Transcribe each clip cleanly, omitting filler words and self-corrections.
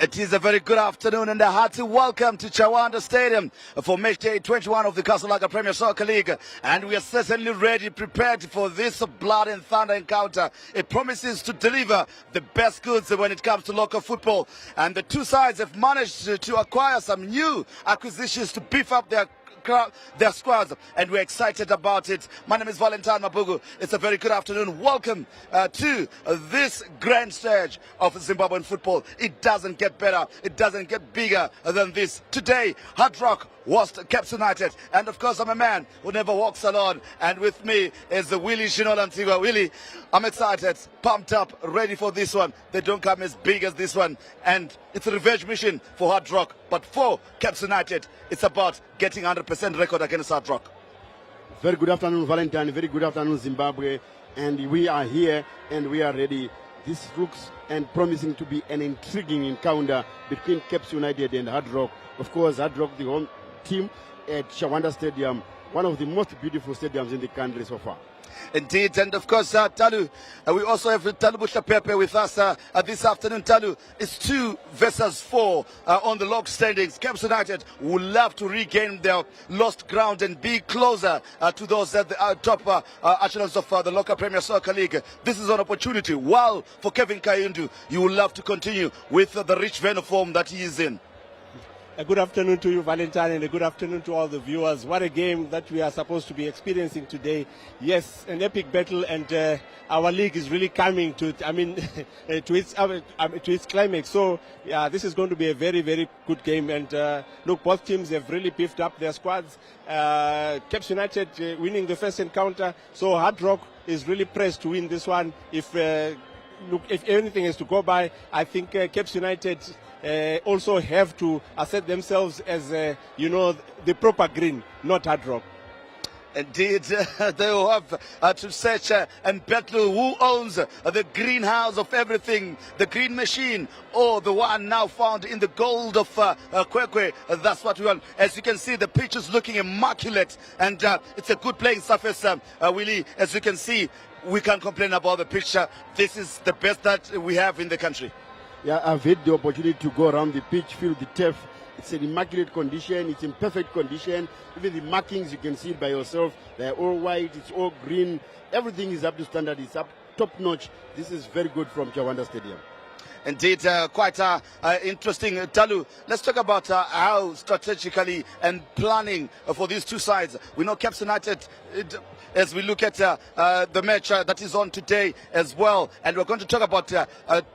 It is a very good afternoon and a hearty welcome to Chawanda Stadium for Matchday 21 of the Castle Lager Premier Soccer League. And we are certainly ready, prepared for this blood and thunder encounter. It promises to deliver the best goods when it comes to local football. And the two sides have managed to acquire some new acquisitions to beef up their squads, and we're excited about it. My name is Valentine Mabugu. It's a very good afternoon. Welcome to this grand stage of Zimbabwean football. It doesn't get better. It doesn't get bigger than this. Today, Hardrock was Caps United, and of course I'm a man who never walks alone, and with me is the Willie Shinola Antigua. Willie, I'm excited, pumped up, ready for this one. They don't come as big as this one, and it's a revenge mission for Hardrock, but for Caps United it's about getting 100% record against Hardrock. Very good afternoon, Valentine. Very good afternoon, Zimbabwe, and we are here and we are ready. This looks and promising to be an intriguing encounter between Caps United and Hardrock. Of course, Hardrock, the home team at Chawanda Stadium, one of the most beautiful stadiums in the country so far. Indeed, and of course, Talu, we also have Talu Bushapepe with us this afternoon. Talu, it's 2 versus 4 on the log standings. Caps United would love to regain their lost ground and be closer to those at the top echelons of the local Premier Soccer League. This is an opportunity. While for Kevin Kayundu, you would love to continue with the rich vein of form that he is in. A good afternoon to you, Valentine, and a good afternoon to all the viewers. What a game that we are supposed to be experiencing today. Yes, an epic battle, and our league is really coming to, to its climax. So, yeah, this is going to be a very, very good game. And look, both teams have really beefed up their squads. Caps United winning the first encounter. So Hardrock is really pressed to win this one. If anything is to go by, I think Caps United also have to assert themselves as, the proper green, not Hardrock. Indeed, they will have to search and battle who owns the greenhouse of everything, the green machine, or the one now found in the gold of Kwekwe. That's what we want. As you can see, the pitch is looking immaculate, and it's a good playing surface, Willie. As you can see, we can't complain about the picture. This is the best that we have in the country. Yeah, I've had the opportunity to go around the pitch, feel the turf. It's in immaculate condition. It's in perfect condition. Even the markings, you can see it by yourself. They're all white. It's all green. Everything is up to standard. It's up top notch. This is very good from Chawanda Stadium. Indeed, quite interesting. Talu, let's talk about how strategically and planning for these two sides. We know Caps United, as we look at the match that is on today as well. And we're going to talk about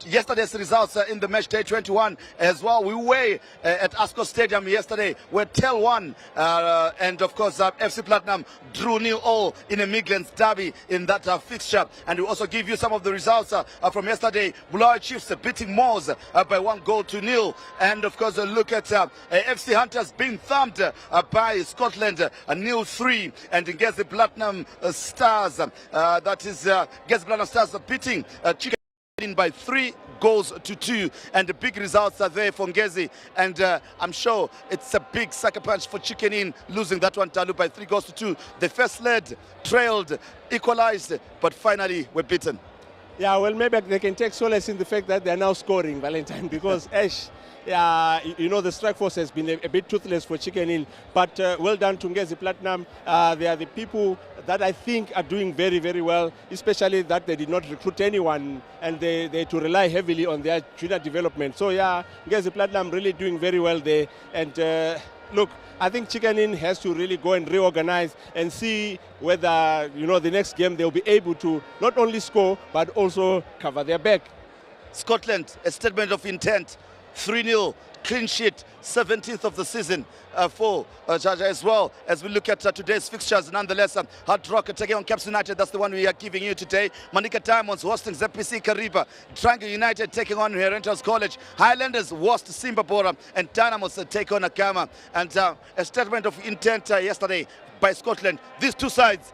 yesterday's results in the match day 21 as well. We were at Ascot Stadium yesterday where Tel won. And of course, FC Platinum drew 0-0 in a Midlands derby in that fixture. And we also give you some of the results from yesterday. Bulawayo Chiefs beating Moors by 1-0. And of course, look at FC Hunters being thumped by Scotland 0-3. And Ngezi Platinum Stars, that is Ngezi Platinum Stars beating Chicken by 3-2. And the big results are there for Ngezi. And I'm sure it's a big sucker punch for Chicken Inn losing that one Talu by 3-2. They first led, trailed, equalized, but finally were beaten. Yeah, well, maybe they can take solace in the fact that they are now scoring, Valentine, because the strike force has been a bit toothless for Chicken Inn. But well done to Ngezi Platinum. They are the people that I think are doing very, very well, especially that they did not recruit anyone and they had to rely heavily on their junior development. So, yeah, Ngezi Platinum really doing very well there. And look, I think Chicken Inn has to really go and reorganize and see whether, the next game they'll be able to not only score, but also cover their back. Scotland, a statement of intent. 3-0, clean sheet, 17th of the season for Jaja as well. As we look at today's fixtures, nonetheless, Hardrock taking on Caps United. That's the one we are giving you today. Manika Diamonds hosting ZPC Kariba. Triangle United taking on Herentals College. Highlanders host Simba Bora, and Dynamos take on Akama. And a statement of intent yesterday by Scotland. These two sides,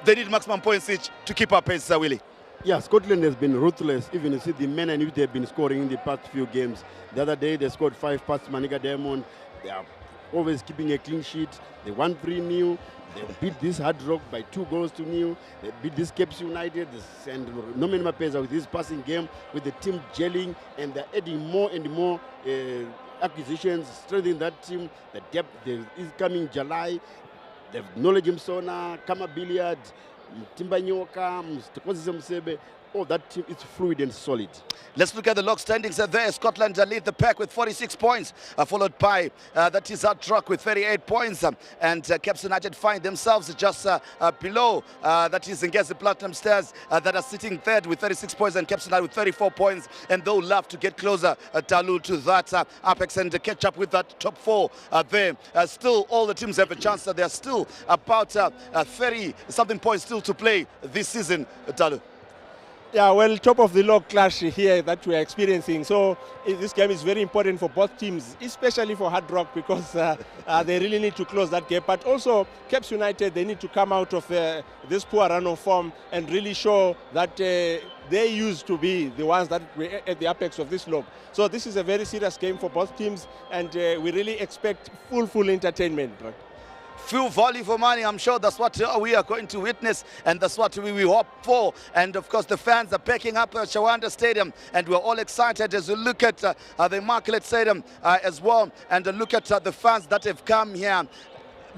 they need maximum points each to keep up pace, Willie. Yeah, Scotland has been ruthless. Even you see the men and youth they've been scoring in the past few games. The other day they scored 5 past Manika Diamond. They are always keeping a clean sheet. They won 3-0. They beat this Hardrock by 2-0. They beat this Caps United and Norman Mapeza with his passing game, with the team gelling, and they're adding more and more acquisitions, strengthening that team. The depth is coming July. They've knowledge Msona, Kama Billiard, Timbanyoka, Mstokozi Msebe. Oh, that team is fluid and solid. Let's look at the log standings there. Scotland lead the pack with 46 points, followed by that is Hardrock with 38 points, and Caps United find themselves just below. That is Ngezi Platinum Stars that are sitting third with 36 points, and Caps United with 34 points, and they'll love to get closer, Talu, to that apex and catch up with that top four there. Still, all the teams have a chance. There are still about 30-something points still to play this season, Talu. Yeah, well, top of the log clash here that we are experiencing. So this game is very important for both teams, especially for Hardrock, because they really need to close that gap. But also, Caps United, they need to come out of this poor run of form and really show that they used to be the ones that were at the apex of this log. So this is a very serious game for both teams, and we really expect full entertainment. Full value for money. I'm sure that's what we are going to witness, and that's what we hope for. And of course, the fans are packing up Shawanda Stadium, and we're all excited as we look at the Immaculate Stadium as well, and look at the fans that have come here.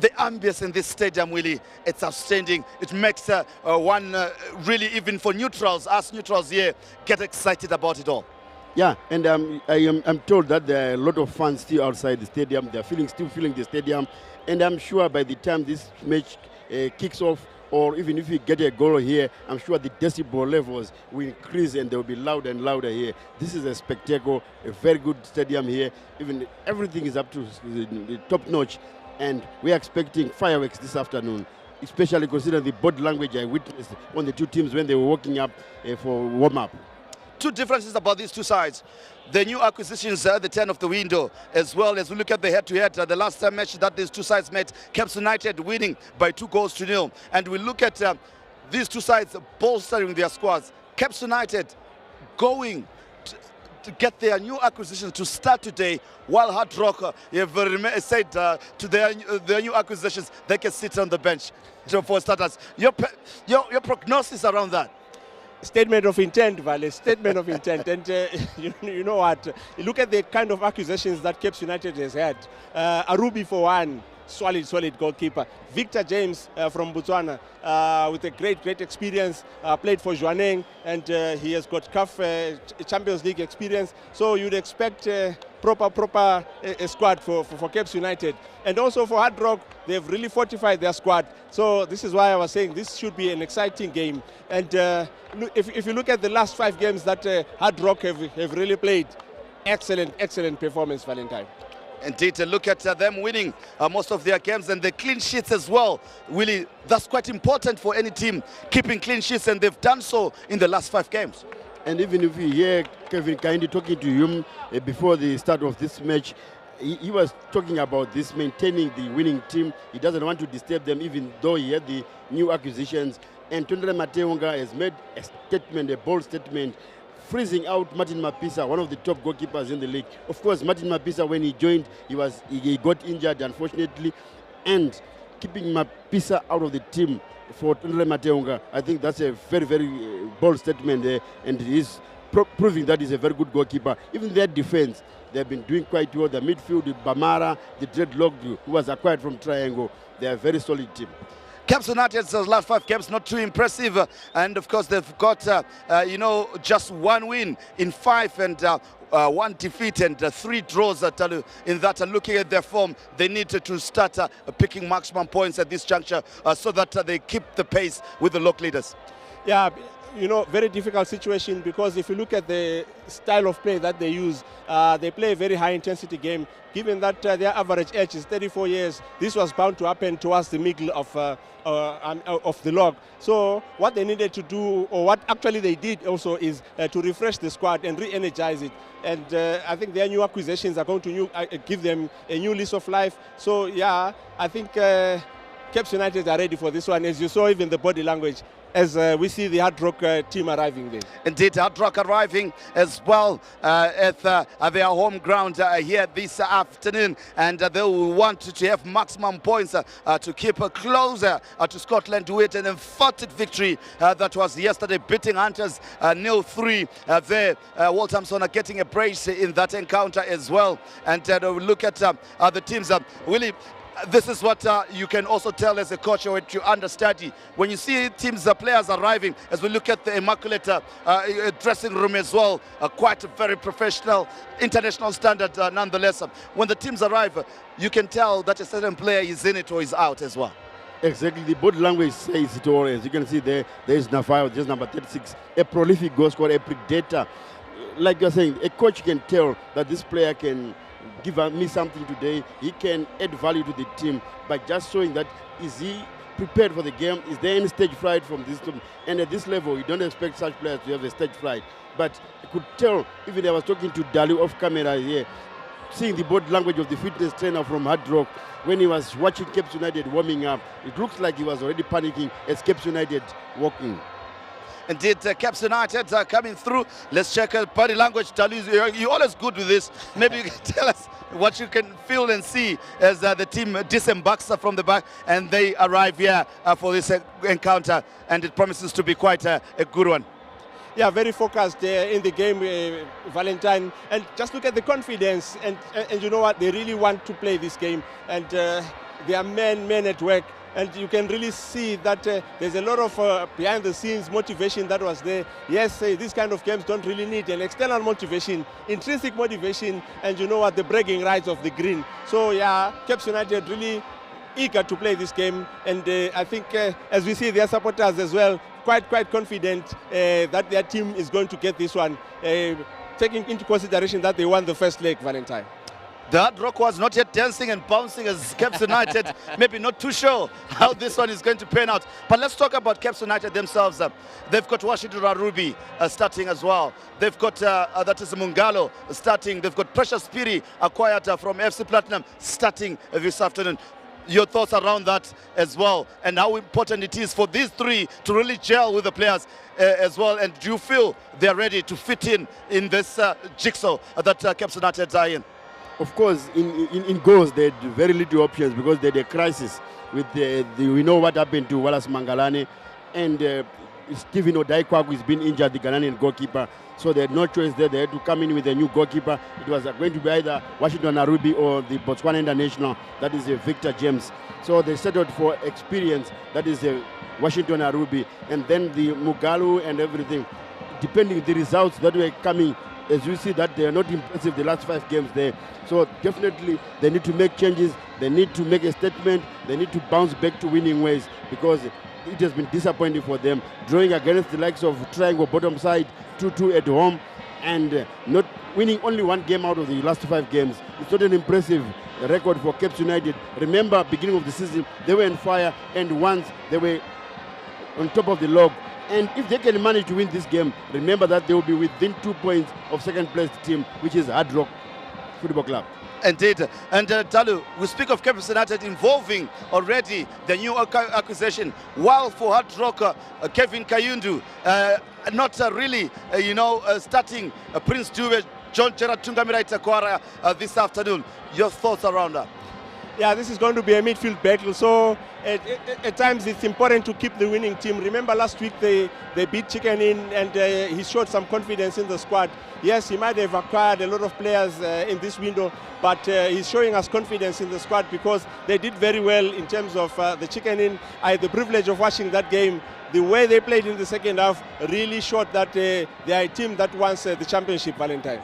The ambience in this stadium, Willie, it's outstanding. It makes one really, even for neutrals, us neutrals here, get excited about it all. Yeah, and I'm told that there are a lot of fans still outside the stadium. They're still feeling the stadium. And I'm sure by the time this match kicks off, or even if we get a goal here, I'm sure the decibel levels will increase and they will be louder and louder here. This is a spectacle, a very good stadium here. Even everything is up to the top notch. And we are expecting fireworks this afternoon, especially considering the body language I witnessed on the two teams when they were walking up for warm-up. Two differences about these two sides. The new acquisitions at the turn of the window, as well as we look at the head-to-head. The last time match that these two sides met, Caps United winning by 2-0. And we look at these two sides bolstering their squads. Caps United going to get their new acquisitions to start today, while Hardrock have said to their new acquisitions they can sit on the bench for starters. Your prognosis around that? Statement of intent, Vale, statement of intent. And you know what? Look at the kind of accusations that Caps United has had. Arubi for one, solid goalkeeper. Victor James from Botswana with a great experience, played for Zwaneng, and he has got CAF Champions League experience. So you'd expect proper squad for Caps United. And also for Hardrock, they've really fortified their squad. So this is why I was saying this should be an exciting game. And if you look at the last 5 games that Hardrock have really played, excellent performance, Valentine. Indeed, look at them winning most of their games, and the clean sheets as well. Willie, that's quite important for any team, keeping clean sheets, and they've done so in the last 5 games. And even if we hear Kevin Kaindi talking to him before the start of this match, he was talking about this, maintaining the winning team. He doesn't want to disturb them, even though he had the new acquisitions. And Tundra Mateunga has made a statement, a bold statement, freezing out Martin Mapisa, one of the top goalkeepers in the league. Of course, Martin Mapisa, when he joined, he got injured, unfortunately. And keeping Mapisa out of the team for Tundra Mateunga, I think that's a very bold statement there, and he's proving that he's a very good goalkeeper. Even their defense, they've been doing quite well. The midfield, the Bamara, the Dreadlock, who was acquired from Triangle, they're a very solid team. Caps United's last 5 games not too impressive, and of course they've got just 1 win in 5 and 1 defeat and 3 draws in that. Looking at their form, they need to start picking maximum points at this juncture so that they keep the pace with the local leaders. Yeah, very difficult situation, because if you look at the style of play that they use, they play a very high-intensity game. Given that their average age is 34 years, this was bound to happen towards the middle of the log. So what they needed to do, or what actually they did also, is to refresh the squad and re-energize it. And I think their new acquisitions are going to give them a new lease of life. So yeah, I think Caps United are ready for this one. As you saw, even the body language, as we see the Hardrock team arriving there. Indeed, Hardrock arriving as well at their home ground here this afternoon, and they will want to have maximum points to keep closer to Scotland with an emphatic victory that was yesterday, beating Hunters 0-3 there. Walthamstow are getting a brace in that encounter as well, and we'll look at the teams. Willie, this is what you can also tell as a coach or what you understudy when you see teams, players arriving. As we look at the immaculate dressing room as well, quite a very professional, international standard nonetheless. When the teams arrive, you can tell that a certain player is in it or is out as well. Exactly, the body language says it all. As you can see there is Navajo, just number 36, a prolific goal scorer, a predator. Like you're saying, a coach can tell that this player can give me something today. He can add value to the team by just showing that is he prepared for the game. Is there any stage fright from this team? And at this level, you don't expect such players to have a stage fright. But I could tell, even I was talking to Dalu off camera here, seeing the body language of the fitness trainer from Hardrock when he was watching Cape United warming up. It looks like he was already panicking as Cape United walking. Indeed, Caps United coming through. Let's check body language. Dalu, you're always good with this. Maybe you can tell us what you can feel and see as the team disembarks from the back and they arrive here for this encounter, and it promises to be quite a good one. Yeah, very focused in the game, Valentine. And just look at the confidence. And you know what? They really want to play this game. And they are men at work. And you can really see that there's a lot of behind-the-scenes motivation that was there. Yes, these kind of games don't really need an external motivation, intrinsic motivation, and you know what, the bragging rights of the green. So yeah, Cape United really eager to play this game, and I think as we see their supporters as well, quite confident that their team is going to get this one, taking into consideration that they won the first leg, Valentine. The Hardrock was not yet dancing and bouncing as Caps United, maybe not too sure how this one is going to pan out. But let's talk about Caps United themselves. They've got Washington Ruby starting as well. They've got, that is Mungalo starting. They've got Precious Piri acquired from FC Platinum starting this afternoon. Your thoughts around that as well, and how important it is for these three to really gel with the players as well, and do you feel they're ready to fit in this jigsaw that Caps United are in? Of course, in goals, they had very little options because they had a crisis. With we know what happened to Wallace Mangalane, and Stephen Odaikwaku has been injured, the Ghanaian goalkeeper. So they had no choice there. They had to come in with a new goalkeeper. It was going to be either Washington Ruby or the Botswana International, that is Victor James. So they settled for experience, that is Washington Ruby, and then the Mugalu and everything. Depending on the results that were coming, as you see that they are not impressive the last 5 games there. So definitely they need to make changes. They need to make a statement. They need to bounce back to winning ways, because it has been disappointing for them. Drawing against the likes of Triangle bottom side, 2-2 at home, and not winning only 1 game out of the last 5 games. It's not an impressive record for Cape United. Remember, beginning of the season, they were on fire, and once they were on top of the log. And if they can manage to win this game, remember that they will be within 2 points of second-place team, which is Hardrock Football Club. Indeed. And Dalu, we speak of Cape United involving already the new acquisition. While for Hardrock, Kevin Kayundu, not really, starting Prince Dube, John Gerard Tungamira Itakwara this afternoon. Your thoughts around that? Yeah, this is going to be a midfield battle, so at times it's important to keep the winning team. Remember last week they beat Chicken Inn, and he showed some confidence in the squad. Yes, he might have acquired a lot of players in this window, but he's showing us confidence in the squad because they did very well in terms of the Chicken Inn. I had the privilege of watching that game. The way they played in the second half really showed that they are a team that wants the championship, Valentine.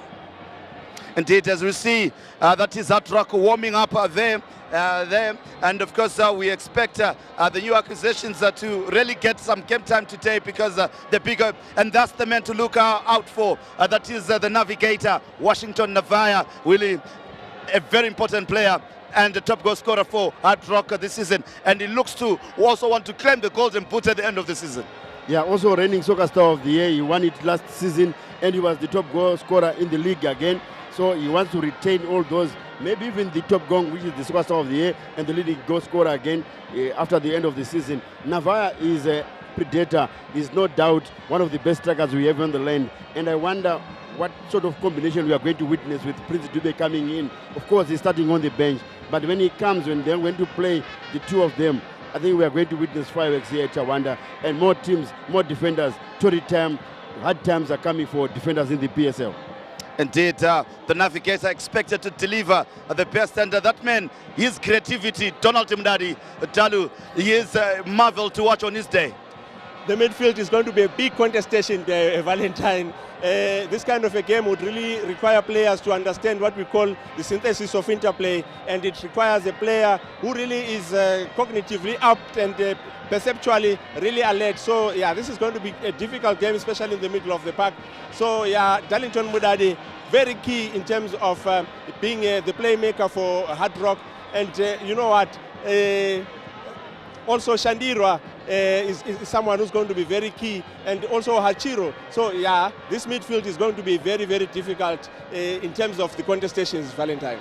Indeed, as we see, that is Hardrock warming up there. And of course we expect the new acquisitions to really get some game time today, because the bigger, and that's the man to look out for. That is the navigator, Washington Navaya, really a very important player and the top goal scorer for Hardrock this season, and he looks to also want to claim the golden boot at the end of the season. Yeah, also reigning soccer star of the year. He won it last season, and he was the top goal scorer in the league again. So he wants to retain all those, maybe even the top gong, which is the superstar of the year, and the leading goal scorer again after the end of the season. Navaya is Predator is no doubt one of the best strikers we have on the land. And I wonder what sort of combination we are going to witness with Prince Dube coming in. Of course, he's starting on the bench, but when he comes, when they're going to play the two of them, I think we are going to witness fireworks here at Chawanda, and more teams, more defenders. Hard times are coming for defenders in the PSL. Indeed, the navigator expected to deliver the best, and that man, his creativity, Donald Mdadi Dalu, he is a marvel to watch on his day. The midfield is going to be a big contestation there, Valentine. This kind of a game would really require players to understand what we call the synthesis of interplay, and it requires a player who really is cognitively apt and perceptually really alert. So yeah, this is going to be a difficult game, especially in the middle of the park. So yeah, Darlington Mudadi, very key in terms of being the playmaker for Hardrock. And you know what, also Shandirwa is someone who's going to be very key, and also Hachiro. So yeah, this midfield is going to be very, very difficult in terms of the contestations, Valentine.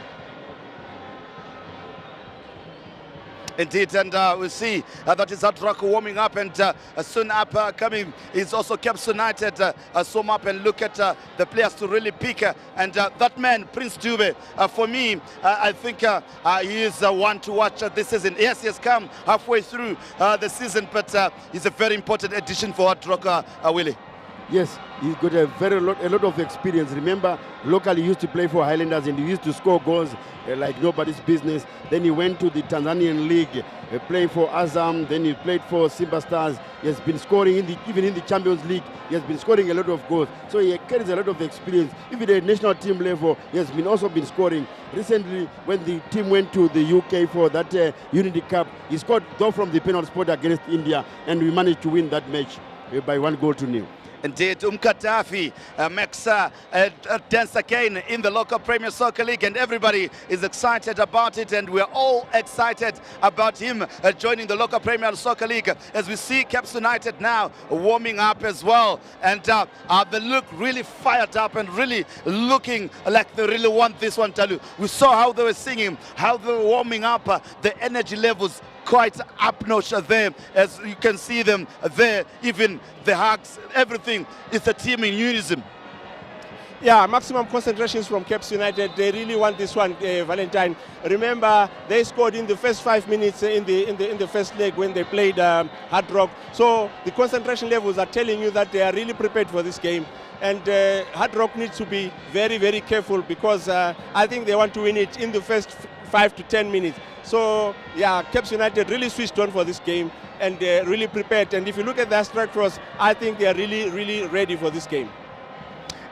Indeed, and we see that is Hardrock warming up, and soon up coming is also Caps United. Sum up and look at the players to really pick, and that man, Prince Dube, for me, I think he is one to watch this season. Yes, he has come halfway through the season, but he's a very important addition for Hardrock, Willie. Yes, he's got a lot of experience. Remember, locally he used to play for Highlanders and he used to score goals like nobody's business. Then he went to the Tanzanian League, playing for Azam. Then he played for Simba Stars. He has been scoring even in the Champions League. He has been scoring a lot of goals. So he carries a lot of experience. Even at national team level, he has also been scoring. Recently, when the team went to the UK for that Unity Cup, he scored though from the penalty spot against India, and we managed to win that match by 1-0. Indeed, Kadafi makes a dance again in the local Premier Soccer League, and everybody is excited about it, and we're all excited about him joining the local Premier Soccer League, as we see Caps United now warming up as well, and they look really fired up and really looking like they really want this one, Talu. We saw how they were singing, how they were warming up, the energy levels quite up-notch there, as you can see them there, even the hugs, everything is a team in unison. Yeah, maximum concentrations from Caps United. They really want this one, Valentine. Remember, they scored in the first 5 minutes in the first leg when they played Hardrock. So the concentration levels are telling you that they are really prepared for this game. And Hardrock needs to be very, very careful, because I think they want to win it in the first 5 to 10 minutes. So yeah, Caps United really switched on for this game and really prepared. And if you look at their strike force, I think they are really, really ready for this game.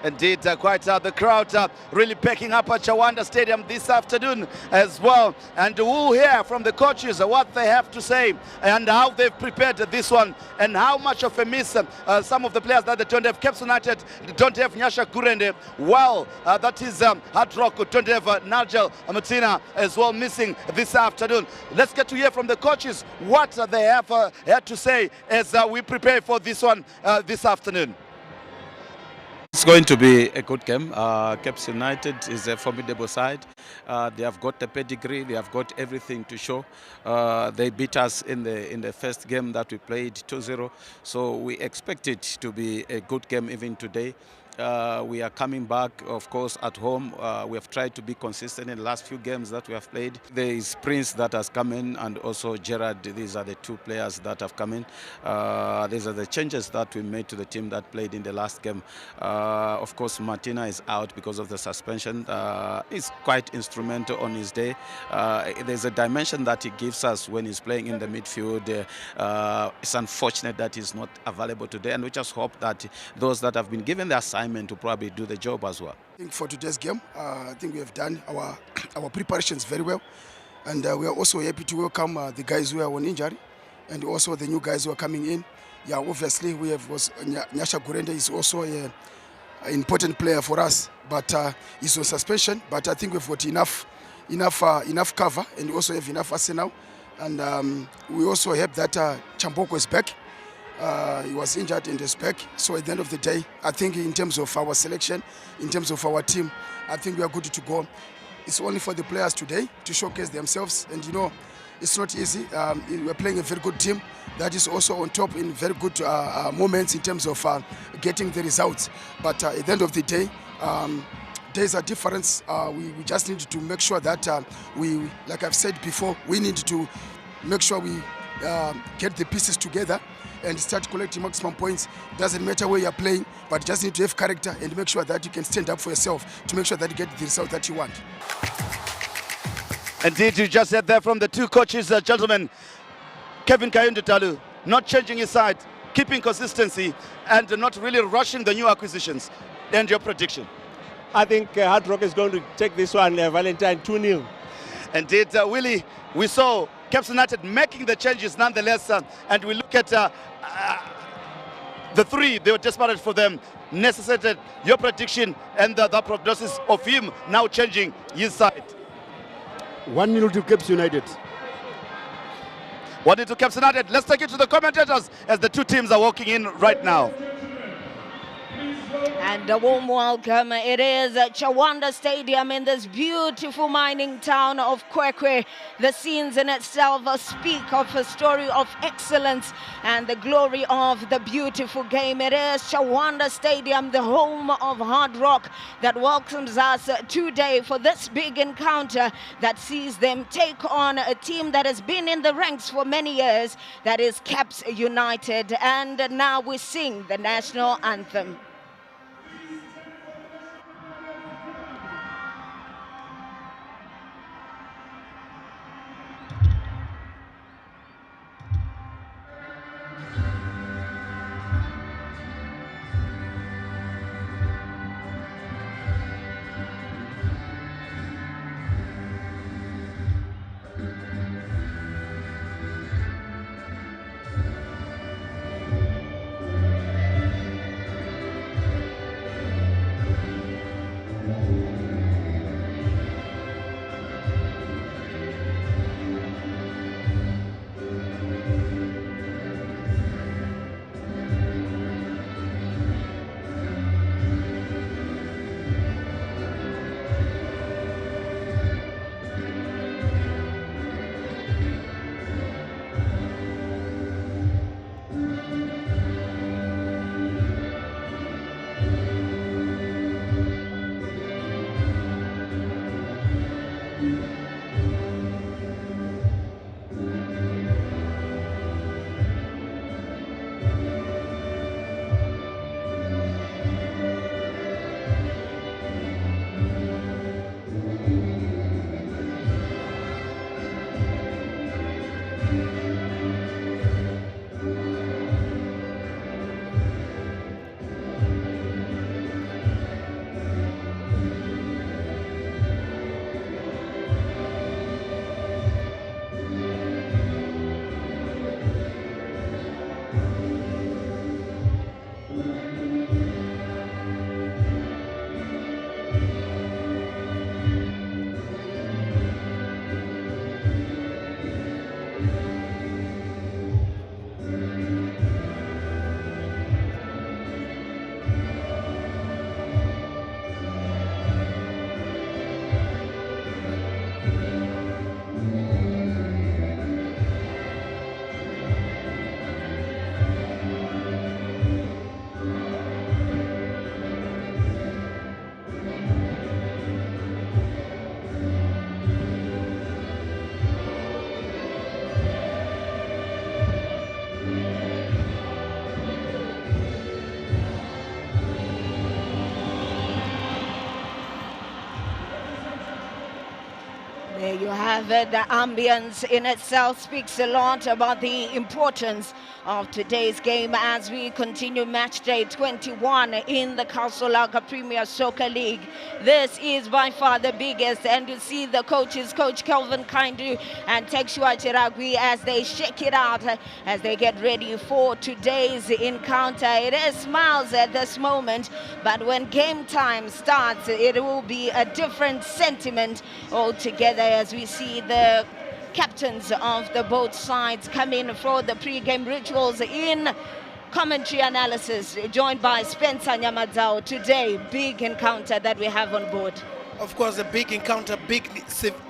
Indeed, quite the crowd really picking up at Chawanda Stadium this afternoon as well. And we'll hear from the coaches what they have to say and how they've prepared this one, and how much of a miss some of the players that they don't have. Caps United don't have Nyasha Kurende. Well, that is Hardrock don't have Nigel Matina as well, missing this afternoon. Let's get to hear from the coaches what they have had to say as we prepare for this one this afternoon. It's going to be a good game. Caps United is a formidable side. They have got the pedigree. They have got everything to show. They beat us in the first game that we played 2-0. So we expect it to be a good game even today. We are coming back, of course, at home. We have tried to be consistent in the last few games that we have played. There is Prince that has come in, and also Gerard. These are the two players that have come in. These are the changes that we made to the team that played in the last game. Of course, Martina is out because of the suspension. He's quite instrumental on his day. There's a dimension that he gives us when he's playing in the midfield. It's unfortunate that he's not available today, and we just hope that those that have been given the assignment to probably do the job as well. I think for today's game, I think we have done our preparations very well, and we are also happy to welcome the guys who are on injury, and also the new guys who are coming in. Yeah, obviously we have Nyasha Gurende is also an important player for us, but he's on suspension. But I think we've got enough cover, and we also have enough arsenal, and we also have that Chamboko is back. He was injured in the back. So at the end of the day, I think in terms of our selection, in terms of our team, I think we are good to go. It's only for the players today to showcase themselves. And you know, it's not easy. We're playing a very good team that is also on top in very good moments in terms of getting the results. But at the end of the day, there's a difference. We just need to make sure that we, like I've said before, we need to make sure we get the pieces together and start collecting maximum points. Doesn't matter where you're playing, but you just need to have character and make sure that you can stand up for yourself to make sure that you get the result that you want. Indeed, you just said there from the two coaches, gentlemen. Kevin Kayundutalu not changing his side, keeping consistency, and not really rushing the new acquisitions. And your prediction? I think Hardrock is going to take this one, Valentine, 2-0. Indeed, Willie, we saw Caps United making the changes nonetheless, and we look at the three, they were desperate for them, necessitated your prediction and the prognosis of him now changing his side. 1-0 to Caps United. 1-0 to Caps United. Let's take it to the commentators as the two teams are walking in right now. And a warm welcome. It is Chawanda Stadium in this beautiful mining town of Kwekwe. The scenes in itself speak of a story of excellence and the glory of the beautiful game. It is Chawanda Stadium, the home of Hardrock, that welcomes us today for this big encounter that sees them take on a team that has been in the ranks for many years, that is Caps United. And now we sing the national anthem. There you have it. The ambience in itself speaks a lot about the importance of today's game as we continue match day 21 in the Kasolaka Premier Soccer League. This is by far the biggest, and you see the coaches, Coach Kelvin Kaindu and Tekshua Chiragui, as they shake it out, as they get ready for today's encounter. It is smiles at this moment, but when game time starts, it will be a different sentiment altogether, as we see the captains of the both sides come in for the pre-game rituals in commentary analysis, joined by Spencer Nyamadzao. Today, big encounter that we have on board. Of course, a big encounter, big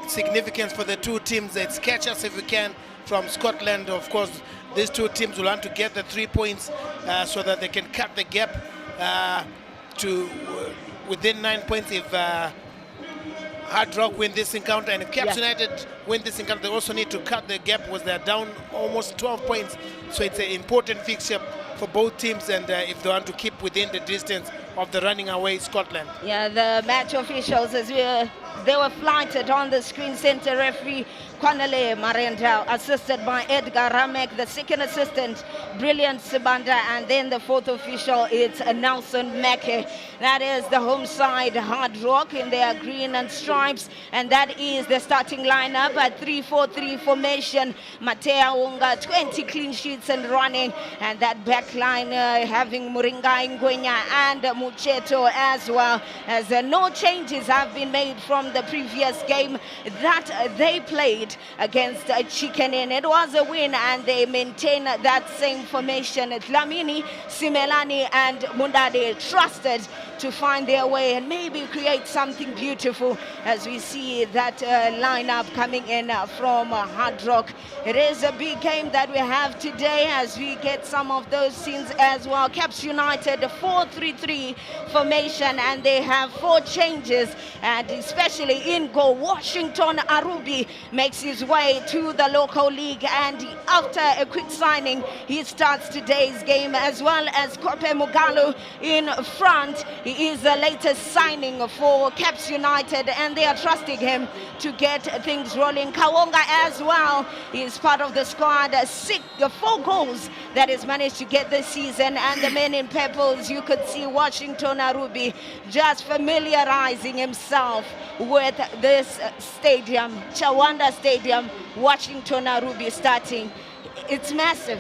significance for the two teams. It's catch us if we can from Scotland. Of course, these two teams will want to get the 3 points so that they can cut the gap to within 9 points if Hardrock win this encounter, and if Caps United win this encounter, they also need to cut the gap because they're down almost 12 points. So it's an important fixture for both teams, and if they want to keep within the distance of the running away Scotland. Yeah, the match officials, they were flighted on the screen. Center referee Kwanele Marenda, assisted by Edgar Ramek, the second assistant Brilliant Sibanda, and then the fourth official, it's Nelson Meke. That is the home side, Hardrock, in their green and stripes, and that is the starting lineup at 3-4-3 formation. Matea Unga, 20 clean sheets and running, and that back line having Muringa Ngwenya and Mucheto as well, as no changes have been made from the previous game that they played against Chicken. It was a win, and they maintain that same formation. Dlamini, Simelani and Mundade trusted to find their way and maybe create something beautiful as we see that lineup coming in from Hardrock. It is a big game that we have today as we get some of those scenes as well. Caps United 4-3-3 formation, and they have 4 changes, and especially in goal, Washington Arubi makes his way to the local league, and after a quick signing, he starts today's game, as well as Kope Mugalu in front. He is the latest signing for Caps United, and they are trusting him to get things rolling. Kawonga as well is part of the squad. 4 goals that he's managed to get this season, and the men in purples, you could see Washington Arubi just familiarizing himself with this stadium, Chawanda Stadium. Washington Arubi starting. It's massive.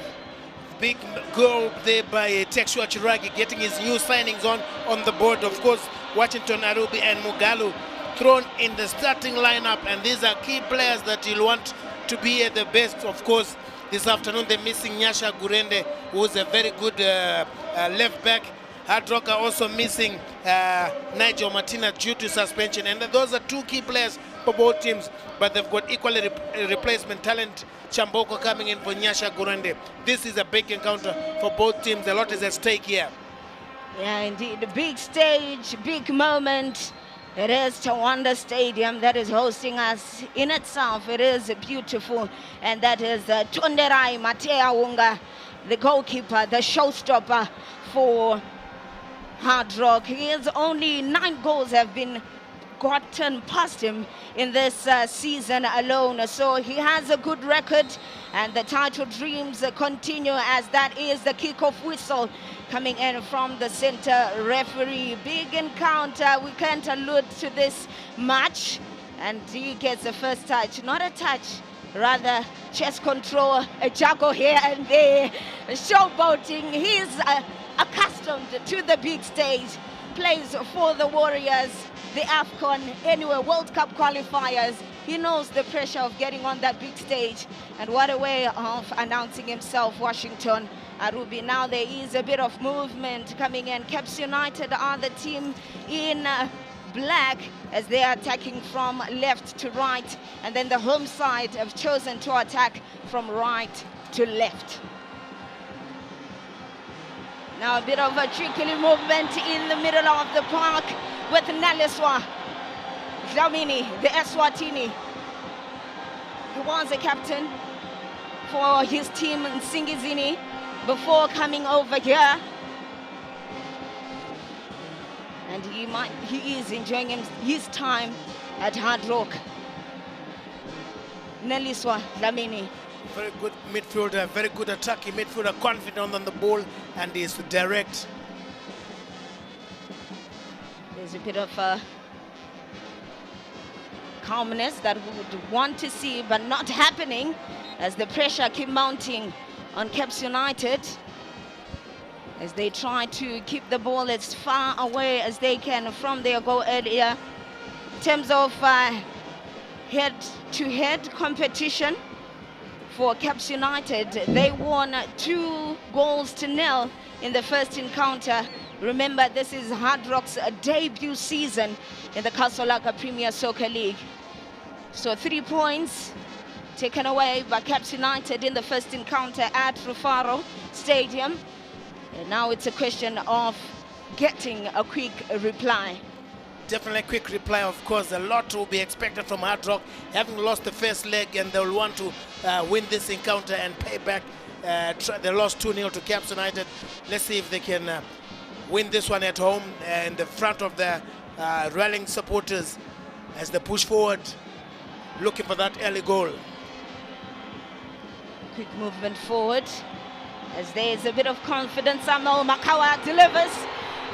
Big goal there by Texua Chiragi, getting his new signings on the board. Of course, Washington Arubi and Mugalu thrown in the starting lineup, and these are key players that you'll want to be at the best. Of course, this afternoon they're missing Nyasha Gurende, who's a very good left back. Hardrock are also missing Nigel Martina due to suspension, and those are 2 key players for both teams, but they've got equally replacement talent. Chamboko coming in for Nyasha Gurende. This is a big encounter for both teams. A lot is at stake here. Yeah, indeed. A big stage, big moment. It is Chawanda Stadium that is hosting us in itself. It is beautiful. And that is Tunderai Matea Unga, the goalkeeper, the showstopper for Hardrock. He has only 9 goals have been gotten past him in this season alone, so he has a good record, and the title dreams continue as that is the kickoff whistle coming in from the center referee. Big encounter, we can't allude to this match, and he gets the first touch, not a touch, rather chest control, a juggle here and there, showboating. He's accustomed to the big stage, plays for the Warriors, the AFCON, anyway, World Cup qualifiers. He knows the pressure of getting on that big stage, and what a way of announcing himself, Washington Arubi. Now there is a bit of movement coming in. Caps United are the team in black as they are attacking from left to right, and then the home side have chosen to attack from right to left. Now a bit of a tricky movement in the middle of the park with Naliswa Dlamini, the Eswatini. He was a captain for his team in Singizini before coming over here. And he is enjoying his time at Hardrock. Neliswa Dlamini. Very good midfielder, very good attacking midfielder, confident on the ball, and is direct. There's a bit of calmness that we would want to see, but not happening as the pressure keep mounting on Caps United as they try to keep the ball as far away as they can from their goal area. In terms of head-to-head competition for Caps United, they won 2-0 in the first encounter. Remember, this is Hardrock's debut season in the Casolaga Premier Soccer League. So 3 points taken away by Caps United in the first encounter at Rufaro Stadium. And now it's a question of getting a quick reply. Definitely a quick reply, of course. A lot will be expected from Hardrock, having lost the first leg, and they'll want to win this encounter and pay back. They lost 2-0 to Caps United. Let's see if they can win this one at home in the front of the rallying supporters as they push forward, looking for that early goal. Quick movement forward as there's a bit of confidence. Samuel Makawa delivers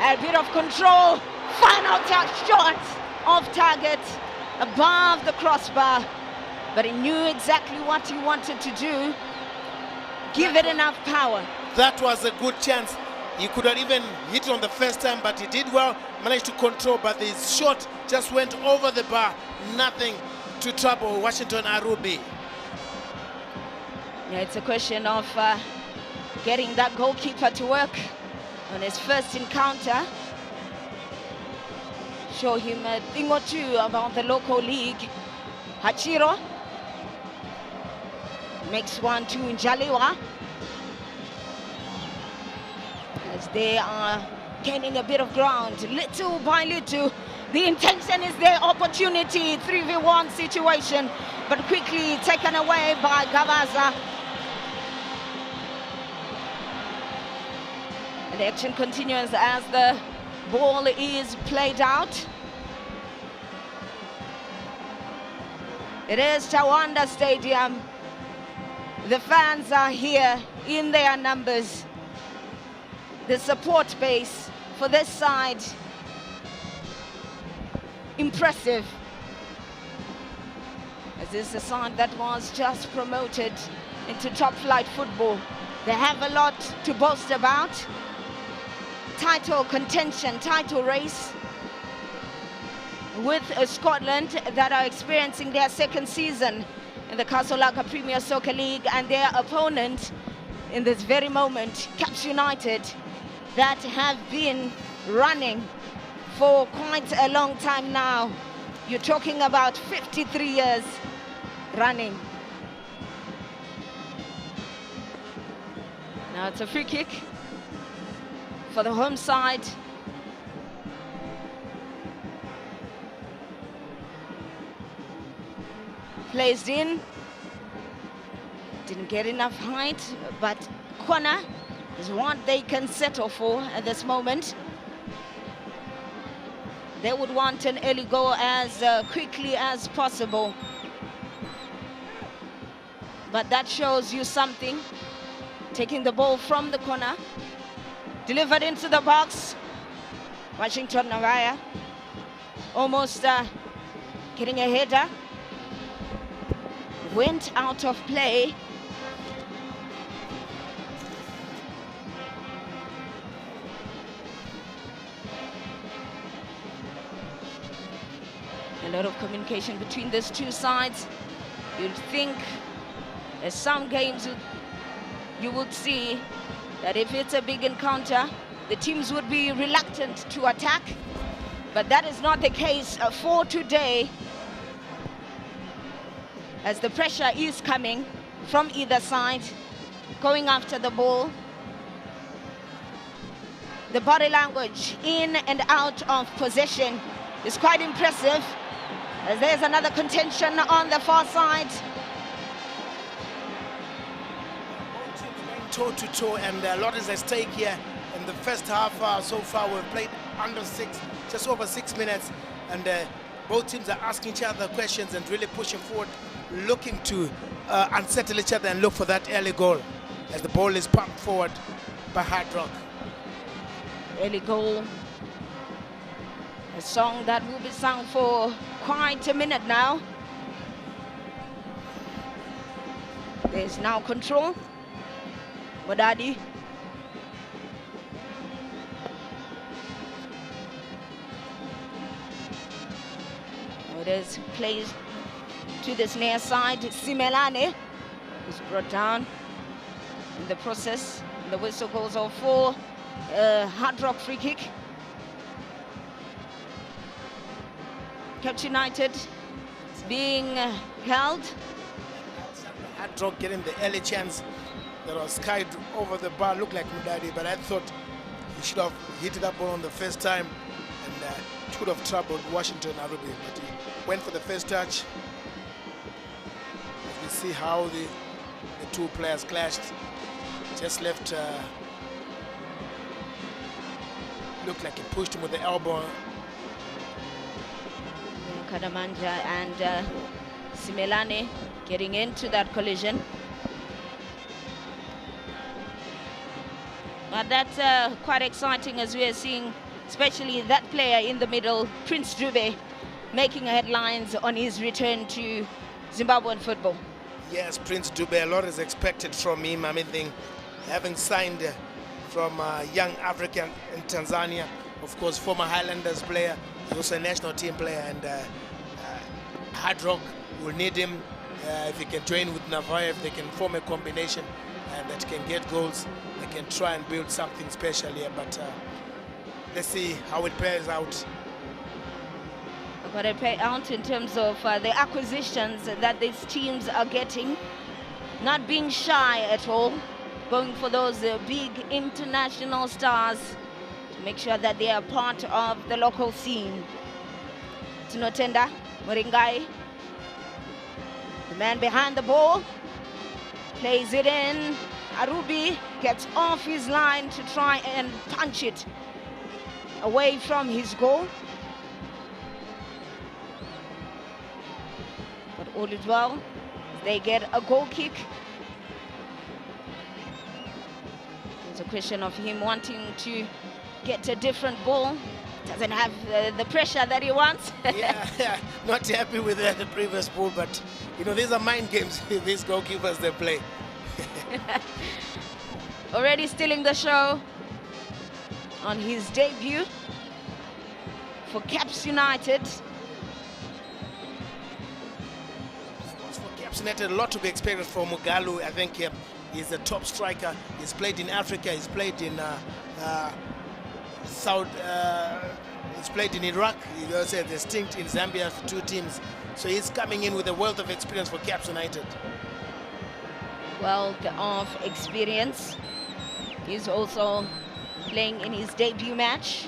a bit of control. Final touch shot off target above the crossbar, but he knew exactly what he wanted to do. Give it enough power. That was a good chance. He could have even hit on the first time, but he did well, managed to control, but his shot just went over the bar. Nothing to trouble Washington Arubi. Yeah, it's a question of getting that goalkeeper to work on his first encounter. Show him a thing or two about the local league. Hachiro makes one to Njaliwa as they are gaining a bit of ground, little by little. The intention is their opportunity, 3v1 situation, but quickly taken away by Gavaza. And the action continues as the ball is played out. It is Chawanda Stadium. The fans are here in their numbers. The support base for this side, impressive. As this is a side that was just promoted into top flight football. They have a lot to boast about. Title contention, title race with Scotland that are experiencing their second season in the Casolaga Premier Soccer League, and their opponent in this very moment, Caps United, that have been running for quite a long time now. You're talking about 53 years running. Now it's a free kick for the home side. Placed in, didn't get enough height, but corner is what they can settle for at this moment. They would want an early goal as quickly as possible. But that shows you something. Taking the ball from the corner, delivered into the box. Washington Navaya almost getting a header. Went out of play. A lot of communication between these two sides. You'd think there's some games you would see that if it's a big encounter, the teams would be reluctant to attack. But that is not the case for today, as the pressure is coming from either side, going after the ball. The body language in and out of possession is quite impressive, as there's another contention on the far side. Toe to toe, and a lot is at stake here in the first half. So far we've played under 6, just over 6 minutes, and both teams are asking each other questions and really pushing forward, looking to unsettle each other and look for that early goal as the ball is pumped forward by Hardrock. Early goal, a song that will be sung for quite a minute now. There's now control. Modadi. It is placed to this near side. Simelane is brought down in the process. The whistle goes off for Hardrock free kick. Caps United being held. Hardrock getting the early chance that was skied over the bar, looked like Mudadi, but I thought he should have hit that ball on the first time, and it could have troubled Washington Arubi, but he went for the first touch. As we see how the two players clashed, just left, looked like he pushed him with the elbow. Kadamanja and Simelane getting into that collision. But that's quite exciting, as we are seeing, especially that player in the middle, Prince Dube, making headlines on his return to Zimbabwean football. Yes, Prince Dube, a lot is expected from him. I mean, having signed from Young African in Tanzania, of course, former Highlanders player, he's also a national team player, and Hardrock will need him if he can join with Navaya, if they can form a combination and that can get goals. They can try and build something special here, but let's see how it plays out. But it pay out in terms of the acquisitions that these teams are getting, not being shy at all, going for those big international stars to make sure that they are part of the local scene. Tinotenda Moringai, the man behind the ball, plays it in. Arubi gets off his line to try and punch it away from his goal. But all is well. They get a goal kick. It's a question of him wanting to get a different ball. Doesn't have the pressure that he wants. yeah, not happy with the previous ball, but you know, these are mind games. These goalkeepers, they play. Already stealing the show on his debut for Caps United. For Caps United, a lot to be expected from Mugalu. I think he's a top striker. He's played in Africa. He's played in he's played in Iraq. He also had a stint in Zambia for 2 teams. So he's coming in with a wealth of experience for Caps United. Wealth of experience. He's also playing in his debut match.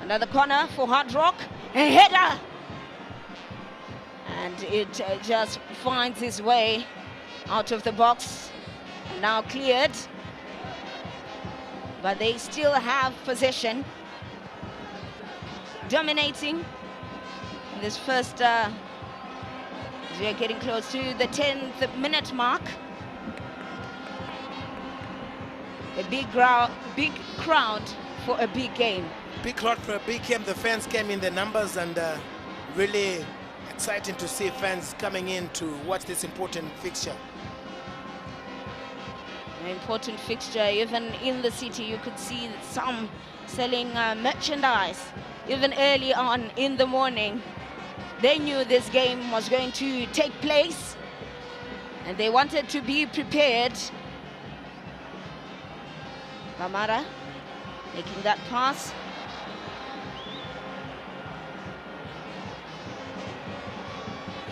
Another corner for Hardrock. A header! And it just finds its way out of the box. Now cleared. But they still have possession. Dominating in this first, as we are getting close to the 10th minute mark. A big crowd for a big game. Big crowd for a big game. The fans came in the numbers, and really exciting to see fans coming in to watch this important fixture. An important fixture. Even in the city, you could see some selling merchandise. Even early on in the morning, they knew this game was going to take place, and they wanted to be prepared. Kamara making that pass.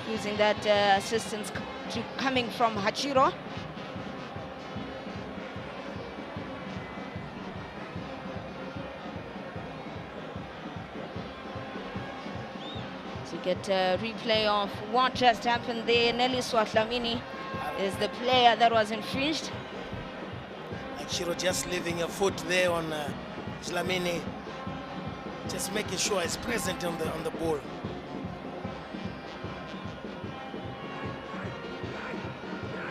Using that assistance coming from Hachiro. To get a replay of what just happened there. Nelly Swatlamini is the player that was infringed. Hachiro just leaving a foot there on Slamini, just making sure he's present on the ball.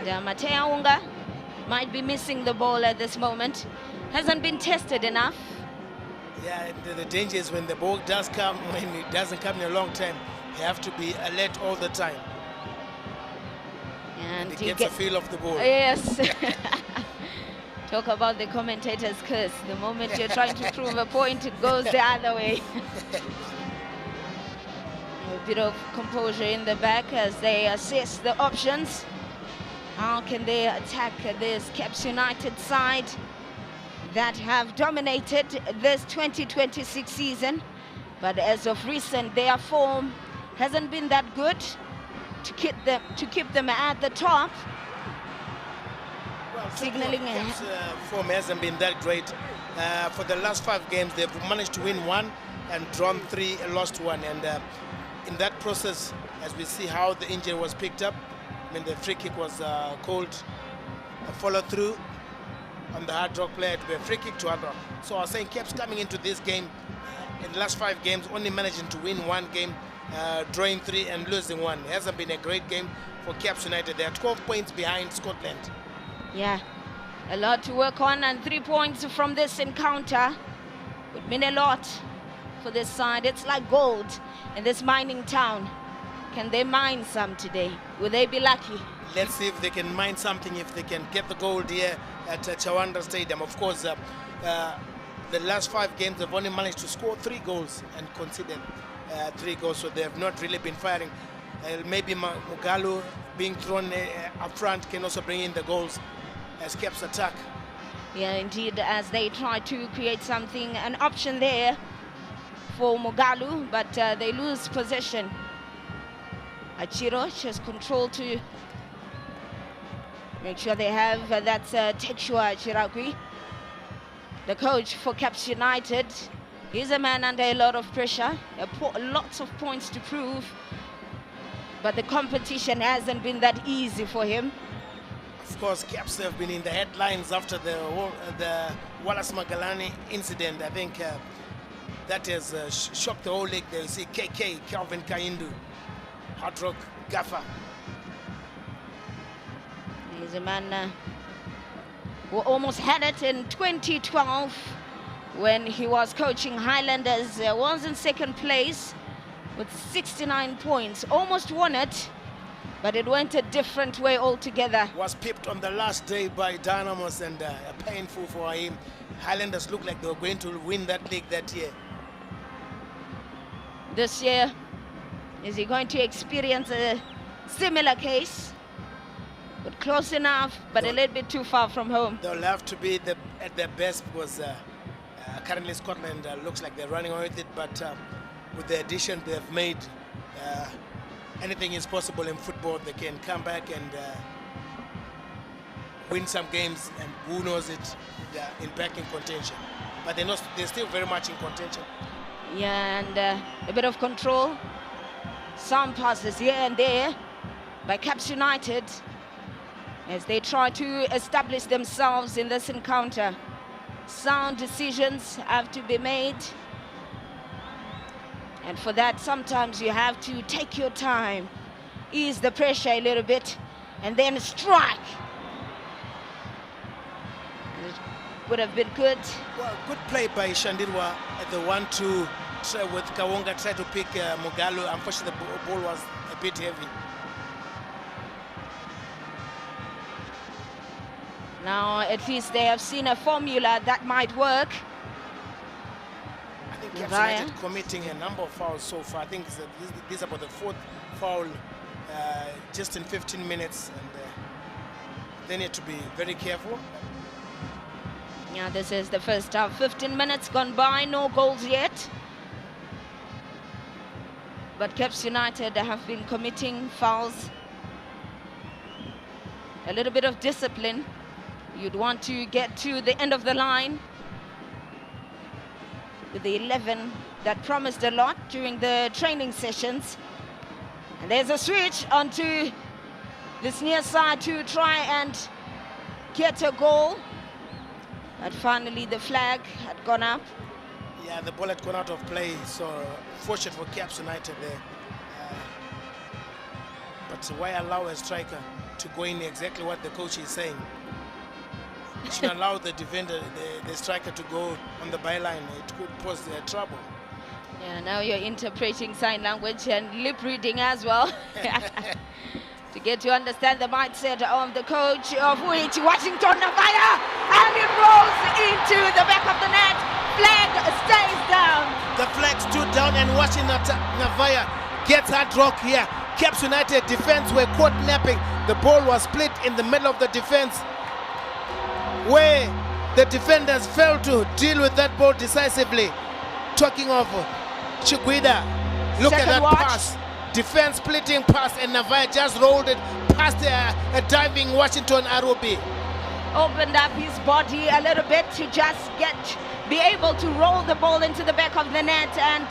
Matea Unga might be missing the ball at this moment. Hasn't been tested enough. Yeah, the danger is when the ball does come, when it doesn't come in a long time, you have to be alert all the time. And he gets a feel of the ball. Yes. Talk about the commentator's curse. The moment you're trying to prove a point, it goes the other way. A bit of composure in the back as they assess the options. How can they attack this Caps United side? that have dominated this 2026 season, but as of recent, their form hasn't been that good to keep them at the top. Well, Signaling Caps, form hasn't been that great. For the last 5 games, they've managed to win 1 and drawn 3 and lost 1. And in that process, as we see how the injury was picked up, I mean, the free kick was called, a follow through on the Hardrock player to be a free kick to Hardrock. So I was saying Caps coming into this game in the last 5 games, only managing to win 1 game, drawing 3 and losing 1. It hasn't been a great game for Caps United. They are 12 points behind Scotland. Yeah, a lot to work on, and 3 points from this encounter would mean a lot for this side. It's like gold in this mining town. Can they mine some today? Will they be lucky? Let's see if they can mine something, if they can get the gold here at Chawanda Stadium. Of course, the last 5 games they've only managed to score 3 goals and conceded 3 goals, so they have not really been firing. Maybe Mugalu being thrown up front can also bring in the goals as Caps attack. Yeah, indeed, as they try to create something, an option there for Mugalu, but they lose possession. Achiro has control to make sure they have that's Tekshua Chiragui, the coach for Caps United. He's a man under a lot of pressure, lots of points to prove, but the competition hasn't been that easy for him. Of course, Caps have been in the headlines after the Wallace Magalani incident. I think that has shocked the whole league. There you see KK, Calvin Kaindu, Hardrock, Gaffer. He's a man who almost had it in 2012 when he was coaching Highlanders. Was in 2nd place with 69 points, almost won it, but it went a different way altogether. Was pipped on the last day by Dynamos, and painful for him. Highlanders looked like they were going to win that league that year. This year, is he going to experience a similar case? But close enough, but a little bit too far from home. They'll have to be at their best, because currently Scotland looks like they're running away with it, but with the addition they've made, anything is possible in football. They can come back and win some games, and who knows it, they're back in contention. But they're still very much in contention. Yeah, and a bit of control. Some passes here and there by Caps United as they try to establish themselves in this encounter. Sound decisions have to be made, and for that sometimes you have to take your time, ease the pressure a little bit, and then strike. It would have been good. Well, good play by Shandirwa at the 1-2 with Kawonga tried to pick Mugalu. Unfortunately, the ball was a bit heavy. Now at least they have seen a formula that might work. I think Caps United committing a number of fouls so far. I think this is about the 4th foul just in 15 minutes, and they need to be very careful. Yeah, this is the first half. 15 minutes gone by, no goals yet. But Caps United have been committing fouls. A little bit of discipline. You'd want to get to the end of the line with the 11 that promised a lot during the training sessions. And there's a switch onto this near side to try and get a goal. But finally the flag had gone up. Yeah, the ball had gone out of play, so fortunate for Caps United there. But why allow a striker to go in exactly what the coach is saying? You should allow the defender, the striker, to go on the byline. It could pose trouble. Yeah, now you're interpreting sign language and lip reading as well. To get to understand the mindset of the coach of which Washington Navaya, and it rolls into the back of the net. Flag stays down. The flag stood down, and Washington Navaya gets Hardrock here. Caps United defense were caught napping. The ball was split in the middle of the defense, where the defenders failed to deal with that ball decisively. Talking of Chiguida, look at Second that watch. pass. Defense splitting pass, and Navaya just rolled it past a diving Washington Arubi. Opened up his body a little bit to just be able to roll the ball into the back of the net, and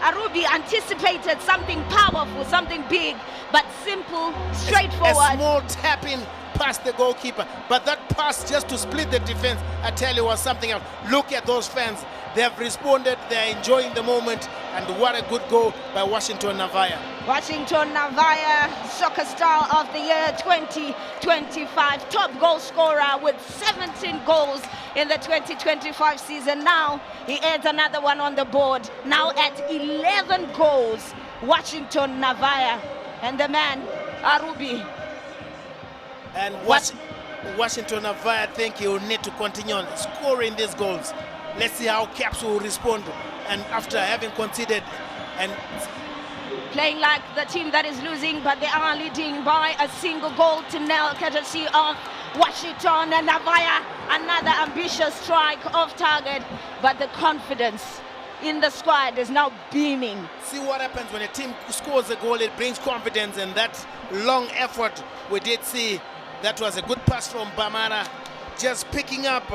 Arubi anticipated something powerful, something big, but simple, straightforward. A small tap-in past the goalkeeper, but that pass just to split the defense, I tell you, was something else. Look at those fans. They have responded, they are enjoying the moment, and what a good goal by Washington Navaya. Washington Navaya, Soccer Star of the Year 2025, top goal scorer with 17 goals in the 2025 season. Now he adds another one on the board, now at 11 goals, Washington Navaya. And the man, Arubi. And Washington Navaya, I think he will need to continue on scoring these goals. Let's see how Caps will respond, and after having conceded and playing like the team that is losing, but they are leading by a single goal to nil, courtesy of Washington. And Navaya, another ambitious strike off target, but the confidence in the squad is now beaming. See what happens when a team scores a goal, it brings confidence, and that long effort we did see, that was a good pass from Bamara, just picking up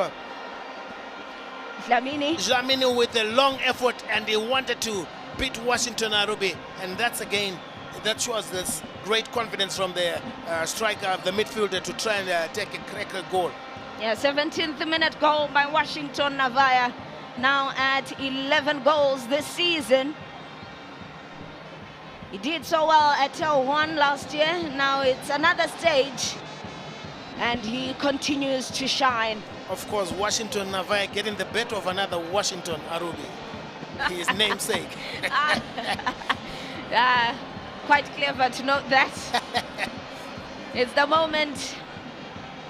Dlamini with a long effort, and he wanted to beat Washington Arubi, and that's again, that shows this great confidence from the striker, the midfielder, to try and take a cracker goal. Yeah, 17th minute goal by Washington Navaya, now at 11 goals this season. He did so well at L1 last year. Now it's another stage, and he continues to shine. Of course, Washington Navaya getting the better of another Washington Arubi, his namesake. Quite clever to note that. It's the moment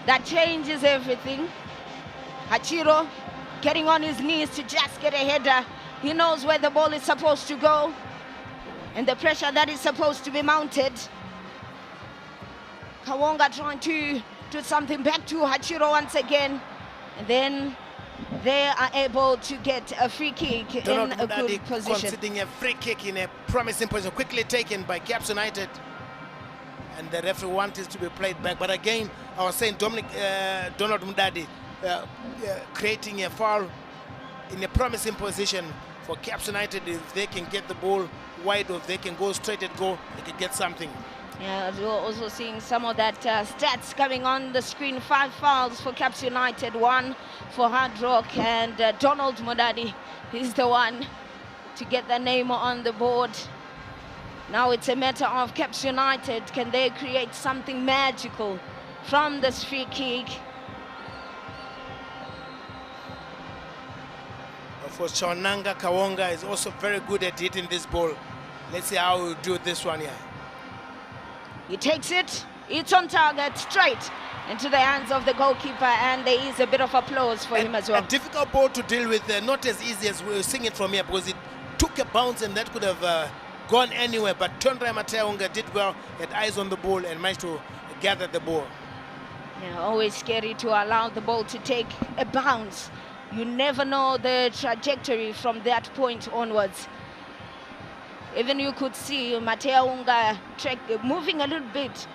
that changes everything. Hachiro getting on his knees to just get a header. He knows where the ball is supposed to go and the pressure that is supposed to be mounted. Kawonga trying to do something back to Hachiro once again. And then they are able to get a free kick in a good position. Conceding a free kick in a promising position, quickly taken by Caps United. And the referee wanted to be played back. But again, I was saying Donald Mdadi creating a foul in a promising position for Caps United. If they can get the ball wide, or if they can go straight at goal, they can get something. Yeah, we're also seeing some of that stats coming on the screen. 5 fouls for Caps United, 1 for Hardrock, and Donald Modadi is the one to get the name on the board. Now it's a matter of Caps United. Can they create something magical from this free kick? Of course, Chawananga Kawonga is also very good at hitting this ball. Let's see how we'll do this one here. He takes it, it's on target, straight into the hands of the goalkeeper, and there is a bit of applause for him as well. A difficult ball to deal with, not as easy as we were seeing it from here, because it took a bounce and that could have gone anywhere, but Tondra Mateunga did well, had eyes on the ball and managed to gather the ball. Yeah, always scary to allow the ball to take a bounce. You never know the trajectory from that point onwards. Even you could see Mateunga moving a little bit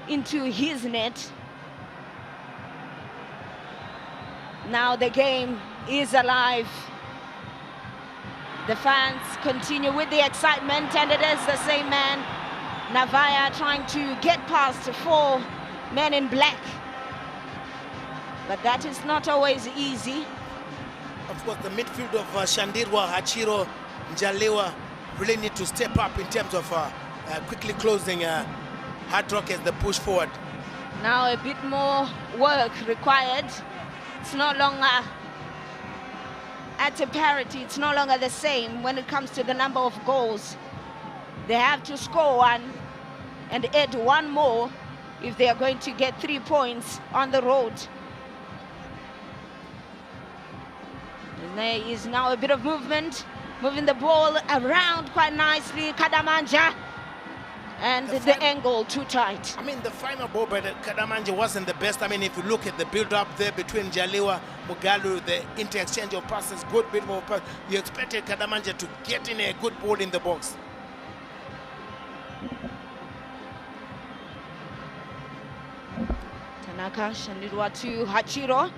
into his net. Now the game is alive. The fans continue with the excitement, and it is the same man, Navaya, trying to get past 4 men in black. But that is not always easy. Of course, the midfield of Shandirwa, Hachiro, Njalewa really need to step up in terms of quickly closing Hardrock as the push forward. Now a bit more work required. It's no longer at a parity. It's no longer the same when it comes to the number of goals. They have to score 1 and add 1 more if they are going to get 3 points on the road. And there is now a bit of movement, moving the ball around quite nicely. Kadamanja And the angle too tight. I mean, the final ball by the Kadamanje wasn't the best. I mean, if you look at the build-up there between Jaliwa, Mugalu, the inter-exchange of passes, good bit of pass, you expected Kadamanje to get in a good ball in the box. Tanaka Shandirwa to Hachiro.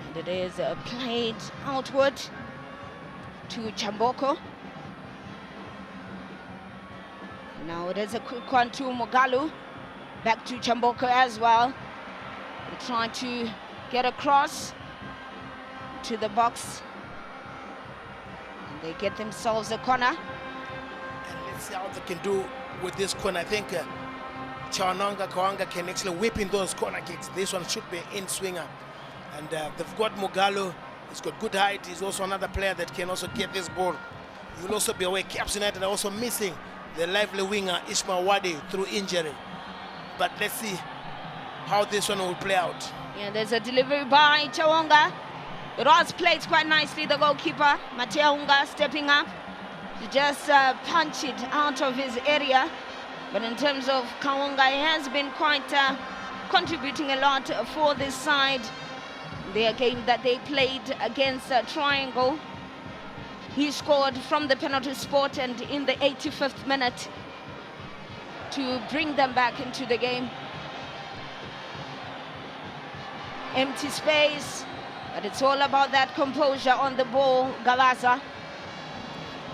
And it is played outward to Chamboko. Now it is a quick one to Mugalu. Back to Chamboko as well. They try to get across to the box. And they get themselves a corner. And let's see how they can do with this corner. I think Chawananga Kawanga can actually whip in those corner kicks. This one should be in swinger. And they've got Mugalu. He's got good height. He's also another player that can also get this ball. He will also be away. Caps United are also missing the lively winger Ishmael Wadi through injury. But let's see how this one will play out. Yeah, there's a delivery by Chawanga. It was played quite nicely, the goalkeeper, Mateaunga, stepping up to just punch it out of his area. But in terms of Kawanga, he has been quite contributing a lot for this side. Their game that they played against Triangle. He scored from the penalty spot and in the 85th minute to bring them back into the game. Empty space, but it's all about that composure on the ball, Galaza.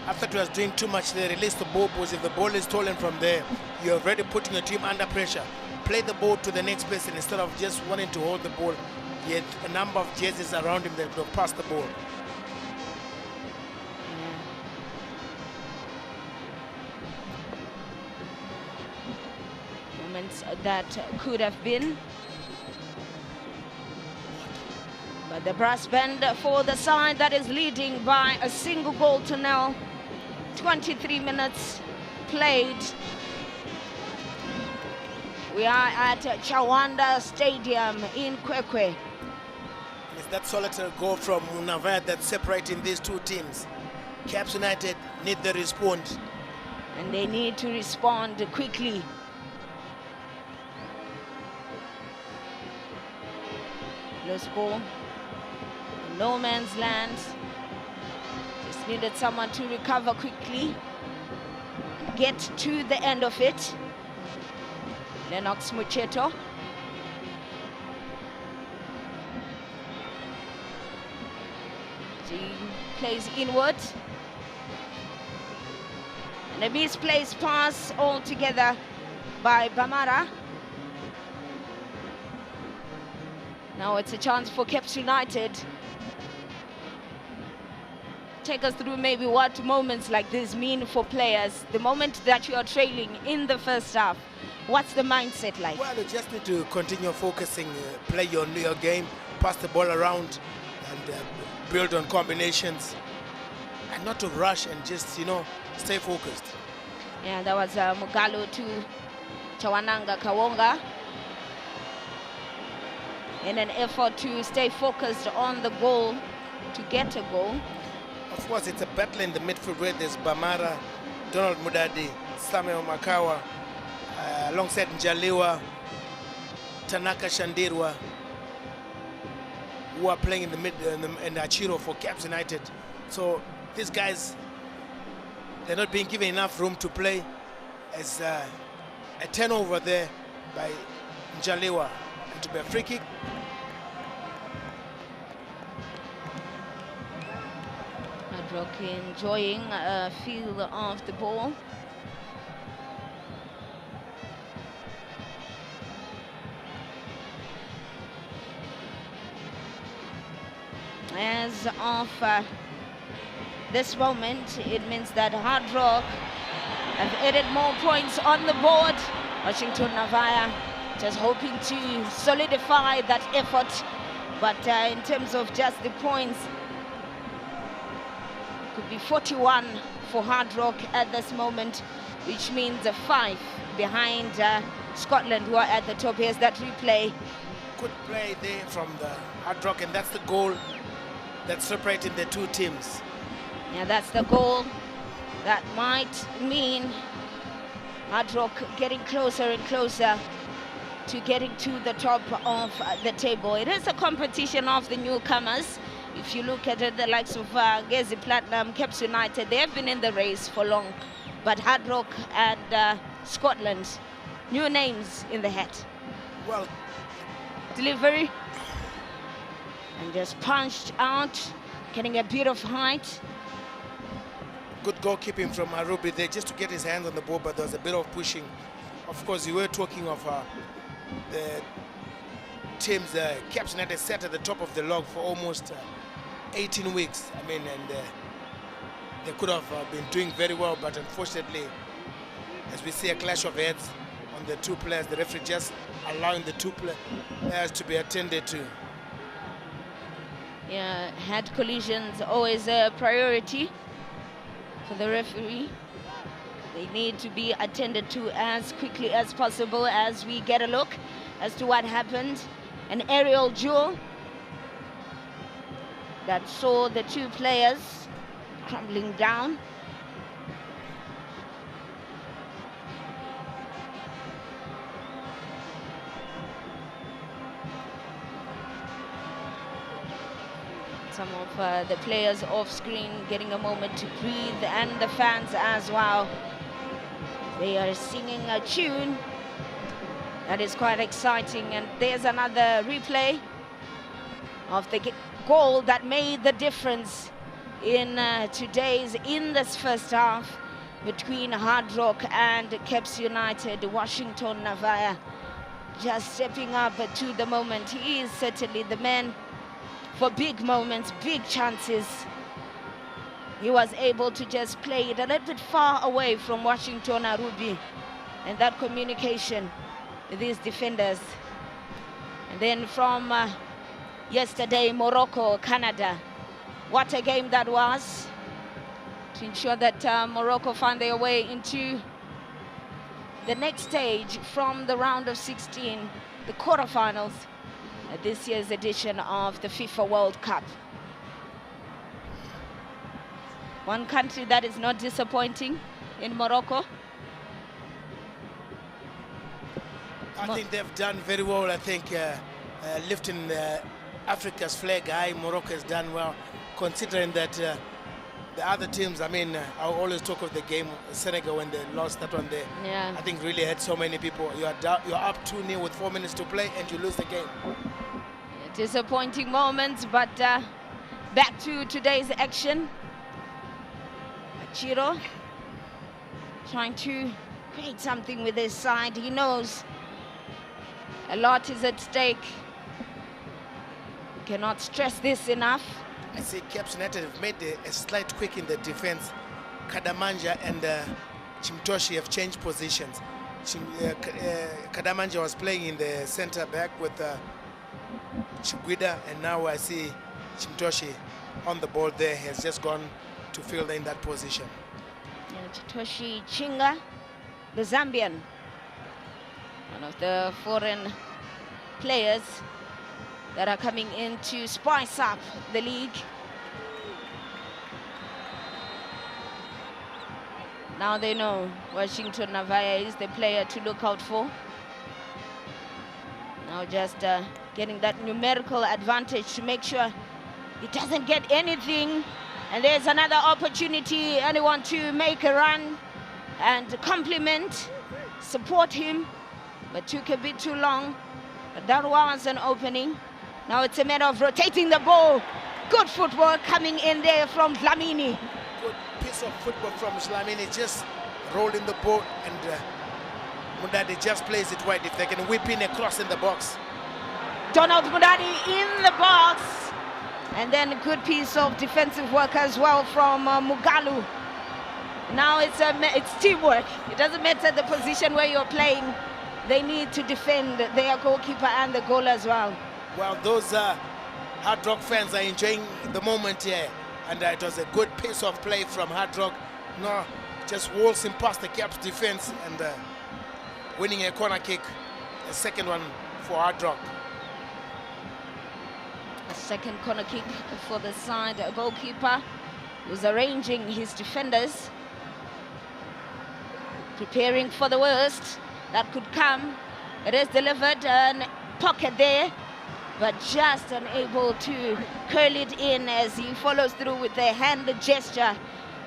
I thought he was doing too much. They released the ball, because if the ball is stolen from there, you're already putting your team under pressure. Play the ball to the next person instead of just wanting to hold the ball. He had a number of jerseys around him that could have passed the ball. Moments that could have been. But the brass band for the side that is leading by a single goal to nil. 23 minutes played. We are at Chawanda Stadium in Kwekwe. It's that solitary goal from Munavaya that's separating these two teams. Caps United need the response. And they need to respond quickly. Close ball. No man's land. Just needed someone to recover quickly. Get to the end of it. Lennox Mucheto. He plays inward. And a misplaced pass altogether by Bamara. Now it's a chance for Caps United. Take us through maybe what moments like this mean for players. The moment that you are trailing in the first half, what's the mindset like? Well, you just need to continue focusing, play your game, pass the ball around, and build on combinations, and not to rush and just, stay focused. Yeah, that was Mugalu to Chawananga Kawonga in an effort to stay focused on the goal, to get a goal. Of course, it's a battle in the midfield where there's Bamara, Donald Mudadi, Samuel Makawa, alongside Njaliwa, Tanaka Shandirwa, who are playing in the mid and Achiro for Caps United. So these guys, they're not being given enough room to play. As a turnover there by Njaliwa, and to be a free kick. Hardrock enjoying a feel of the ball. As of this moment, it means that Hardrock have added more points on the board. Washington Navaya just hoping to solidify that effort. But in terms of just the points, it could be 41 for Hardrock at this moment, which means 5 behind Scotland, who are at the top. Here's that replay. Good play there from the Hardrock, and that's the goal that's separating the two teams. Yeah, that's the goal. That might mean Hardrock getting closer and closer to getting to the top of the table. It is a competition of the newcomers. If you look at it, the likes of Gezi Platinum, Caps United, they have been in the race for long. But Hardrock and Scotland, new names in the hat. Well, delivery. And just punched out, getting a bit of height. good goalkeeping from Arubi there just to get his hands on the ball, but there was a bit of pushing. Of course, you were talking of the teams, Caps United sat at the top of the log for almost 18 weeks. I mean, and they could have been doing very well, but unfortunately, as we see a clash of heads on the two players, the referee just allowing the two players to be attended to. Yeah, head collisions always a priority for the referee. They need to be attended to as quickly as possible as we get a look as to what happened. An aerial duel that saw the two players crumbling down. Some of the players off screen getting a moment to breathe, and the fans as well. They are singing a tune that is quite exciting, and there's another replay of the goal that made the difference in this first half between Hardrock and Caps United. Washington Navaya just stepping up to the moment. He is certainly the man for big moments, big chances. He was able to just play it a little bit far away from Washington Arubi, and that communication with these defenders. And then from yesterday, Morocco, Canada. What a game that was, to ensure that Morocco found their way into the next stage from the round of 16, the quarterfinals, at this year's edition of the FIFA World Cup. One country that is not disappointing in Morocco. I think they've done very well. I think lifting Africa's flag high, Morocco has done well, considering that the other teams, I mean, I always talk of the game, Senegal, when they lost that one there. Yeah. I think really had so many people. You're up 2-0 with 4 minutes to play and you lose the game. Disappointing moments, but back to today's action. Chiro trying to create something with his side. He knows a lot is at stake. We cannot stress this enough. I see Caps United have made a slight tweak in the defense. Kadamanja and Chimtoshi have changed positions. Kadamanja was playing in the center back with Chiguida, and now I see Chimtoshi on the ball there. He has just gone to field in that position. Chitoshi Chinga, the Zambian, one of the foreign players that are coming in to spice up the league. Now they know Washington Navaya is the player to look out for. Now just getting that numerical advantage to make sure he doesn't get anything. And there's another opportunity, anyone to make a run and compliment, support him, but took a bit too long. But that was an opening. Now it's a matter of rotating the ball. Good football coming in there from Dlamini. Good piece of football from Dlamini, just rolling the ball, and Mudadi just plays it wide. If they can whip in a cross in the box. Donald Mudadi in the box. And then a good piece of defensive work as well from Mugalu. Now it's teamwork. It doesn't matter the position where you're playing. They need to defend their goalkeeper and the goal as well. Well, those Hardrock fans are enjoying the moment here. And it was a good piece of play from Hardrock. No, just waltzing past the Caps defense and winning a corner kick. A second one for Hardrock. A second corner kick for the side goalkeeper, who's arranging his defenders preparing for the worst that could come. It is delivered, and pocket there, but just unable to curl it in as he follows through with the hand gesture.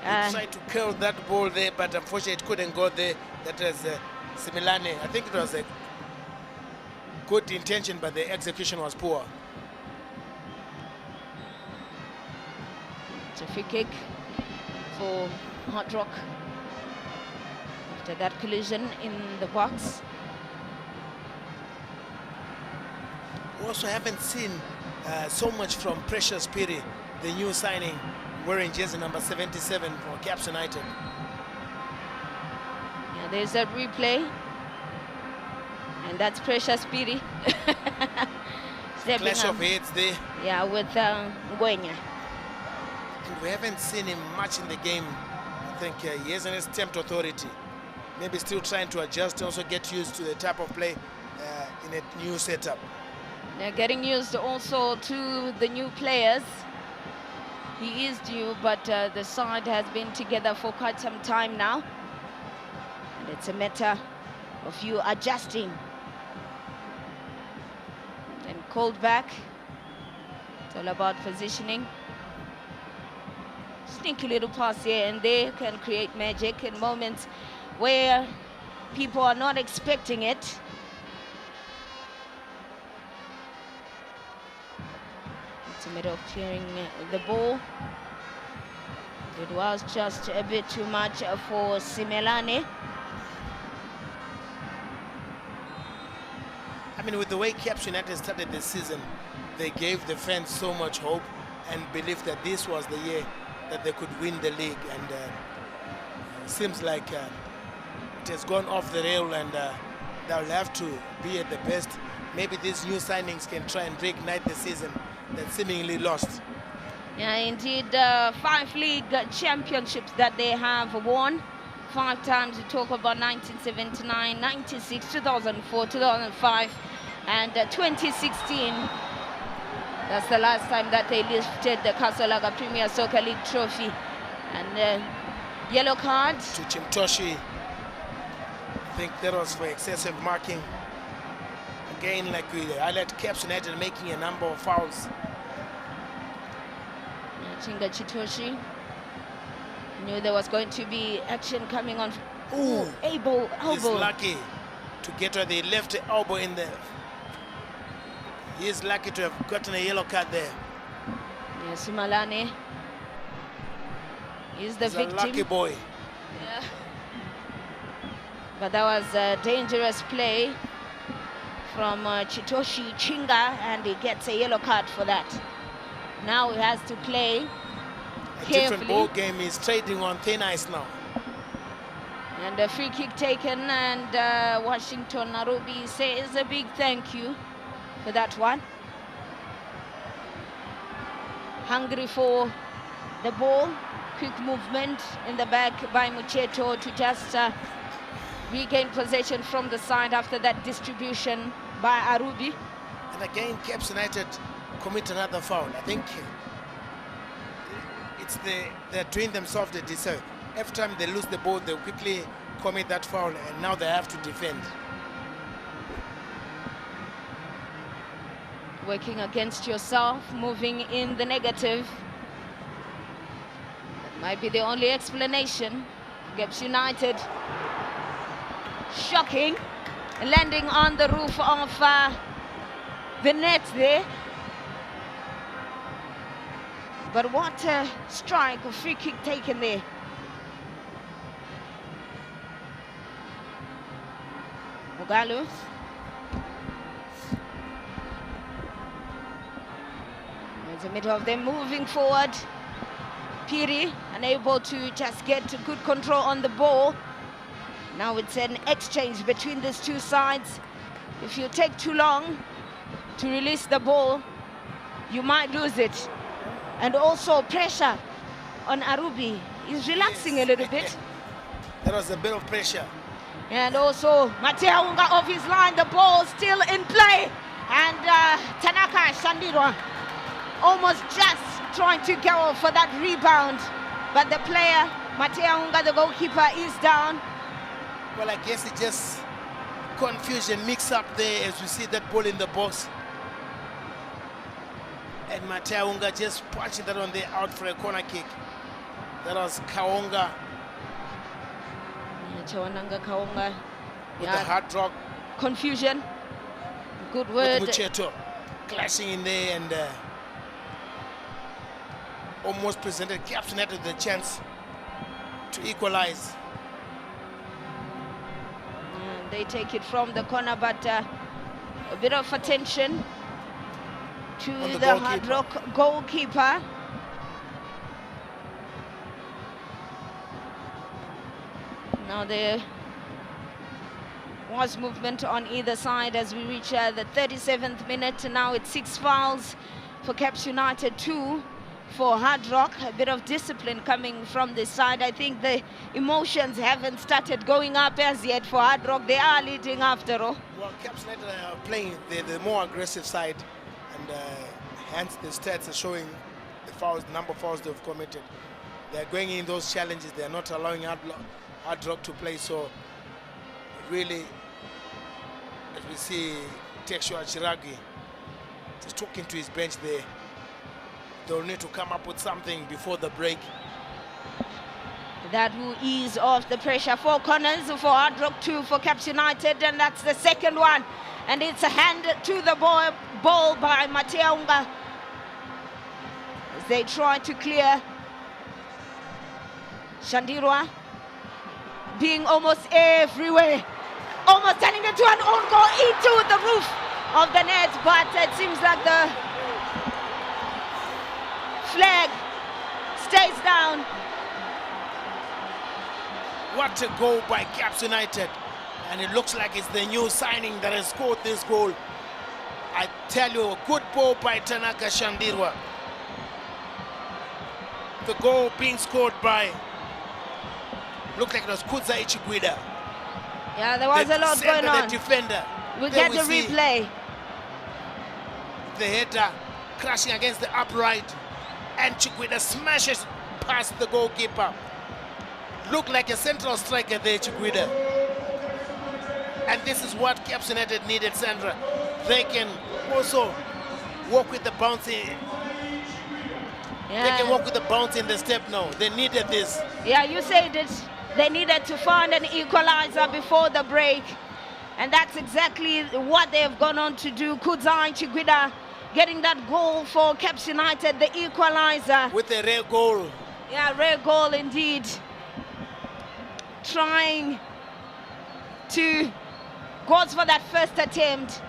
He tried to curl that ball there, but unfortunately it couldn't go there. That was Similane. I think it was a good intention, but the execution was poor. It's a free kick for Hardrock after that collision in the box. We also haven't seen so much from Precious Piri, the new signing, wearing jersey number 77 for Caps United. Yeah, there's that replay, and that's Precious Piri. Clash of heads there. Yeah, with Ngwenya. And we haven't seen him much in the game. I think he has an stamped authority. Maybe still trying to adjust, also get used to the type of play in a new setup. They're getting used also to the new players. He is new, but the side has been together for quite some time now. And it's a matter of you adjusting. And called back. It's all about positioning. Sneaky little pass here and there can create magic in moments where people are not expecting it. It's a matter of clearing the ball. It was just a bit too much for Simelane. I mean, with the way Caps United started this season, they gave the fans so much hope and belief that this was the year that they could win the league. And seems like it has gone off the rail, and they'll have to be at the best. Maybe these new signings can try and reignite the season that seemingly lost. Yeah, indeed, 5 league championships that they have won. 5 times. We talk about 1979, 96, 2004, 2005, and 2016. That's the last time that they lifted the Kasolaga Premier Soccer League trophy. And yellow card to Chimtoshi. I think that was for excessive marking. Again, like we highlight, Caps United making a number of fouls. Chinga Chitoshi knew there was going to be action coming on. Ooh, elbow. He's lucky to get to the left elbow in there. He's lucky to have gotten a yellow card there. Yeah, Simalane is the victim. A lucky boy. Yeah. But that was a dangerous play from Chitoshi Chinga, and he gets a yellow card for that. Now he has to play a carefully. Different ball game. He's trading on thin ice now. And a free kick taken, and Washington Narobi says a big thank you for that one. Hungry for the ball. Quick movement in the back by Mucheto to just regain possession from the side after that distribution by Arubi. And again, Caps United commit another foul. I think it's they're doing themselves the disservice. Every time they lose the ball, they quickly commit that foul, and now they have to defend. Working against yourself, moving in the negative. That might be the only explanation. Caps United shocking, landing on the roof of the net there. But what a strike, a free kick taken there. Mugalu. There's the middle of them moving forward. Piri unable to just get good control on the ball. Now it's an exchange between these two sides. If you take too long to release the ball, you might lose it. And also pressure on Arubi. He's relaxing a little bit. There was a bit of pressure. And also Mateaunga off his line, the ball still in play. And Tanaka Shandirwa almost just trying to go for that rebound. But the player, Mateaunga, the goalkeeper, is down. Well, I guess it just confusion, mix up there as we see that ball in the box. And Mataunga just punching that on there out for a corner kick. That was Kaonga Chawananga Kaonga. with the Hardrock. Confusion. Good With word. Mucheto clashing in there and almost presented Caps United the chance to equalize. They take it from the corner, but a bit of attention to On the the Hard goalkeeper. Rock goalkeeper. Now there was movement on either side as we reach the 37th minute. Now it's 6 fouls for Caps United, 2 for Hardrock. A bit of discipline coming from this side. I think the emotions haven't started going up as yet for Hardrock. They are leading after all. Well, Caps United are playing the more aggressive side, and hence the stats are showing the fouls, the number of fouls they've committed. They're going in those challenges. They're not allowing Hardrock to play. So really, as we see Tekshua Chiragi just talking to his bench there, they'll need to come up with something before the break. That will ease off the pressure. 4 corners for Hardrock, 2 for Caps United, and that's the second one. And it's a hand to the ball by Mateaunga as they try to clear. Shandirwa being almost everywhere, almost turning into an own goal into the roof of the net, but it seems like the flag stays down. What a goal by Caps United. And it looks like it's the new signing that has scored this goal. I tell you, a good ball by Tanaka Shandirwa. The goal being scored by, looked like it was Kudza Ichiguida. Yeah, there was a lot going on. The defender. We'll There get the see replay. The header crashing against the upright, and Chiguida smashes past the goalkeeper. Looked like a central striker there, Chiguida. And this is what Caps United needed, Sandra. They can also walk with the bouncing. Yeah. They can walk with the bounce in the step now. They needed this. Yeah, you said it. They needed to find an equalizer before the break. And that's exactly what they've gone on to do. Kudzai Chiguida getting that goal for Caps United, the equalizer. With a rare goal. Yeah, rare goal indeed. Trying to go for that first attempt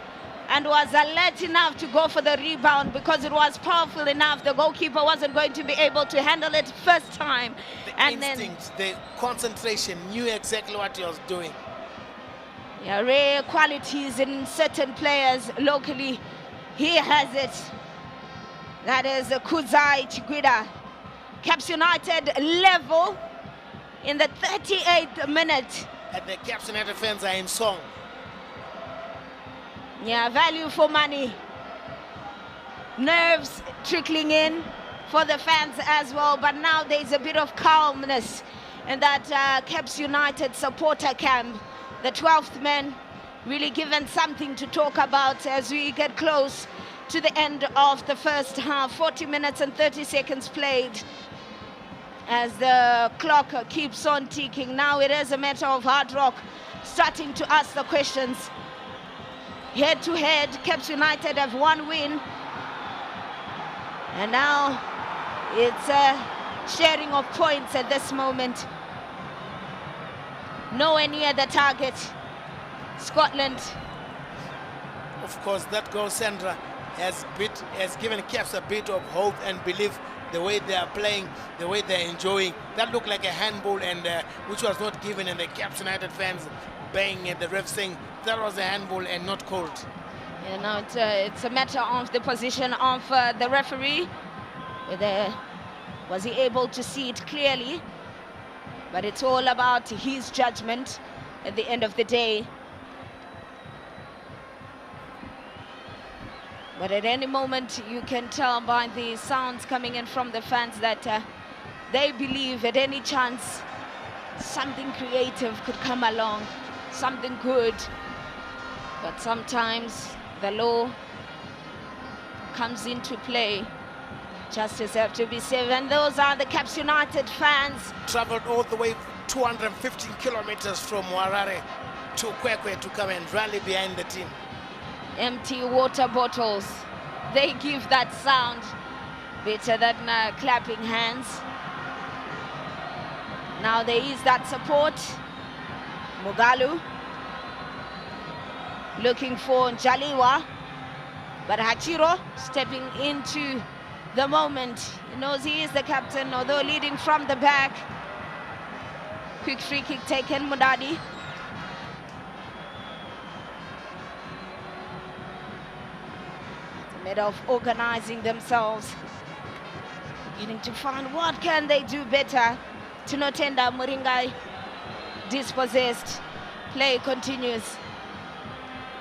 and was alert enough to go for the rebound because it was powerful enough. The goalkeeper wasn't going to be able to handle it first time. The instinct, the concentration, knew exactly what he was doing. Yeah, rare qualities in certain players locally. He has it. That is Kudzai Chiguida. Caps United level in the 38th minute. And the Caps United fans are in song. Yeah, value for money. Nerves trickling in for the fans as well. But now there's a bit of calmness in that Caps United supporter camp. The 12th man really given something to talk about as we get close to the end of the first half. 40 minutes and 30 seconds played as the clock keeps on ticking. Now it is a matter of Hardrock starting to ask the questions. Head to head, Caps United have 1 win. And now it's a sharing of points at this moment. Nowhere near the target. Scotland. Of course, that goal, Sandra, has given Caps a bit of hope and belief. The way they are playing, the way they're enjoying. That looked like a handball, and which was not given, and the Caps United fans banging at the ref saying that was a handball and not called. Yeah, now it's a matter of the position of the referee. Was he able to see it clearly? But it's all about his judgment at the end of the day. But at any moment, you can tell by the sounds coming in from the fans that they believe at any chance something creative could come along, something good. But sometimes the law comes into play. Justice have to be served. And those are the Caps United fans. Traveled all the way 215 kilometers from Harare to Kwekwe to come and rally behind the team. Empty water bottles, they give that sound better than clapping hands. Now there is that support. Mugalu looking for Njaliwa, but Hachiro stepping into the moment. He knows he is the captain, although leading from the back. Quick free kick taken, Mudadi. It's a matter of organizing themselves, beginning to find what can they do better. Tinotenda Muringai dispossessed. Play continues.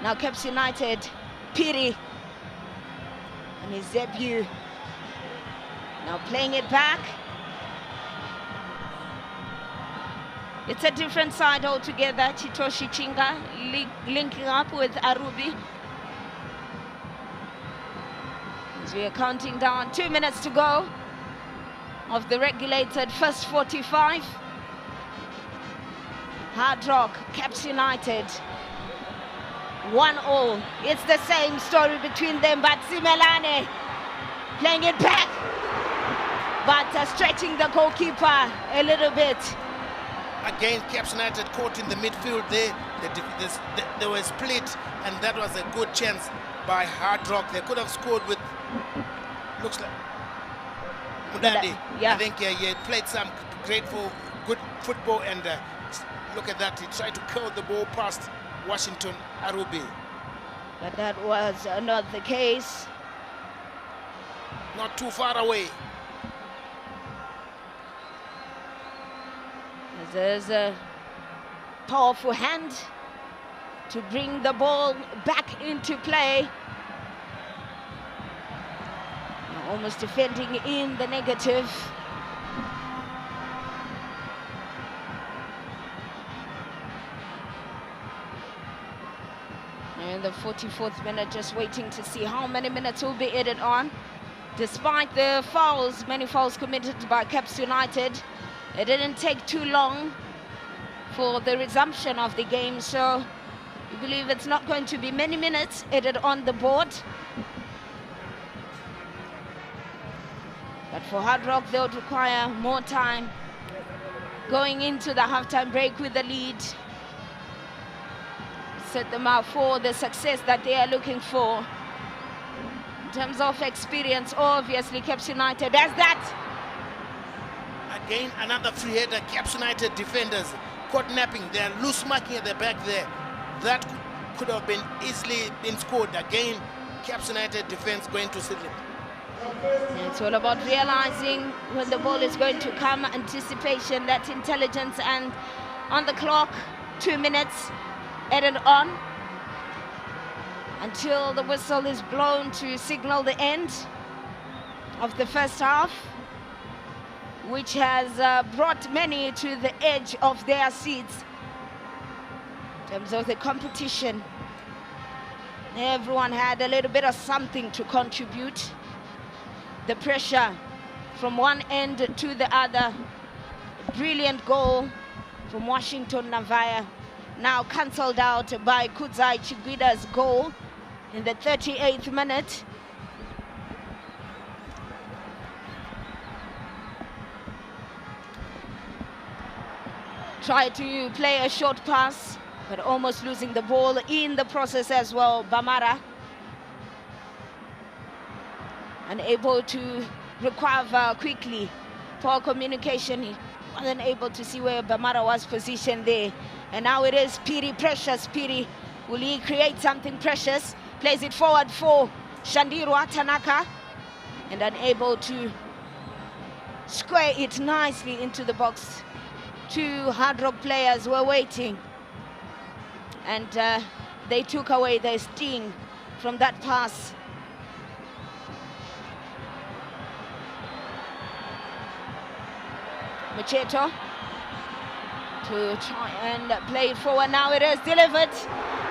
Now Caps United, Piri on his debut. Now playing it back. It's a different side altogether. Chitoshi Chinga linking up with Arubi. As we are counting down, 2 minutes to go of the regulated first 45. Hardrock, Caps United, 1-1. It's the same story between them, but Simelane playing it back, but stretching the goalkeeper a little bit. Again, Caps United caught in the midfield there. They were split, and that was a good chance by Hardrock. They could have scored with, looks like, Mudadi. Yeah. I think he played some good football, and look at that. He tried to curl the ball past Washington Arubi. But that was not the case. Not too far away. There's a powerful hand to bring the ball back into play. Almost defending in the negative. In the 44th minute, just waiting to see how many minutes will be added on. Despite the fouls, many fouls committed by Caps United, it didn't take too long for the resumption of the game, so we believe it's not going to be many minutes added on the board. But for Hardrock, they would require more time going into the halftime break with the lead. Set them up for the success that they are looking for. In terms of experience, obviously, Caps United has that. Again, another free header. Caps United defenders caught napping. They're loose marking at the back there. That could have been easily been scored. Again, Caps United defense going to slip. It's all about realizing when the ball is going to come, anticipation, that intelligence, and on the clock, 2 minutes added on until the whistle is blown to signal the end of the first half, which has brought many to the edge of their seats. In terms of the competition, everyone had a little bit of something to contribute. The pressure from one end to the other. Brilliant goal from Washington Navaya, now cancelled out by Kudzai Chiguida's goal in the 38th minute. Tried to play a short pass, but almost losing the ball in the process as well. Bamara unable to recover quickly. Poor communication. He wasn't able to see where Bamara was positioned there. And now it is Piri, precious Piri. Will he create something precious? Plays it forward for Shandirwa Tanaka, and unable to square it nicely into the box. Two Hardrock players were waiting, and they took away their sting from that pass. Macheto to try and play it forward. Now it is delivered,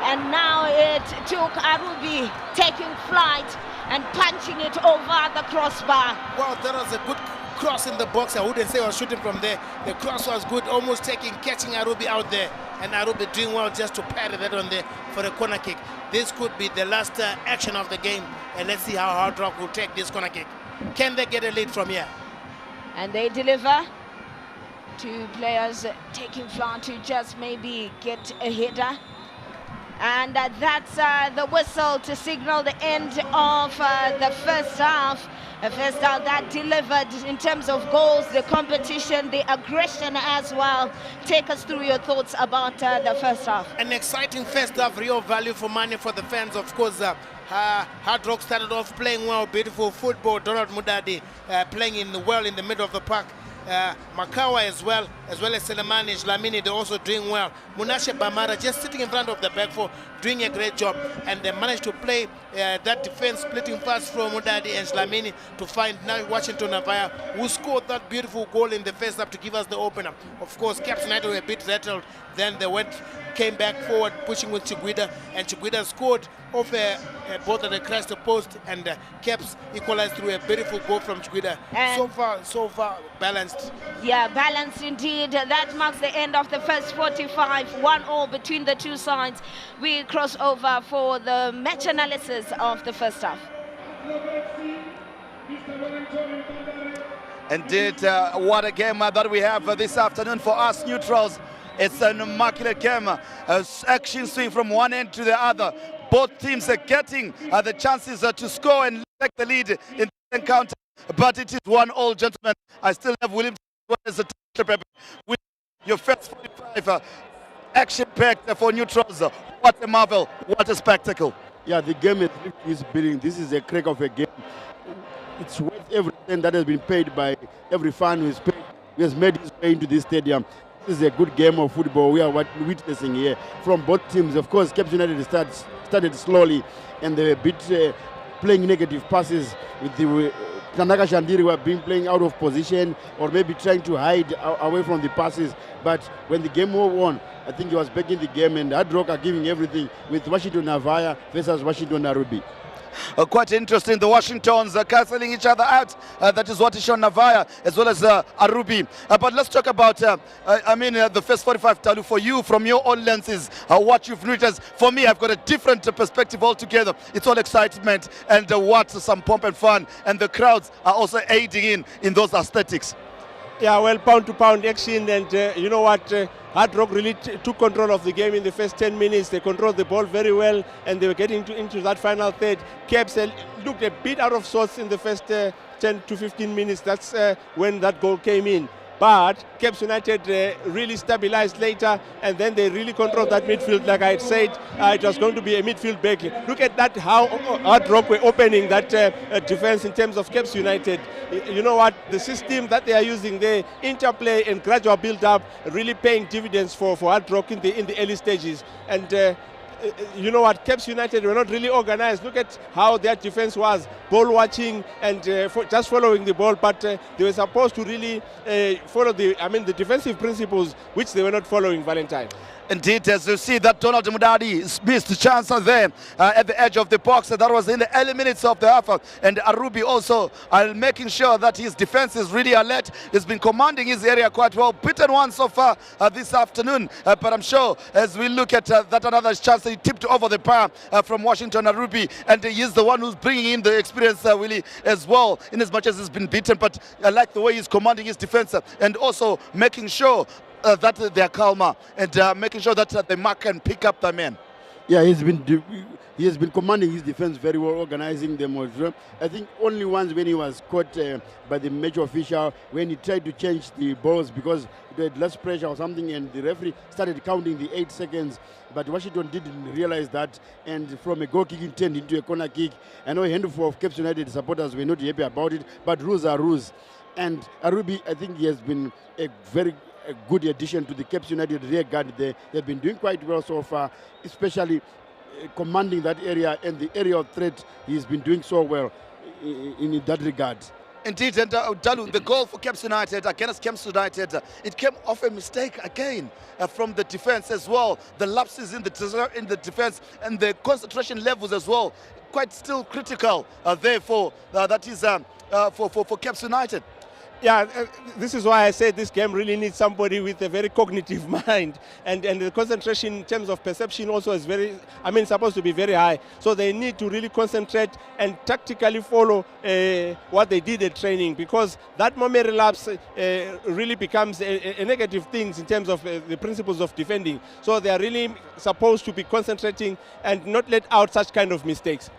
and now it took Arubi taking flight and punching it over the crossbar. Well, that was a good cross in the box. I wouldn't say I was shooting from there. The cross was good, almost catching Arubi out there, and Arubi doing well just to parry that on there for a corner kick. This could be the last action of the game, and let's see how Hardrock will take this corner kick. Can they get a lead from here? And they deliver. Two players taking flight to just maybe get a header. And that's the whistle to signal the end of the first half. A first half that delivered in terms of goals, the competition, the aggression as well. Take us through your thoughts about the first half. An exciting first half, real value for money for the fans. Of course, Hardrock started off playing well, beautiful football. Donald Mudadi playing well in the middle of the park. Makawa as well as Selemani, Shlamini, they're also doing well. Munashe Bamara just sitting in front of the back four, doing a great job, and they managed to play that defense, splitting fast from Mudadi and Shlamini to find now Washington Navaya, who scored that beautiful goal in the first half to give us the opener. Of course, Caps United were a bit rattled, then they came back forward, pushing with Chiguida, and Chiguida scored off a ball that crashed the post, and Caps equalized through a beautiful goal from Chiguida. So far balanced. Yeah, balanced indeed. That marks the end of the first 45, 1-1 between the two sides. We cross over for the match analysis of the first half. Indeed, what a game that we have this afternoon for us neutrals. It's an immaculate game, action swing from one end to the other. Both teams are getting the chances to score and take the lead in the encounter, but it is 1-1, gentlemen. I still have William as a with your first 45 action-packed for neutrals. What a marvel, what a spectacle. Yeah, the game is building. This is a crack of a game. It's worth everything that has been paid by every fan who has made his way into this stadium. This is a good game of football we are witnessing here from both teams. Of course, Caps United started slowly, and they were a bit playing negative passes with the Tanaka Shandiri were playing out of position or maybe trying to hide away from the passes. But when the game moved on, I think he was back in the game, and Hardrock are giving everything with Washington Navaya versus Washington Arubi. Quite interesting, the Washingtons cancelling each other out. That is what is shown Navaya as well as Arubi. But let's talk about, the first 45, Talu, for you, from your own lenses, what you've noticed. For me, I've got a different perspective altogether. It's all excitement and what some pomp and fun, and the crowds are also aiding in those aesthetics. Yeah, well, pound-to-pound action, and you know what? Hardrock really took control of the game in the first 10 minutes. They controlled the ball very well, and they were getting into that final third. Caps looked a bit out of sorts in the first 10 to 15 minutes. That's when that goal came in. But Caps United really stabilized later, and then they really controlled that midfield. Like I had said, it was going to be a midfield battle. Look at that, how Hardrock were opening that defense in terms of Caps United. You know what? The system that they are using, the interplay and gradual build-up, really paying dividends for Hardrock in the early stages. And you know what, Caps United were not really organized. Look at how their defense was, ball watching and just following the ball, but they were supposed to really follow the defensive principles, which they were not following, Valentine. Indeed, as you see that Donald Mudadi missed the chance there at the edge of the box. That was in the early minutes of the half. And Arubi also making sure that his defense is really alert. He's been commanding his area quite well. Beaten one so far this afternoon. But I'm sure as we look at that another chance, he tipped over the power from Washington Arubi. And he's the one who's bringing in the experience, Willie, as well, in as much as he's been beaten. But I like the way he's commanding his defense and also making sure that they are calmer and making sure that they mark and pick up the men. Yeah, he has been commanding his defense very well, organizing them. I think only once when he was caught by the match official, when he tried to change the balls because they had less pressure or something, and the referee started counting the 8 seconds. But Washington didn't realize that, and from a goal kick it turned into a corner kick. I know a handful of Caps United supporters were not happy about it, but rules are rules. And Arubi, I think he has been a good addition to the Caps United rear guard there. They've been doing quite well so far, especially commanding that area, and the area of threat he's been doing so well in that regard. Indeed, and Dalu, the goal for Caps United against Caps United, it came off a mistake again from the defense as well. The lapses in the defense and the concentration levels as well, quite still critical. Therefore, that is for Caps United. Yeah, this is why I said this game really needs somebody with a very cognitive mind, and the concentration in terms of perception also is supposed to be very high. So they need to really concentrate and tactically follow what they did at training, because that momentary lapse really becomes a negative thing in terms of the principles of defending. So they are really supposed to be concentrating and not let out such kind of mistakes.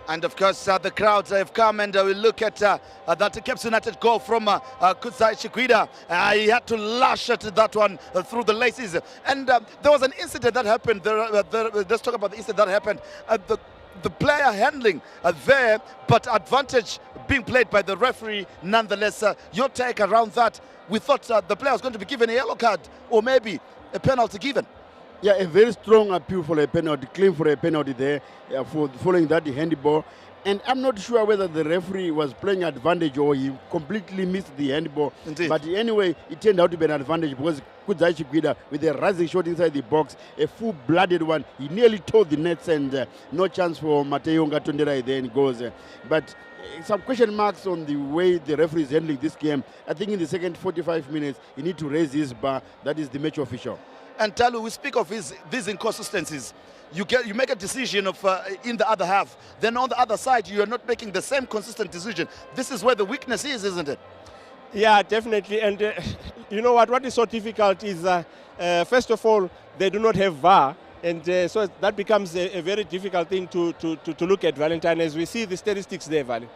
And of course, the crowds have come, and we look at that Caps United goal from Kudzai Chikwida. He had to lash at that one through the laces. And there was an incident that happened. Let's talk about the incident that happened. The player handling there, but advantage being played by the referee nonetheless. Your take around that? We thought the player was going to be given a yellow card or maybe a penalty given. Yeah, a very strong appeal for a penalty, claim for a penalty there for following that handball. And I'm not sure whether the referee was playing advantage or he completely missed the handball. Indeed. But anyway, it turned out to be an advantage because Kudzai Chikwida, with a rising shot inside the box, a full-blooded one, he nearly tore the nets, and no chance for Mateo Ngatondera then goes. But some question marks on the way the referee is handling this game. I think in the second 45 minutes, he needs to raise his bar. That is the match official. And Talu, we speak of these inconsistencies. You make a decision of in the other half. Then on the other side, you are not making the same consistent decision. This is where the weakness is, isn't it? Yeah, definitely. And you know what is so difficult is, first of all, they do not have VAR. And so that becomes a very difficult thing to look at, Valentine, as we see the statistics there, Vale.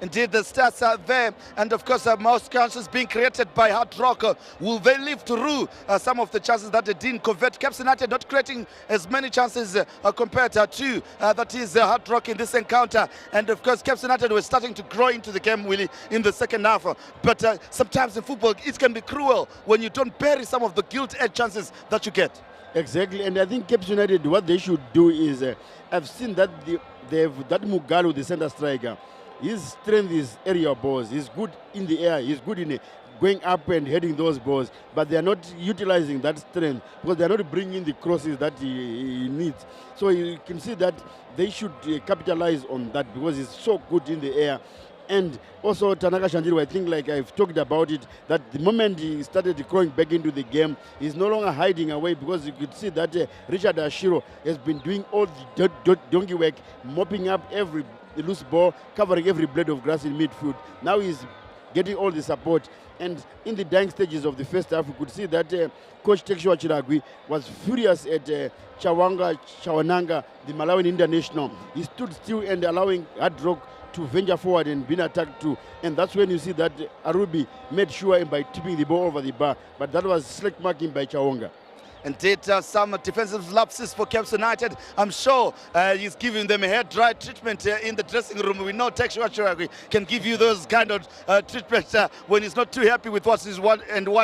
Indeed, the stats are there, and of course most chances being created by Hardrock. Will they live to rue some of the chances that they didn't convert? Caps United not creating as many chances compared to that is Hardrock in this encounter. And of course Caps United were starting to grow into the game, Willie, in the second half. But sometimes in football it can be cruel when you don't bury some of the gilt-edged chances that you get. Exactly, and I think Caps United, what they should do is, I've seen that they have that Mugalu, the center striker. His strength is aerial balls. He's good in the air. He's good in going up and heading those balls. But they are not utilizing that strength because they are not bringing the crosses that he needs. So you can see that they should capitalize on that because he's so good in the air. And also Tanaka Shandiro, I think, like I've talked about it, that the moment he started crawling back into the game, he's no longer hiding away, because you could see that Richard Ashiro has been doing all the donkey work, mopping up every loose ball, covering every blade of grass in midfield. Now he's getting all the support. And in the dying stages of the first half, we could see that Coach Tekshua Chiragwi was furious at Chawananga, the Malawian international. He stood still and allowing Hardrock to venture forward and being attacked too. And that's when you see that Arubi made sure by tipping the ball over the bar. But that was slick marking by Chawanga. Indeed, some defensive lapses for Caps United. I'm sure he's giving them a hair-dry treatment in the dressing room. We know Tekshua Chiragwi can give you those kind of treatment when he's not too happy with what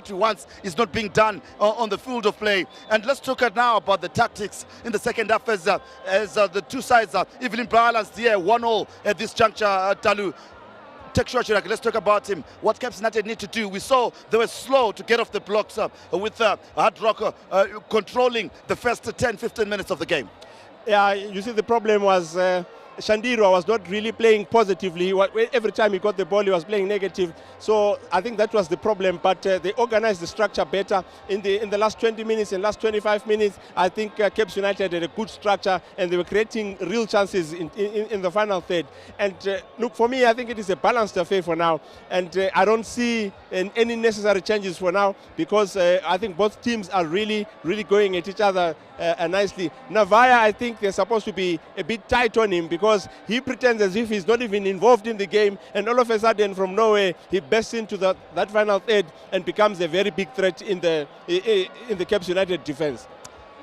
he wants is not being done on the field of play. And let's talk now about the tactics in the second half as the two sides are evenly balanced here, 1-1 at this juncture, Talu. Tekshua Chiragwi, let's talk about him. What Caps United need to do. We saw they were slow to get off the blocks with Hardrock controlling the first 10-15 minutes of the game. Yeah, you see the problem was Shandiro was not really playing positively. Every time he got the ball, he was playing negative. So I think that was the problem. But they organized the structure better in the last 20 minutes and last 25 minutes. I think Caps United had a good structure and they were creating real chances in the final third. And look, for me, I think it is a balanced affair for now. And I don't see any necessary changes for now, because I think both teams are really going at each other nicely. Navaya, I think they're supposed to be a bit tight on him, because he pretends as if he's not even involved in the game, and all of a sudden from nowhere he bursts into that final third and becomes a very big threat in the Caps United defense.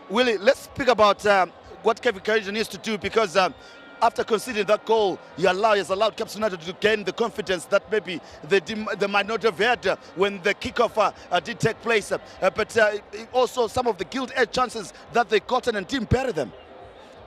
Willie, let's speak about what Kevin Kaija needs to do, because after conceding that goal, he has allowed Caps United to gain the confidence that maybe they might not have had when the kickoff did take place. But also some of the gilt-edged chances that they gotten and didn't bury them.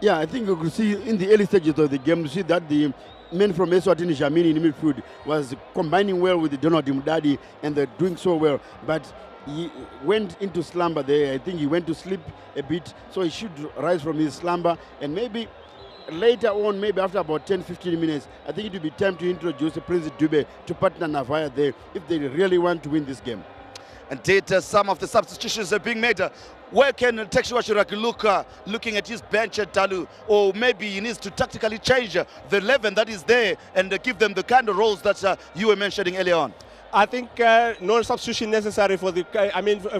Yeah, I think you could see in the early stages of the game, you see that the men from Eswatini, Jamini in midfield, was combining well with Donald Mudadi, and they're doing so well. But he went into slumber there. I think he went to sleep a bit, so he should rise from his slumber, and maybe later on, maybe after about 10-15 minutes, I think it will be time to introduce Prince Dube to partner Navaya there if they really want to win this game. Indeed, some of the substitutions are being made. Where can Texua Chiraki look, looking at his bench at Talu? Or maybe he needs to tactically change the 11 that is there and give them the kind of roles that you were mentioning earlier on? I think no substitution necessary for the.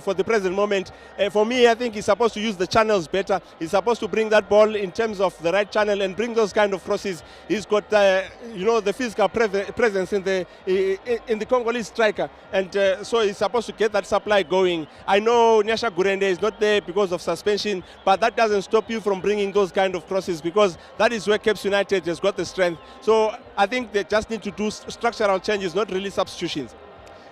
For the present moment. For me, I think he's supposed to use the channels better. He's supposed to bring that ball in terms of the right channel and bring those kind of crosses. He's got, the physical presence in the Congolese striker, and so he's supposed to get that supply going. I know Nyasha Gurende is not there because of suspension, but that doesn't stop you from bringing those kind of crosses, because that is where Cape United has got the strength. So I think they just need to do structural changes, not really substitutions.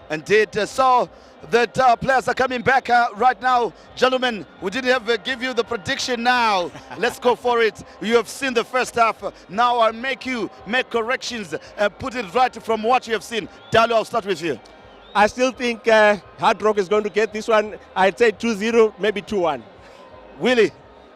Indeed, so the players are coming back right now. Gentlemen, we didn't have give you the prediction now. Let's go for it. You have seen the first half. Now I'll make you make corrections and put it right from what you have seen. Dalu, I'll start with you. I still think Hardrock is going to get this one. I'd say 2-0, maybe 2-1. Willie?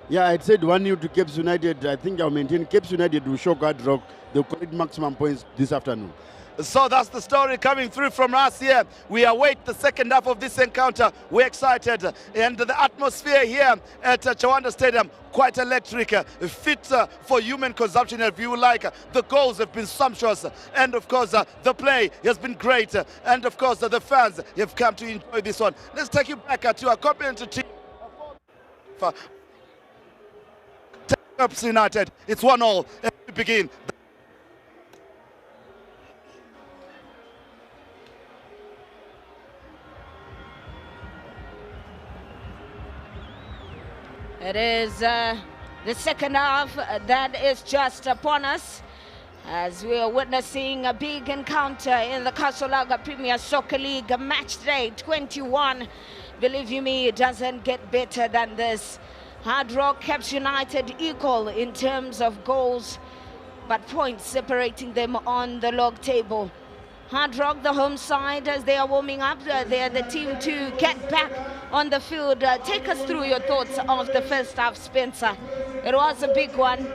Yeah, I'd said 1-0 to Cape United. I think I'll maintain Cape United will shock Hardrock. They'll collect maximum points this afternoon. So that's the story coming through from us here. We await the second half of this encounter. We're excited. And the atmosphere here at Chawanda Stadium, quite electric, fit for human consumption if you like. The goals have been sumptuous. And of course, the play has been great. And of course, the fans have come to enjoy this one. Let's take you back to our complimentary team. United. It's 1-1 as we begin. It is the second half that is just upon us, as we are witnessing a big encounter in the Kasolaga Premier Soccer League Matchday 21. Believe you me, it doesn't get better than this. Hardrock Cape United equal in terms of goals, but points separating them on the log table. Hardrock, the home side, as they are warming up, they are the team to get back on the field. Take us through your thoughts of the first half, Spencer. It was a big one,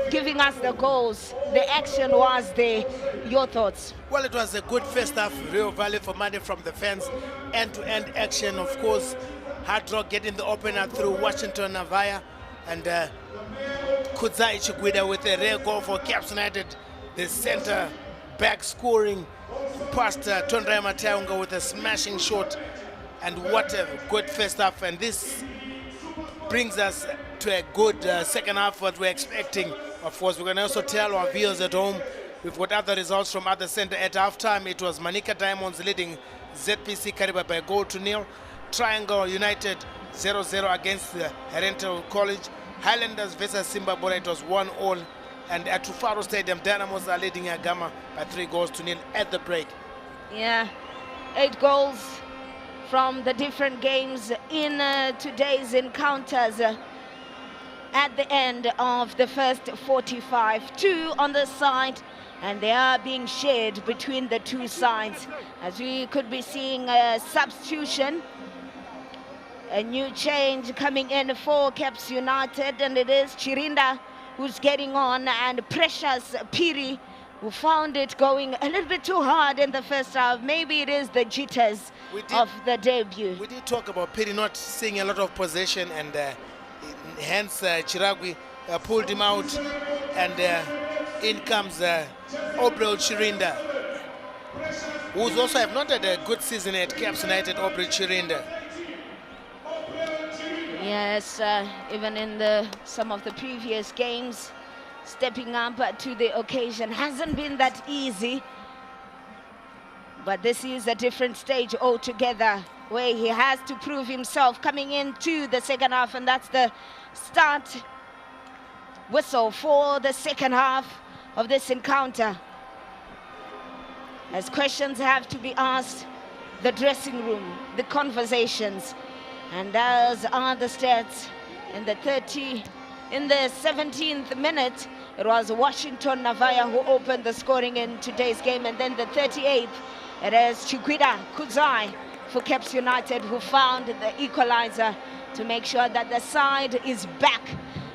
giving us the goals. The action was there. Your thoughts? Well, it was a good first half, real value for money from the fans. End-to-end action, of course. Hardrock getting the opener through Washington Navaya, and Kudzai Chiguida with a rare goal for Cape United. The center back scoring past Tondrai Mataunga with a smashing shot. And what a good first half, and this brings us to a good second half, what we're expecting. Of course, we're going to also tell our viewers at home we've got other results from other center. At halftime, it was Manika Diamonds leading ZPC Kariba by 1-0. Triangle United 0-0 against the Herentals College. Highlanders versus Simba Bora, it was 1-1. And at Tufaro Stadium, Dynamos are leading Agama by 3-0 at the break. Yeah, 8 goals from the different games in today's encounters. At the end of the first 45, 2 on the side, and they are being shared between the two sides, as we could be seeing a substitution, a new change coming in for Cape United, and it is Chirinda who's getting on, and Precious Piri, who found it going a little bit too hard in the first half. Maybe it is the jitters of the debut. We did talk about Piri not seeing a lot of possession, and hence Chiragui pulled him out, and in comes Obrel Chirinda, who's also have not had a good season at Cape United. Obrel Chirinda. Yes, even in some of the previous games, stepping up to the occasion hasn't been that easy. But this is a different stage altogether, where he has to prove himself coming into the second half, and that's the start whistle for the second half of this encounter. As questions have to be asked, the dressing room, the conversations, and those are the stats in the 17th minute. It was Washington Navaya who opened the scoring in today's game, and then the 38th, it is Chikwida Kuzai for Caps United who found the equalizer to make sure that the side is back.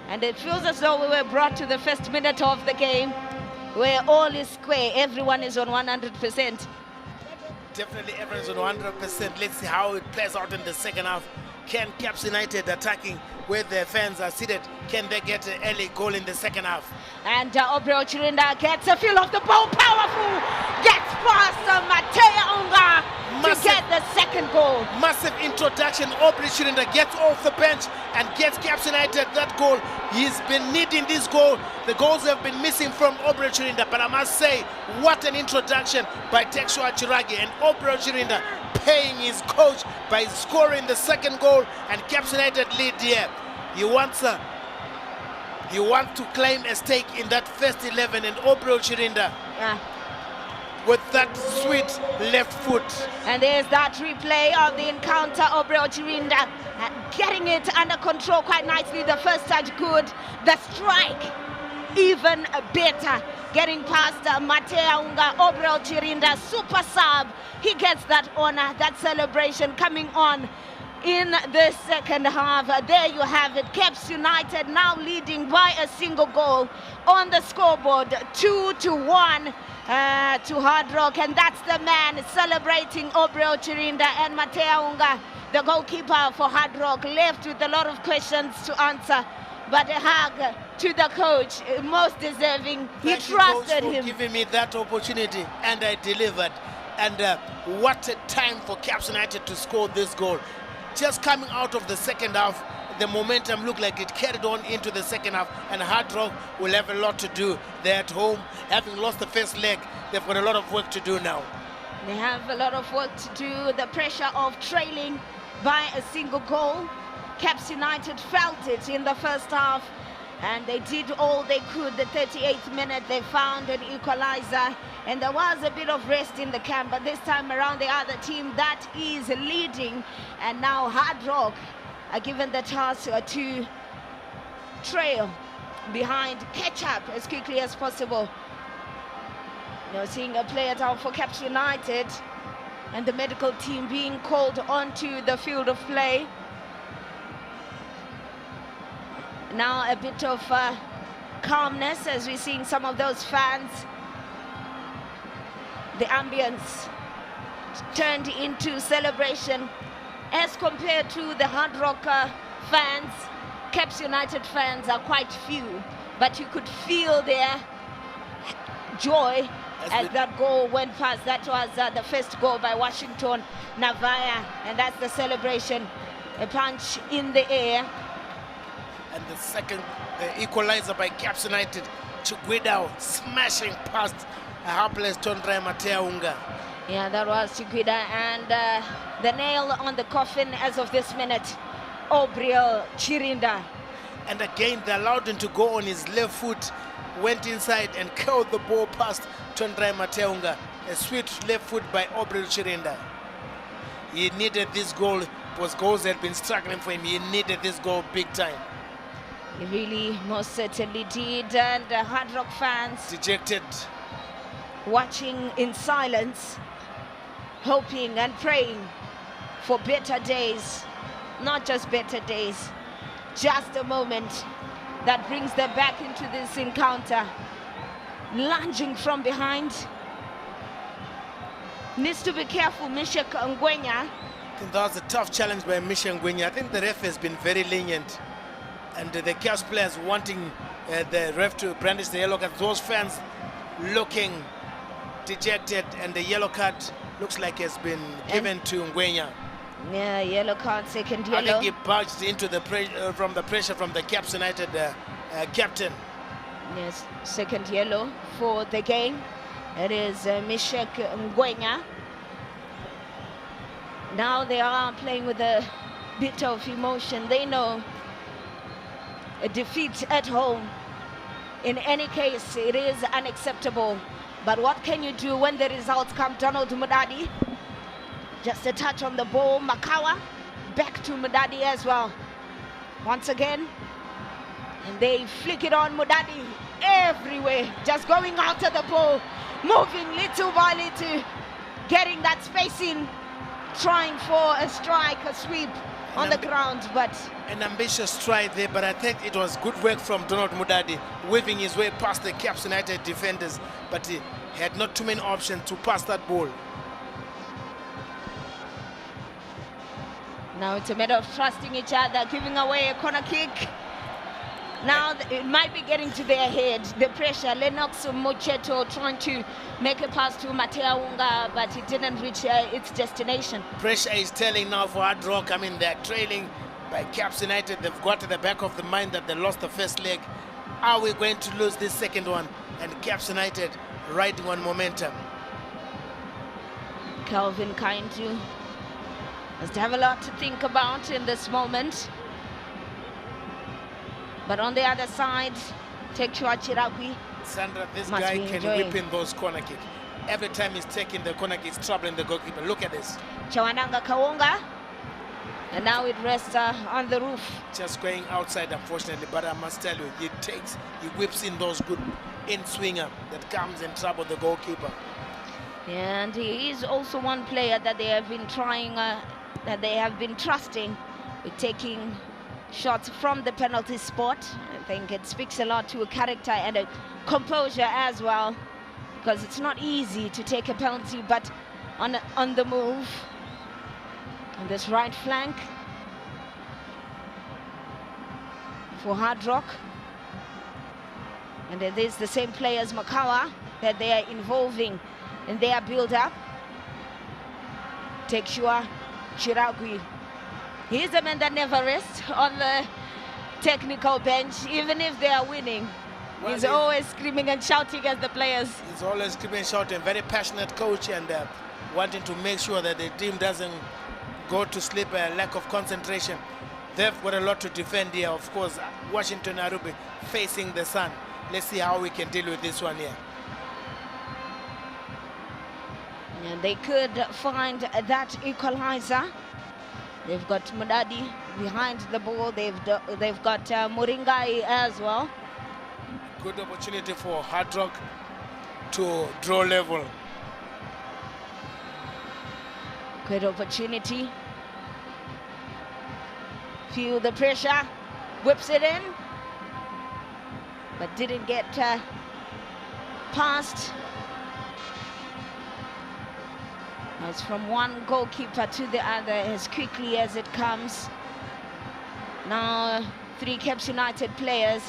And it feels as though we were brought to the first minute of the game where all is square, everyone is on 100%. Definitely everyone's on 100%. Let's see how it plays out in the second half. Can Caps United attacking where their fans are seated? Can they get an early goal in the second half? And Obreo Chirinda gets a feel of the ball, powerful, gets past Matea Unga to get the second goal. Massive introduction. Obreo Chirinda gets off the bench and gets Caps United that goal. He's been needing this goal. The goals have been missing from Obreo Chirinda, but I must say, what an introduction by Texua Chiragi, and Obreo Chirinda paying his coach by scoring the second goal, and Caps United lead here. He wants to claim a stake in that first 11, and Obreo Chirinda with that sweet left foot. And there's that replay of the encounter. Obreo Chirinda getting it under control quite nicely. The first touch good, the strike even better. Getting past Matea Unga, Obreo Chirinda, super sub. He gets that honor, that celebration coming on in the second half. There you have it. Caps United now leading by a single goal on the scoreboard, 2-1 to Hardrock, and that's the man celebrating Obreo Chirinda. And Matea Unga, the goalkeeper for Hardrock, left with a lot of questions to answer, but a hug to the coach, most deserving. He trusted him. Giving me that opportunity, and I delivered. And what a time for Caps United to score this goal. Just coming out of the second half, the momentum looked like it carried on into the second half, and Hardrock will have a lot to do. They're at home, having lost the first leg. They've got a lot of work to do now. They have a lot of work to do. The pressure of trailing by a single goal. Caps United felt it in the first half, and they did all they could. The 38th minute, they found an equalizer, and there was a bit of rest in the camp, but this time around the other team that is leading, and now Hardrock are given the task to trail behind, catch up as quickly as possible. You know, seeing a player down for Caps United, and the medical team being called onto the field of play. Now a bit of calmness as we're seeing some of those fans. The ambience turned into celebration as compared to the Hardrock fans. Caps United fans are quite few, but you could feel their joy as that goal went past. That was the first goal by Washington Navaya, and that's the celebration. A punch in the air. And the second equalizer by Caps United, Chikwida smashing past a helpless Tondre Matea Unga. Yeah, that was Chikwida, and the nail on the coffin as of this minute, Obreo Chirinda. And again, they allowed him to go on his left foot, went inside and curled the ball past Tondre Matea Unga. A sweet left foot by Obreo Chirinda. He needed this goal, because goals had been struggling for him. He needed this goal big time. He really most certainly did, and Hardrock fans dejected, watching in silence, hoping and praying for better days. Not just better days, just a moment that brings them back into this encounter. Lunging from behind, needs to be careful, Mishek Ngwenya. I think that was a tough challenge by Mishek Ngwenya. I think the ref has been very lenient, and the Caps players wanting the ref to brandish the yellow card. Those fans looking dejected, and the yellow card looks like has been given to Ngwenya. Yeah, yellow card, second yellow. I think he barged into the from the pressure from the Caps United captain. Yes, second yellow for the game. It is Mishek Ngwenya. Now they are playing with a bit of emotion. They know a defeat at home, in any case, it is unacceptable. But what can you do when the results come? Donald Mudadi, just a touch on the ball. Makawa, back to Mudadi as well. Once again, And they flick it on Mudadi everywhere, just going after the ball, moving little by little, getting that space in, trying for a strike, a sweep on the ground, but an ambitious strike there, but I think it was good work from Donald Mudadi, weaving his way past the Caps United defenders, but he had not too many options to pass that ball. now it's a matter of trusting each other, giving away a corner kick. Now it might be getting to their head, the pressure. Lennox Mocheto trying to make a pass to Mateaunga, but it didn't reach its destination. Pressure is telling now for Hardrock. I mean, they're trailing by Caps United. They've got to the back of the mind that they lost the first leg. Are we going to lose this second one? And Caps United riding on momentum. Calvin Kaindu must have a lot to think about in this moment. But on the other side, Tekshua Chiragwi. Sandra, this must guy be can enjoying. whip in those corner kicks. Every time he's taking the corner kick, he's troubling the goalkeeper. Look at this. Chawananga Kawonga. And now it rests on the roof. Just going outside, unfortunately, but I must tell you, he whips in those good in-swinger that comes and trouble the goalkeeper. And he is also one player that they have been trying, that they have been trusting with taking shots from the penalty spot. I think it speaks a lot to a character and a composure as well, because it's not easy to take a penalty, but on the move on this right flank for Hardrock. And it is the same players, Makawa, that they are involving in their build-up. Tekshua Chiragwi. He's a man that never rests on the technical bench, even if they are winning. Well, he's always screaming and shouting at the players. He's always screaming and shouting. Very passionate coach, and wanting to make sure that the team doesn't go to sleep, a lack of concentration. They've got a lot to defend here. Of course, Washington Arubi facing the sun. Let's see how we can deal with this one here. And they could find that equalizer. They've got Mudadi behind the ball. They've got Moringai as well. Good opportunity for Hardrock to draw level. Good opportunity. Feel the pressure. Whips it in. But didn't get past. It's from one goalkeeper to the other as quickly as it comes. Now 3 Caps United players.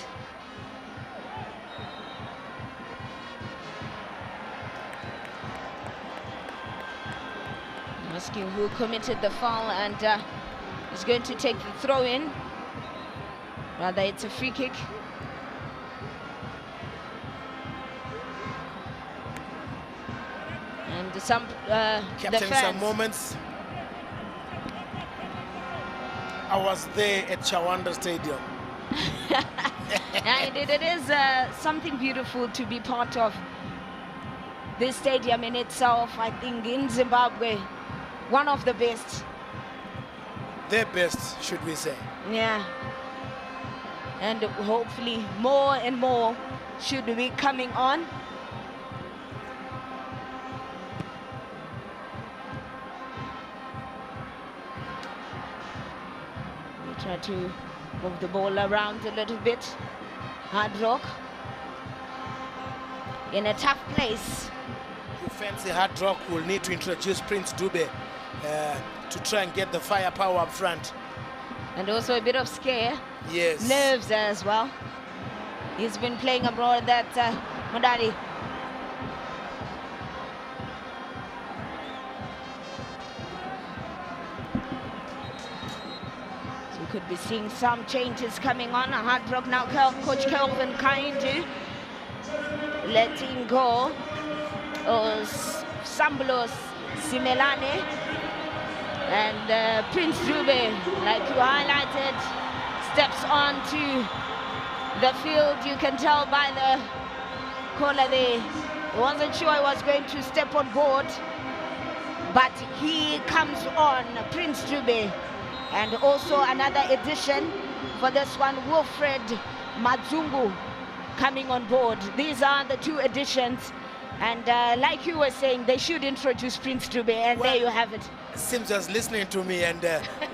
Asking who committed the foul and is going to take the throw in. Rather, it's a free kick. And some Capturing some moments. I was there at Chawanda Stadium. And it is something beautiful to be part of this stadium in itself. I think in Zimbabwe, one of the best. Their best, should we say. Yeah. And hopefully more and more should be coming on. We try to move the ball around a little bit. Hardrock in a tough place. You fancy Hardrock will need to introduce Prince Dube to try and get the firepower up front. And also a bit of scare. Yes. Nerves as well. He's been playing abroad, that Mudadi. So we could be seeing some changes coming on. Hardrock now, Coach Kelvin Kaindu letting go Sambulos Simelane. And Prince Dube, like you highlighted, steps onto the field. You can tell by the caller there, he wasn't sure he was going to step on board, but he comes on, Prince Dube. And also another addition for this one, Wilfred Mazungu coming on board. These are the two additions. And like you were saying, they should introduce Prince Dube, and well, there you have it. Sims was listening to me and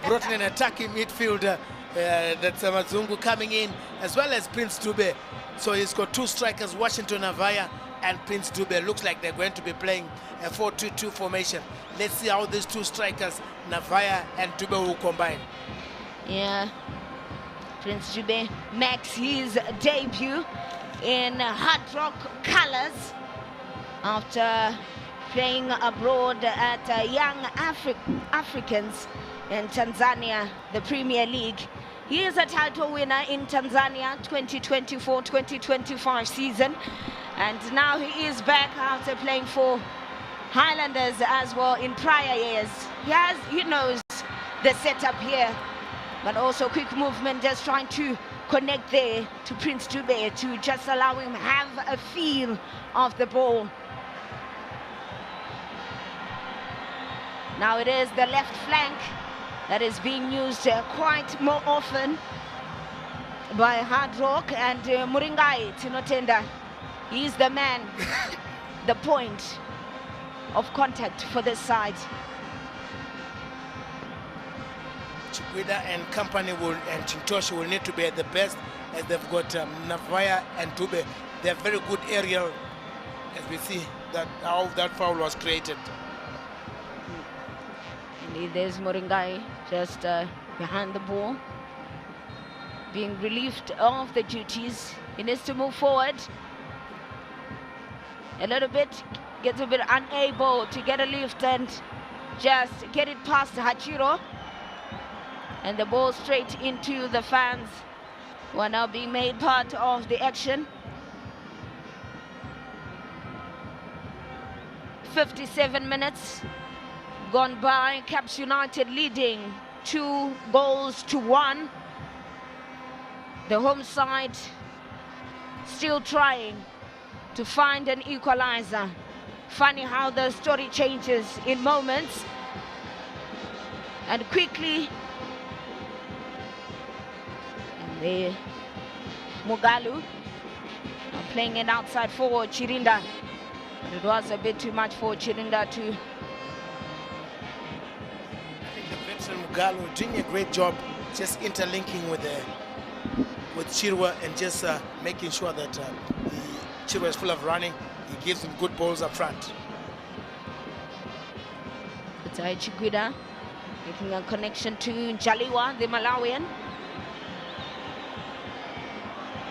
brought in an attacking midfielder. That's Mazungu coming in, as well as Prince Dube. So he's got two strikers, Washington Navaya and Prince Dube. Looks like they're going to be playing a 4-2-2 formation. Let's see how these two strikers, Navaya and Dube, will combine. Yeah, Prince Dube makes his debut in Hardrock colours after playing abroad at Young Africans in Tanzania, the Premier League. He is a title winner in Tanzania 2024-2025 season, and now he is back after playing for Highlanders as well in prior years. He knows the setup here, but also quick movement, just trying to connect there to Prince Dube to just allow him have a feel of the ball. Now it is the left flank that is being used quite more often by Hardrock, and Muringai Tinotenda. He's the man, the point of contact for this side. Chikwida and company and Chintoshi will need to be at the best, as they've got Navaya and Dube. They're very good aerial, as we see that how that foul was created. Indeed, there's Muringai just behind the ball, being relieved of the duties. He needs to move forward a little bit, gets a bit unable to get a lift and just get it past Hachiro. And the ball straight into the fans, who are now being made part of the action. 57 minutes gone by, Caps United leading 2-1. The home side still trying to find an equalizer. Funny how the story changes in moments. And quickly, and the Mugalu playing it outside for Chirinda. But it was a bit too much for Chirinda to. Mugalu doing a great job just interlinking with Chirwa and just making sure that Chirwa is full of running. He gives him good balls up front. It's Chikwida making a connection to Jaliwa, the Malawian.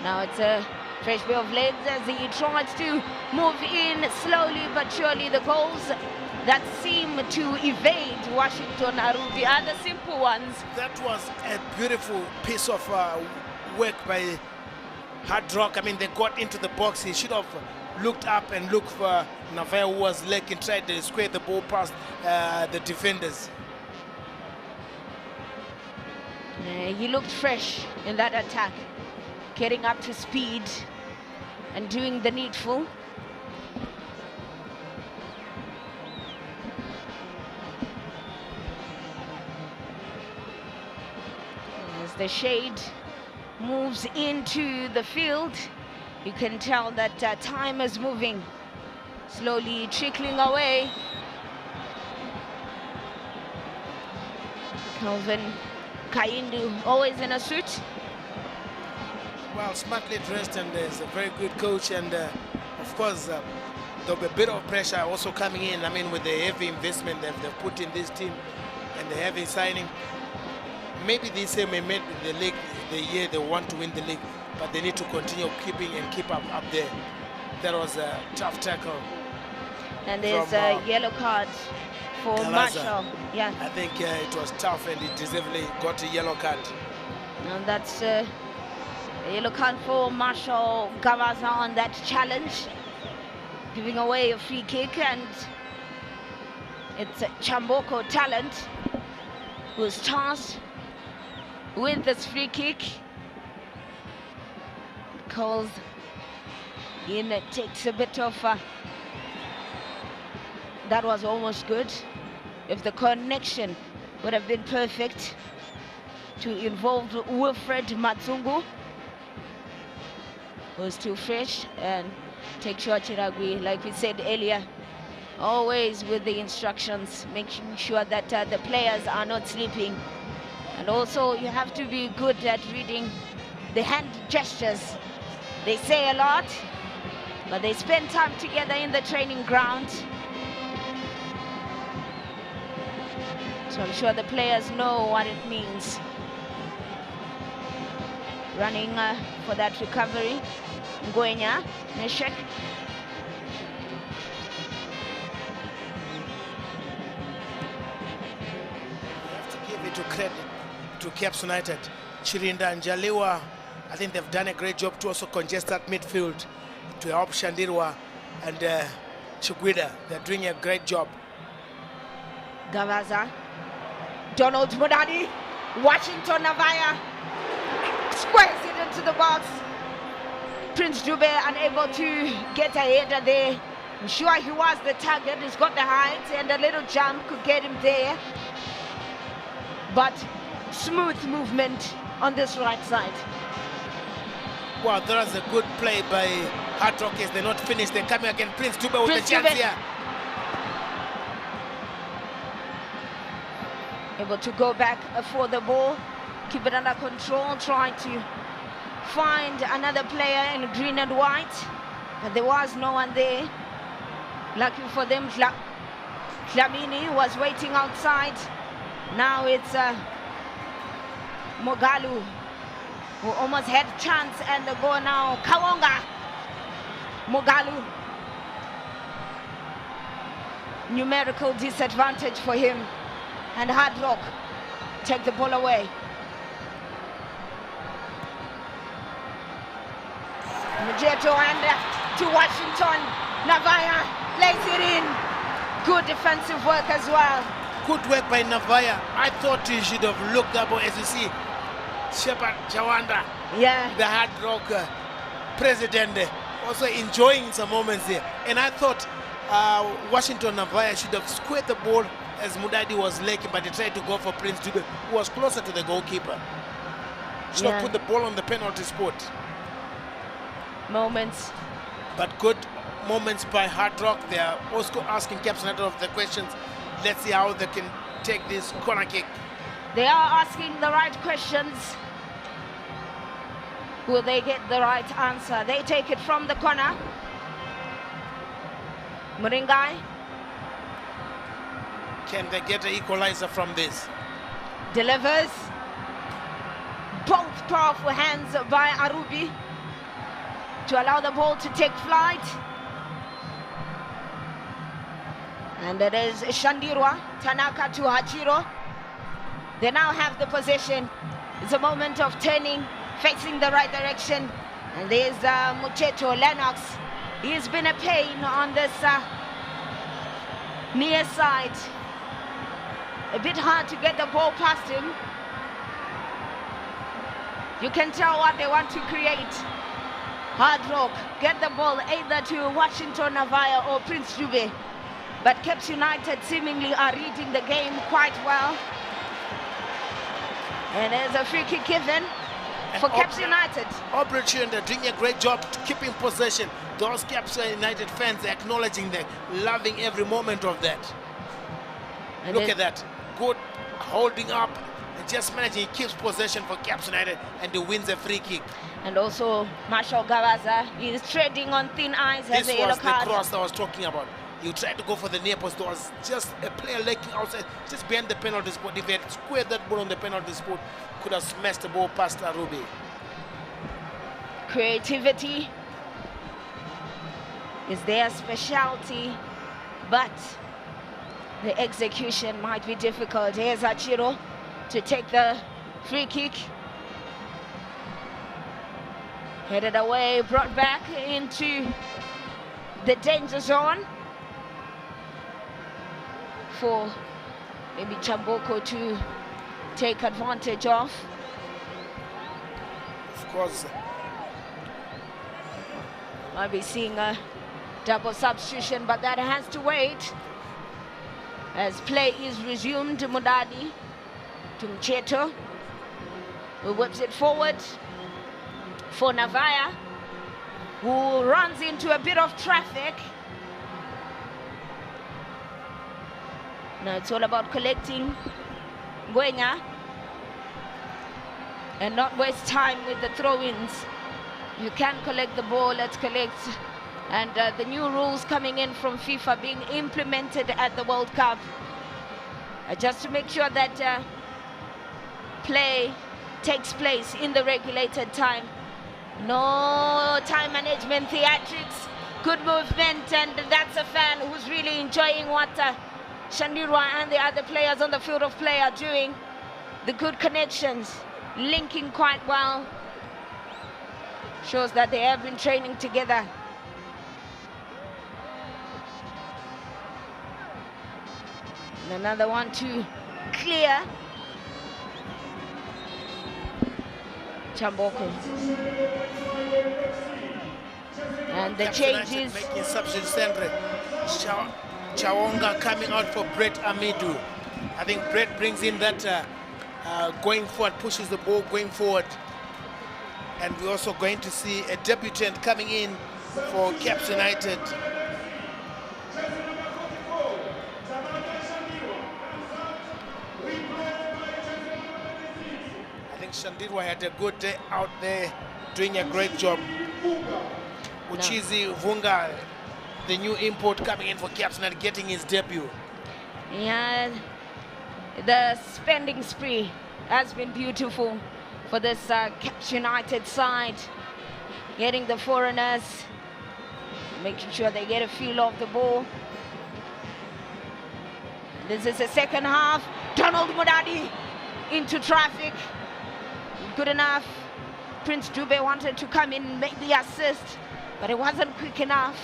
Now it's a fresh pair of legs as he tries to move in slowly but surely. The goals that seem to evade Washington Arubi are the simple ones. That was a beautiful piece of work by Hardrock. I mean, they got into the box. He should have looked up and looked for Navaya, who was lacking, tried to square the ball past the defenders. He looked fresh in that attack, getting up to speed and doing the needful. As the shade moves into the field, you can tell that time is moving, slowly trickling away. Calvin Kaindu, always in a suit. Well, smartly dressed, and is a very good coach, and of course there'll be a bit of pressure also coming in. I mean, with the heavy investment that they've put in this team and the heavy signing, maybe this year may make the league the year they want to win the league, but they need to continue keep up there. That was a tough tackle. And there's a yellow card for Galaza. Marshall. Yeah. I think it was tough, and he deservedly got a yellow card. And that's a yellow card for Marshall Gavaza on that challenge, giving away a free kick, and it's Chamboko Talent who's tasked with this free kick. Calls in, it takes a bit of that was almost good. If the connection would have been perfect to involve Wilfred Matsungu. who's too fresh, and take sure Chiragui, like we said earlier, always with the instructions, making sure that the players are not sleeping. And also you have to be good at reading the hand gestures. They say a lot, but they spend time together in the training ground. So I'm sure the players know what it means. Running for that recovery. Ngwenya, Neshek. You have to give it to credit to Caps United. Chirinda and Jaliwa, I think they've done a great job to also congest that midfield to help Shandirwa and Chugwida. They're doing a great job. Gavaza, Donald Mudadi, Washington Navaya, squares it into the box. Prince Dube unable to get a header there. I'm sure he was the target. He's got the height, and a little jump could get him there. But smooth movement on this right side. Wow, that was a good play by Hardrock. They're not finished. They're coming again. Prince Dube with Prince the chance Dube. here. Able to go back for the ball, keep it under control, try to find another player in green and white, but there was no one there. Lucky for them, Klamini was waiting outside. Now it's Mogalu, who almost had a chance, and the goal now, Kawonga. Mogalu. Numerical disadvantage for him. And Hardrock take the ball away. Mujeto and to Washington. Navaya plays it in. Good defensive work as well. Good work by Navaya. I thought he should have looked up, as you see, Shepard Chawanda, Yeah. the Hardrock president, also enjoying some moments there. And I thought Washington Navaya should have squared the ball as Mudadi was lacking, but he tried to go for Prince Dube, who was closer to the goalkeeper. Should have put the ball on the penalty spot. Moments. But good moments by Hardrock. They are also asking Caps United of the questions. Let's see how they can take this corner kick. They are asking the right questions. Will they get the right answer? They take it from the corner. Muringai Can they get an equalizer from this? delivers. Both powerful hands by Arubi to allow the ball to take flight. And it is Shandirwa, Tanaka to Hachiro. They now have the possession. It's a moment of turning, facing the right direction. And there's Mucheto Lennox. He's been a pain on this near side. A bit hard to get the ball past him. You can tell what they want to create. Hardrock get the ball either to Washington Navaya or Prince Dube. But Caps United seemingly are reading the game quite well. And there's a free kick given for Caps United. Operation, they're doing a great job keeping possession. Those Caps United fans are acknowledging them, loving every moment of that. And Look at that. Good holding up and just managing. He keeps possession for Caps United and he wins a free kick. And also Marshall Gavaza is treading on thin ice, has This a yellow was the card. cross I was talking about. You tried to go for the near post. There was just a player lurking outside, just behind the penalty spot. If he had squared that ball on the penalty spot, could have smashed the ball past Arubi. Creativity is their specialty, but the execution might be difficult. Here's Achiro to take the free kick. Headed away, brought back into the danger zone for maybe Chamboko to take advantage of. Of course. Might be seeing a double substitution, but that has to wait. As play is resumed, Mudadi to Mcheto, who whips it forward for Navaya. who runs into a bit of traffic. Now it's all about collecting Ngwenya and not waste time with the throw-ins. You can collect the ball, let's collect. And the new rules coming in from FIFA being implemented at the World Cup, just to make sure that play takes place in the regulated time. No time management, theatrics, good movement, and that's a fan who's really enjoying what Shandirwa and the other players on the field of play are doing. The good connections, linking quite well, shows that they have been training together. And another one to clear. Chamboko. And the changes. Making substitutes, Sandra. Chawonga coming out for Brett Amidu. I think Brett brings in that going forward, pushes the ball going forward. And we're also going to see a debutant coming in for Caps United. I think Shandirwa had a good day out there, doing a great job. Uchizi Vunga, the new import coming in for Caps United, getting his debut. Yeah, the spending spree has been beautiful for this Caps United side. Getting the foreigners, making sure they get a feel of the ball. This is the second half. Donald Mudadi into traffic. Good enough. Prince Dube wanted to come in, make the assist, but it wasn't quick enough.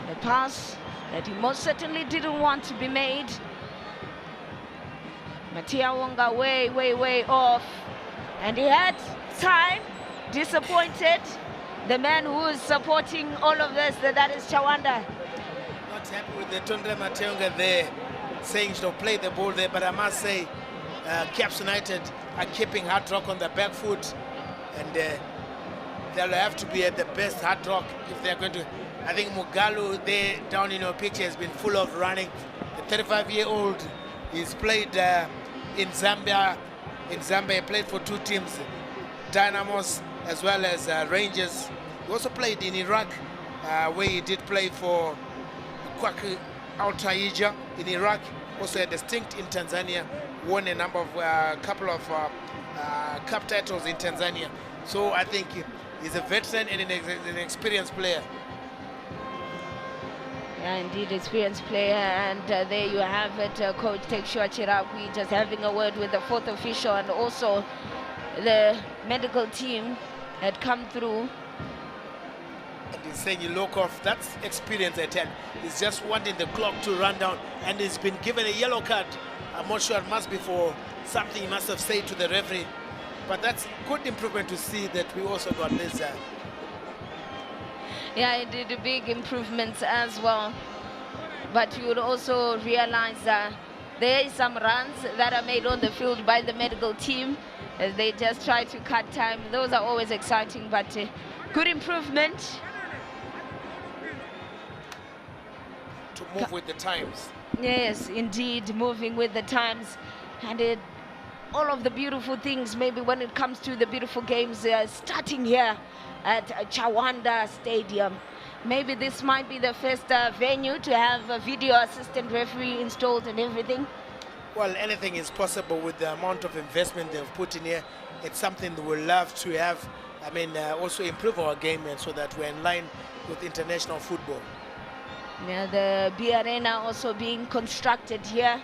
The pass that he most certainly didn't want to be made. Matia Wonga way off. And he had time, disappointed. The man who is supporting all of this, that is Chawanda. Not happy with the Tundra Matianga there, saying she'll play the ball there, but I must say, Caps United are keeping Hardrock on the back foot, and they'll have to be at the best Hardrock if they're going to. I think Mugalu there down in your picture has been full of running. The 35-year-old, he's played in Zambia. In Zambia, he played for two teams, Dynamos as well as Rangers. He also played in Iraq, where he did play for Kwak Al-Taija in Iraq. Also had a stint in Tanzania, won a number of couple of cup titles in Tanzania. So I think he's a veteran and an experienced player. Yeah, indeed, experienced player, and there you have it, Coach Tekshua Chiragwi just having a word with the fourth official, and also the medical team had come through. And he's saying you look off, that's experience at 10. He's just wanting the clock to run down, and he's been given a yellow card. I'm not sure, it must be for something he must have said to the referee, but that's good improvement to see that we also got this. Yeah, it did big improvements as well. But you would also realize that there is some runs that are made on the field by the medical team as they just try to cut time. Those are always exciting, but good improvement. To move with the times. Yes, indeed, moving with the times. And all of the beautiful things, maybe when it comes to the beautiful games, starting here at Chawanda Stadium. Maybe this might be the first venue to have a video assistant referee installed and everything. Well, anything is possible with the amount of investment they've put in here. It's something that we'll love to have. I mean, also improve our game, and so that we're in line with international football. Yeah, the B Arena also being constructed here.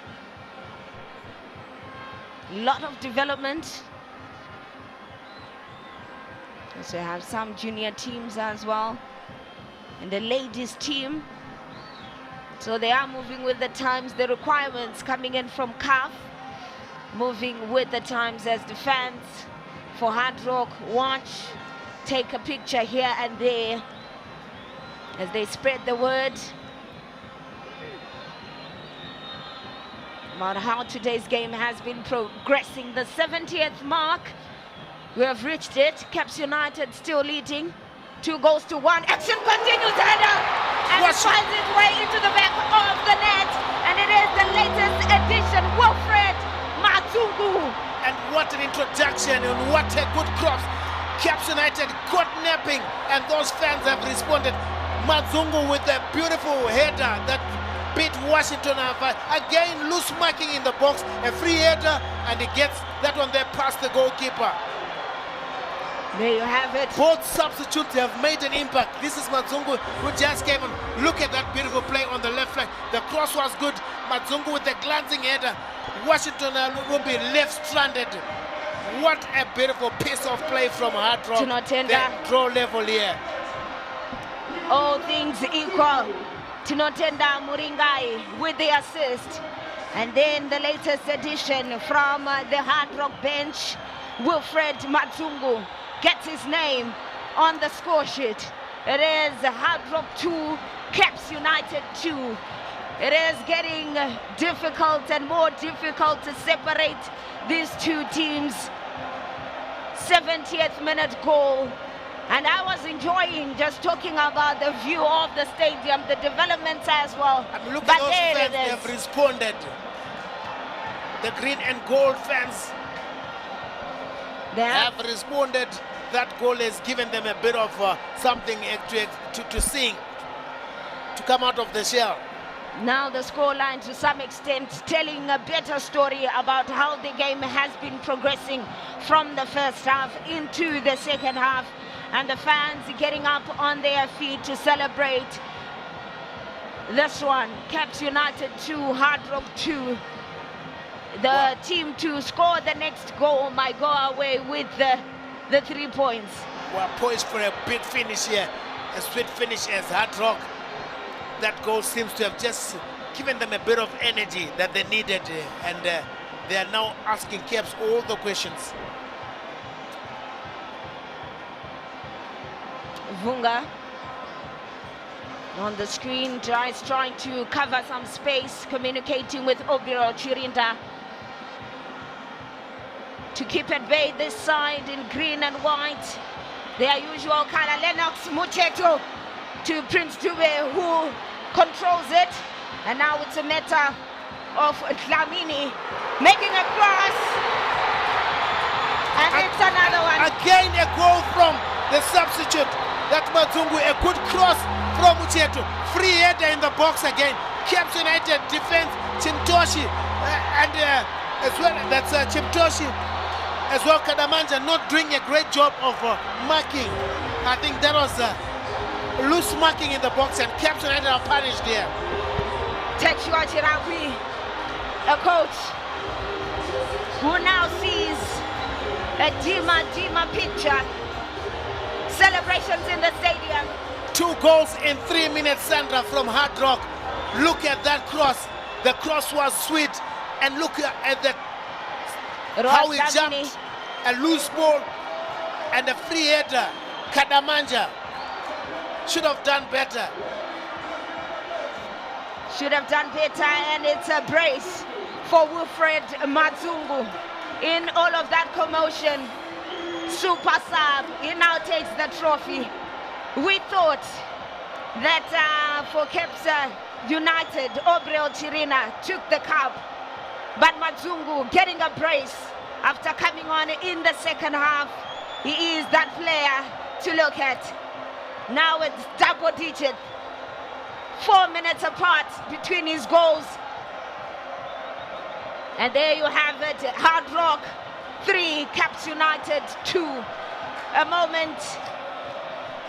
A lot of development. Also have some junior teams as well, and the ladies team. So they are moving with the times, the requirements coming in from CAF, moving with the times as the fans for Hardrock watch, take a picture here and there as they spread the word about how today's game has been progressing. The 70th mark We have reached it. Caps United still leading. 2 goals to 1. Action continues, header, and it finds its way into the back of the net. And it is the latest addition, Wilfred Mazungu. And what an introduction and what a good cross. Caps United caught napping and those fans have responded. Mazungu with a beautiful header that beat Washington. Again, loose marking in the box, a free header, and he gets that one there past the goalkeeper. There you have it. Both substitutes have made an impact. This is Mazungu who just came on. Look at that beautiful play on the left flank. The cross was good. Mazungu with the glancing header. Washington will be left stranded. What a beautiful piece of play from Hardrock. The draw level here. All things equal. Tinotenda Muringai with the assist. And then the latest addition from the Hardrock bench, Wilfred Mazungu, gets his name on the score sheet. It is Hardrock 2, Caps United 2. It is getting difficult and more difficult to separate these two teams. 70th minute goal. And I was enjoying just talking about the view of the stadium, the developments as well. And look at those fans, they have responded. The green and gold fans have responded. That goal has given them a bit of something to sing, to come out of the shell. Now the scoreline to some extent telling a better story about how the game has been progressing from the first half into the second half. And the fans getting up on their feet to celebrate this one. Caps United 2, Hardrock 2. The team to score the next goal might go away with the 3 points. We're poised for a big finish here. A sweet finish as Hardrock. That goal seems to have just given them a bit of energy that they needed. And they are now asking Caps all the questions. Vunga on the screen, is trying to cover some space, communicating with Obiro Chirinda to keep at bay this side in green and white. Their usual color, Lennox Mucheto to Prince Dube, who controls it. And now it's a matter of Dlamini making a cross. And it's another one. Again a goal from the substitute. That Mazungu, a good cross from Mucheto. Free header in the box again. Caps United defense, Chimtoshi, and as well, that's Chimtoshi. As well, Kadamanja not doing a great job of marking. I think that was loose marking in the box, and Caps United are punished there. Tekshua Chirawi, a coach who now sees a Dima picture. Celebrations in the stadium. 2 goals in 3 minutes, Sandra, from Hardrock. Look at that cross. The cross was sweet. And look at how he jumped. A loose ball and a free header. Kadamanja should have done better. Should have done better, and it's a brace for Wilfred Mazungu. In all of that commotion, super sub, he now takes the trophy. We thought that for Caps United, Obreo Chirina took the cup, but Mazungu getting a brace after coming on in the second half. He is that player to look at. Now it's double digit, 4 minutes apart between his goals. And there you have it, Hardrock 3, Caps United 2. A moment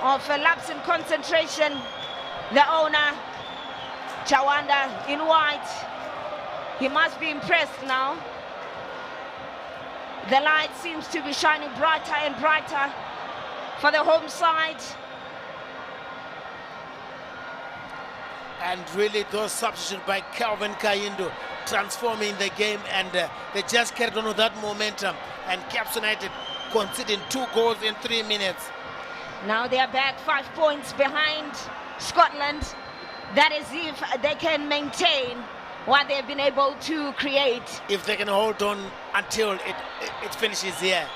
of a lapse in concentration. The owner, Chawanda in white, he must be impressed now. The light seems to be shining brighter and brighter for the home side. And really those substitutions by Calvin Kayindo transforming the game, and they just carried on with that momentum, and Caps United conceding 2 goals in 3 minutes. Now they are back 5 points behind Scotland. That is if they can maintain what they've been able to create. If they can hold on until it finishes here.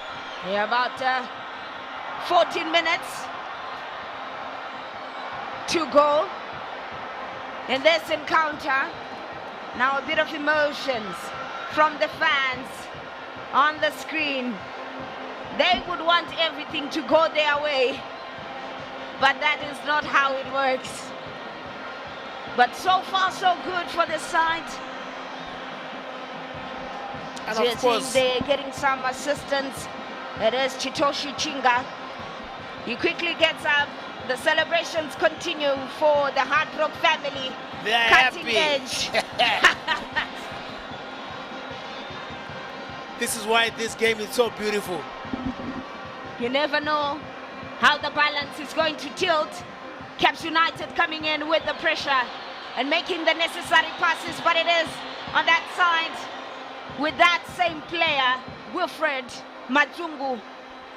Yeah, about 14 minutes to go in this encounter. Now a bit of emotions from the fans on the screen. They would want everything to go their way, but that is not how it works. But so far so good for the side. And of course, they're getting some assistance. It is Chitoshi Chinga. He quickly gets up. The celebrations continue for the Hardrock family. they're Cutting happy. edge. This is why this game is so beautiful. You never know how the balance is going to tilt. Caps United coming in with the pressure and making the necessary passes, but it is on that side with that same player, Wilfred Matungu,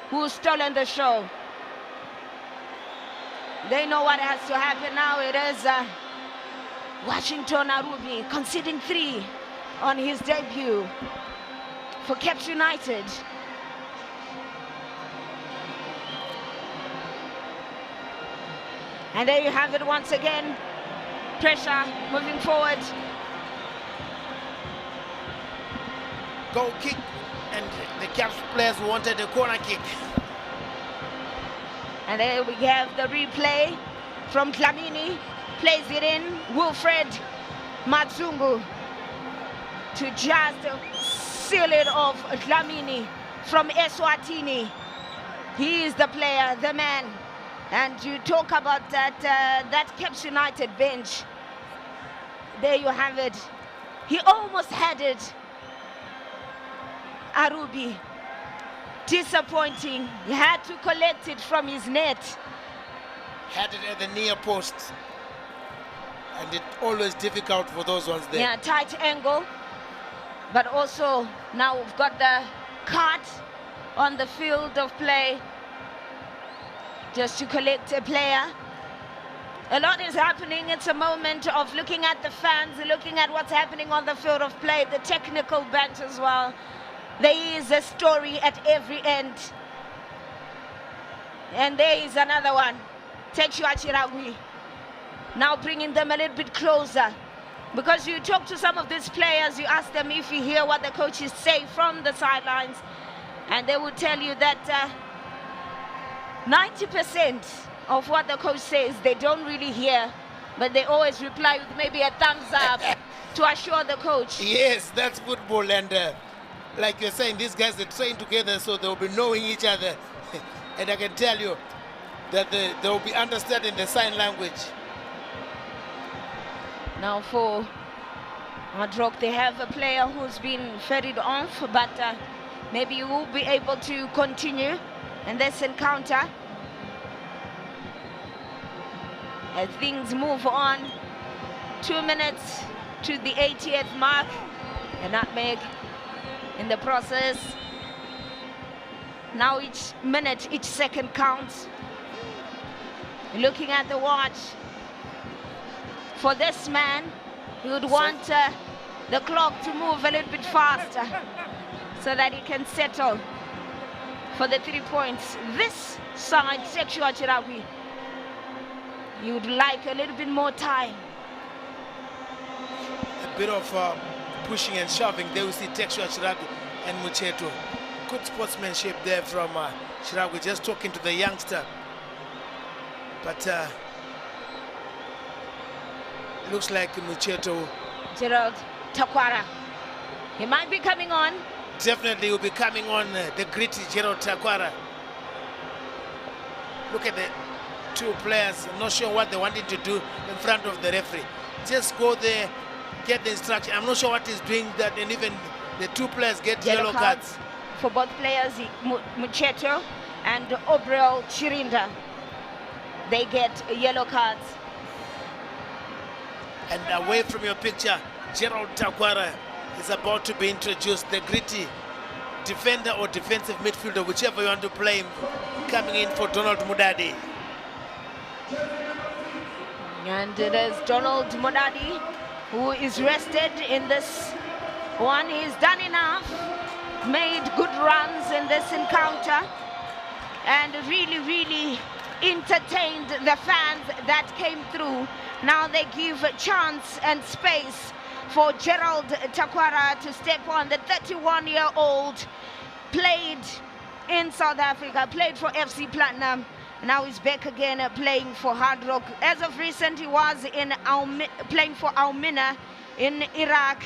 who's stolen the show. They know what has to happen now. It is Washington Arubi conceding 3 on his debut for Caps United. And there you have it once again. Pressure moving forward. Goal kick, and the Caps players wanted a corner kick. And there we have the replay from Dlamini. Plays it in. Wilfred Matsungu to just seal it off. Dlamini from Eswatini. He is the player, the man. And you talk about that Caps United bench. There you have it. He almost had it. Arubi. Disappointing. He had to collect it from his net. Had it at the near post. And it's always difficult for those ones there. Yeah, tight angle. But also now we've got the cut on the field of play. Just to collect a player. A lot is happening. It's a moment of looking at the fans, looking at what's happening on the field of play, the technical bench as well. There is a story at every end. And there is another one. Tekshua Chiragui. Now bringing them a little bit closer. Because you talk to some of these players, you ask them if you hear what the coaches say from the sidelines. And they will tell you that 90% of what the coach says, they don't really hear. But they always reply with maybe a thumbs up to assure the coach. Yes, that's football, and like you're saying, these guys they train together, so they'll be knowing each other. And I can tell you that they'll be understanding the sign language. Now for Hardrock, they have a player who's been ferried off, but maybe he will be able to continue in this encounter. As things move on, 2 minutes to the 80th mark, a nutmeg in the process. Now each minute, each second counts. Looking at the watch, for this man, he would want the clock to move a little bit faster so that he can settle for the 3 points. This side, Tekshua Chiragui, you would like a little bit more time. A bit of pushing and shoving. There we see Tekshua Chiragui and Mucheto. Good sportsmanship there from Chiragui, just talking to the youngster. But looks like Mucheto. Gerald Takwara, he might be coming on. Definitely will be coming on, the gritty Gerald Takwara. Look at the two players, I'm not sure what they wanted to do in front of the referee. Just go there, get the instruction. I'm not sure what he's doing that, and even the two players get yellow cards. For both players, Mucheto and Obrel Chirinda, they get yellow cards. And away from your picture, Gerald Takwara is about to be introduced, the gritty defender or defensive midfielder, whichever you want to play him, coming in for Donald Mudadi. And it is Donald Mudadi who is rested in this one. He's done enough, made good runs in this encounter and really entertained the fans that came through. Now they give a chance and space for Gerald Takwara to step on. The 31-year-old played in South Africa, played for FC Platinum. Now he's back again playing for Hardrock. As of recent, he was in playing for Al-Mina in Iraq.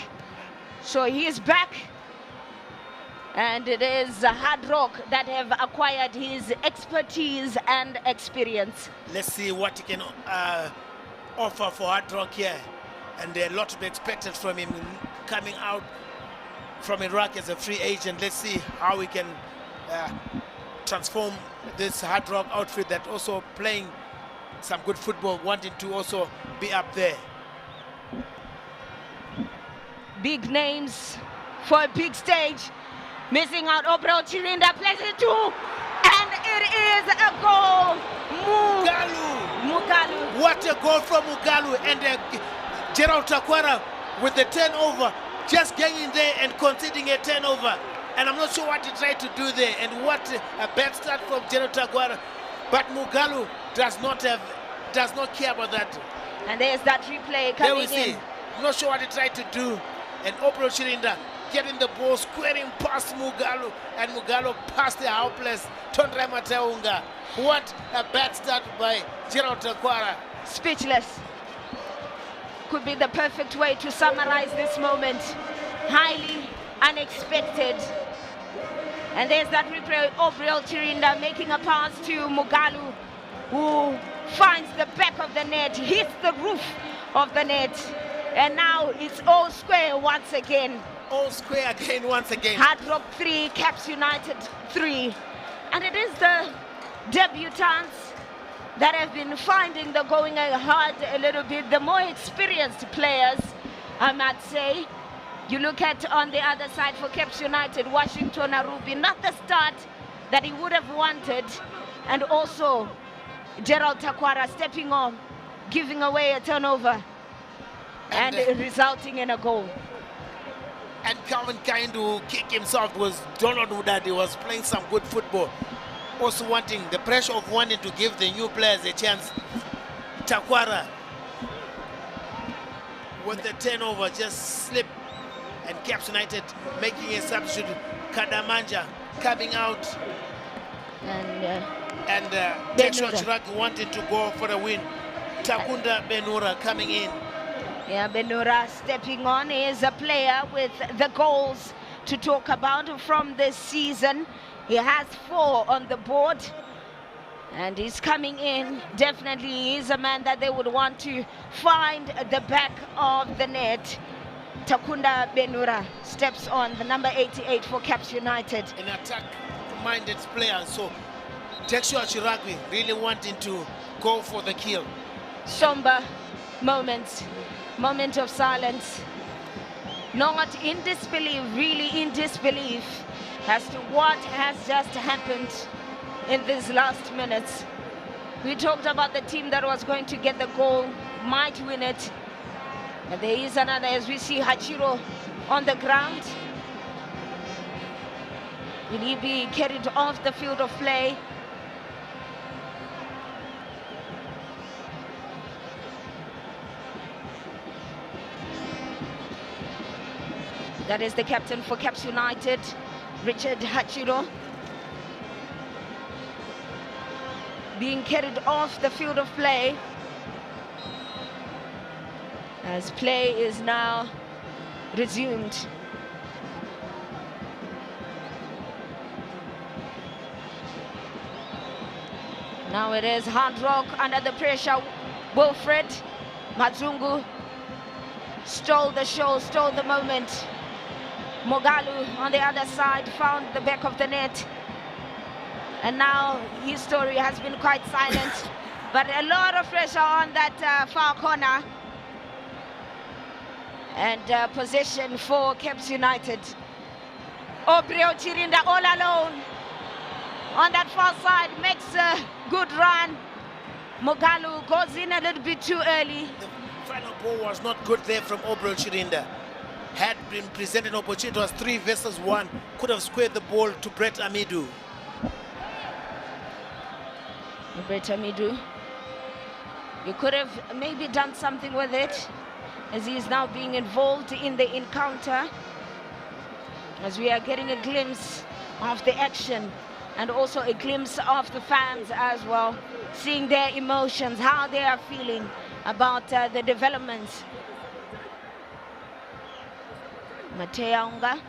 So he is back. And it is Hardrock that have acquired his expertise and experience. Let's see what he can offer for Hardrock here. And a lot to be expected from him coming out from Iraq as a free agent. Let's see how we can transform this Hardrock outfit that also playing some good football, wanting to also be up there. Big names for a big stage. Missing out, Obro Chirinda plays it too, and it is a goal. Mugalu. What a goal from Mugalu, and Gerald Takwara with the turnover, just getting there and conceding a turnover. And I'm not sure what he tried to do there, and what a bad start from Gerald Takwara. But Mugalu does not care about that. And there's that replay coming there we see. in. I'm not sure what he tried to do, and Obro Chirinda getting the ball, squaring past Mugalu, and Mugalu past the helpless Tondre Mateunga. What a bad start by Gerald Takwara. Speechless. Could be the perfect way to summarize this moment. Highly unexpected. And there's that replay, Obriel Chirinda making a pass to Mugalu, who finds the back of the net, hits the roof of the net, and now it's all square once again. All square again once again. Hardrock 3, Caps United 3. And it is the debutants that have been finding the going hard a little bit, the more experienced players, I might say. You look at on the other side for Caps United, Washington Arubi, not the start that he would have wanted, and also Gerald Takwara stepping on, giving away a turnover, and resulting in a goal. And Calvin Kind, who kicked himself, was Donald Woodard. He was playing some good football. Also wanting the pressure of wanting to give the new players a chance. Takwara with the turnover just slipped, and Caps United making a substitute. Kadamanja coming out, and Texas Chiraki wanting to go for a win. Takunda Benura coming in. Yeah, Benura stepping on is a player with the goals to talk about from this season. He has 4 on the board, and he's coming in. Definitely is a man that they would want to find the back of the net. Takunda Benura steps on, the number 88 for Caps United. An attack-minded player, so Texua Chiragwi really wanting to go for the kill. Somber moment of silence. Not in disbelief, really in disbelief as to what has just happened in these last minutes. We talked about the team that was going to get the goal, might win it. And there is another, as we see Hachiro on the ground. Will he be carried off the field of play? That is the captain for Caps United, Richard Hachiro, being carried off the field of play as play is now resumed. Now it is Hardrock under the pressure. Wilfred Mazungu stole the show, stole the moment. Mugalu on the other side found the back of the net. And now his story has been quite silent. But a lot of pressure on that far corner. And possession for Caps United. Obreo Chirinda all alone on that far side, makes a good run. Mugalu goes in a little bit too early. The final ball was not good there from Obreo Chirinda. had been presented an opportunity. It was 3 versus 1. Could have squared the ball to Brett Amidou. Brett Amidou, you could have maybe done something with it, as he is now being involved in the encounter, as we are getting a glimpse of the action and also a glimpse of the fans as well, seeing their emotions, how they are feeling about the developments. Mateaunga,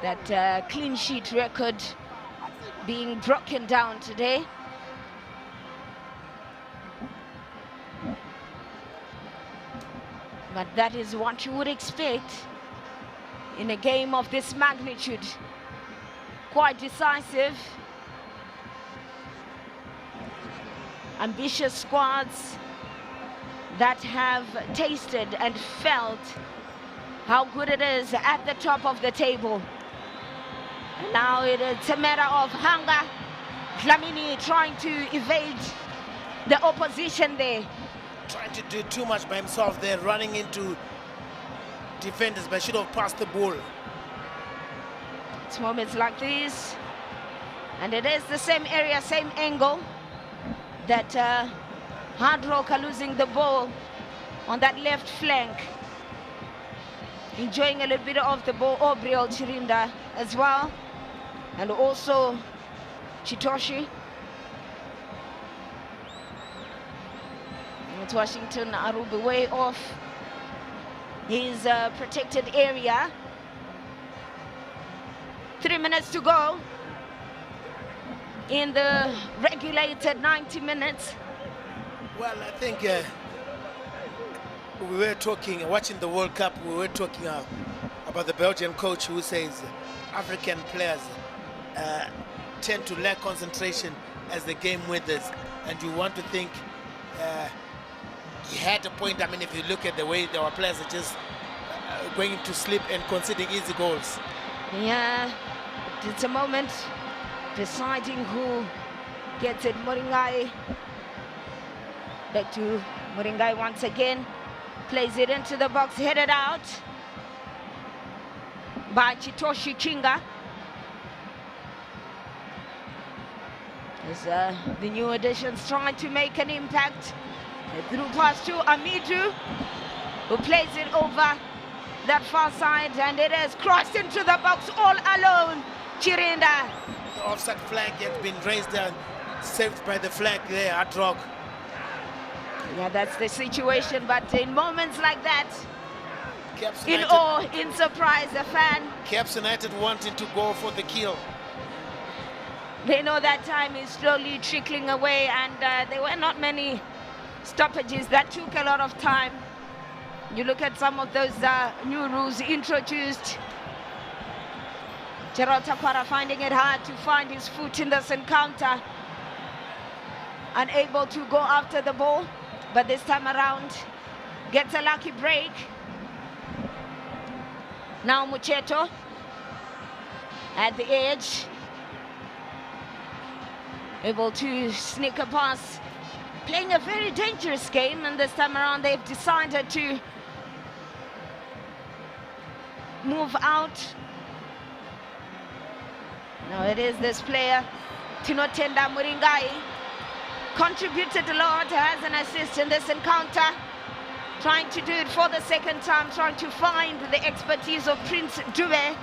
that clean sheet record being broken down today. But that is what you would expect in a game of this magnitude. Quite decisive. Ambitious squads that have tasted and felt how good it is at the top of the table. And now it's a matter of hunger. Dlamini trying to evade the opposition there. Trying to do too much by himself there, running into defenders, but should have passed the ball. It's moments like these, and it is the same area, same angle, that Hardrock are losing the ball on that left flank. Enjoying a little bit of the ball, Obriel Chirinda as well, and also Chitoshi. It's Washington Aruba way off his protected area. 3 minutes to go in the regulated 90 minutes. Well, I think we were talking, watching the World Cup, we were talking about the Belgian coach who says African players tend to lack concentration as the game withers. And you want to think he had a point. I mean, if you look at the way our players are just going to sleep and conceding easy goals. Yeah, it's a moment deciding who gets it. Moringai, back to Moringai once again, plays it into the box, headed out by Chitoshi Chinga. As the new additions trying to make an impact. Through pass to Amidou, who plays it over that far side, and it has crossed into the box all alone. Chirinda. The offside flag has been raised and saved by the flag there, Hardrock. Yeah, that's the situation, but in moments like that, Caps in United, awe, in surprise, the fan, Caps United wanting to go for the kill. they know that time is slowly trickling away, and there were not many stoppages that took a lot of time. You look at some of those new rules introduced. Gerald Takwara finding it hard to find his foot in this encounter. Unable to go after the ball, but this time around gets a lucky break. Now Mucheto at the edge, able to sneak a pass. Playing a very dangerous game, and this time around they've decided to move out. Now it is this player, Tinotenda Muringai, contributed a lot, has an assist in this encounter, trying to do it for the second time, trying to find the expertise of Prince Dube,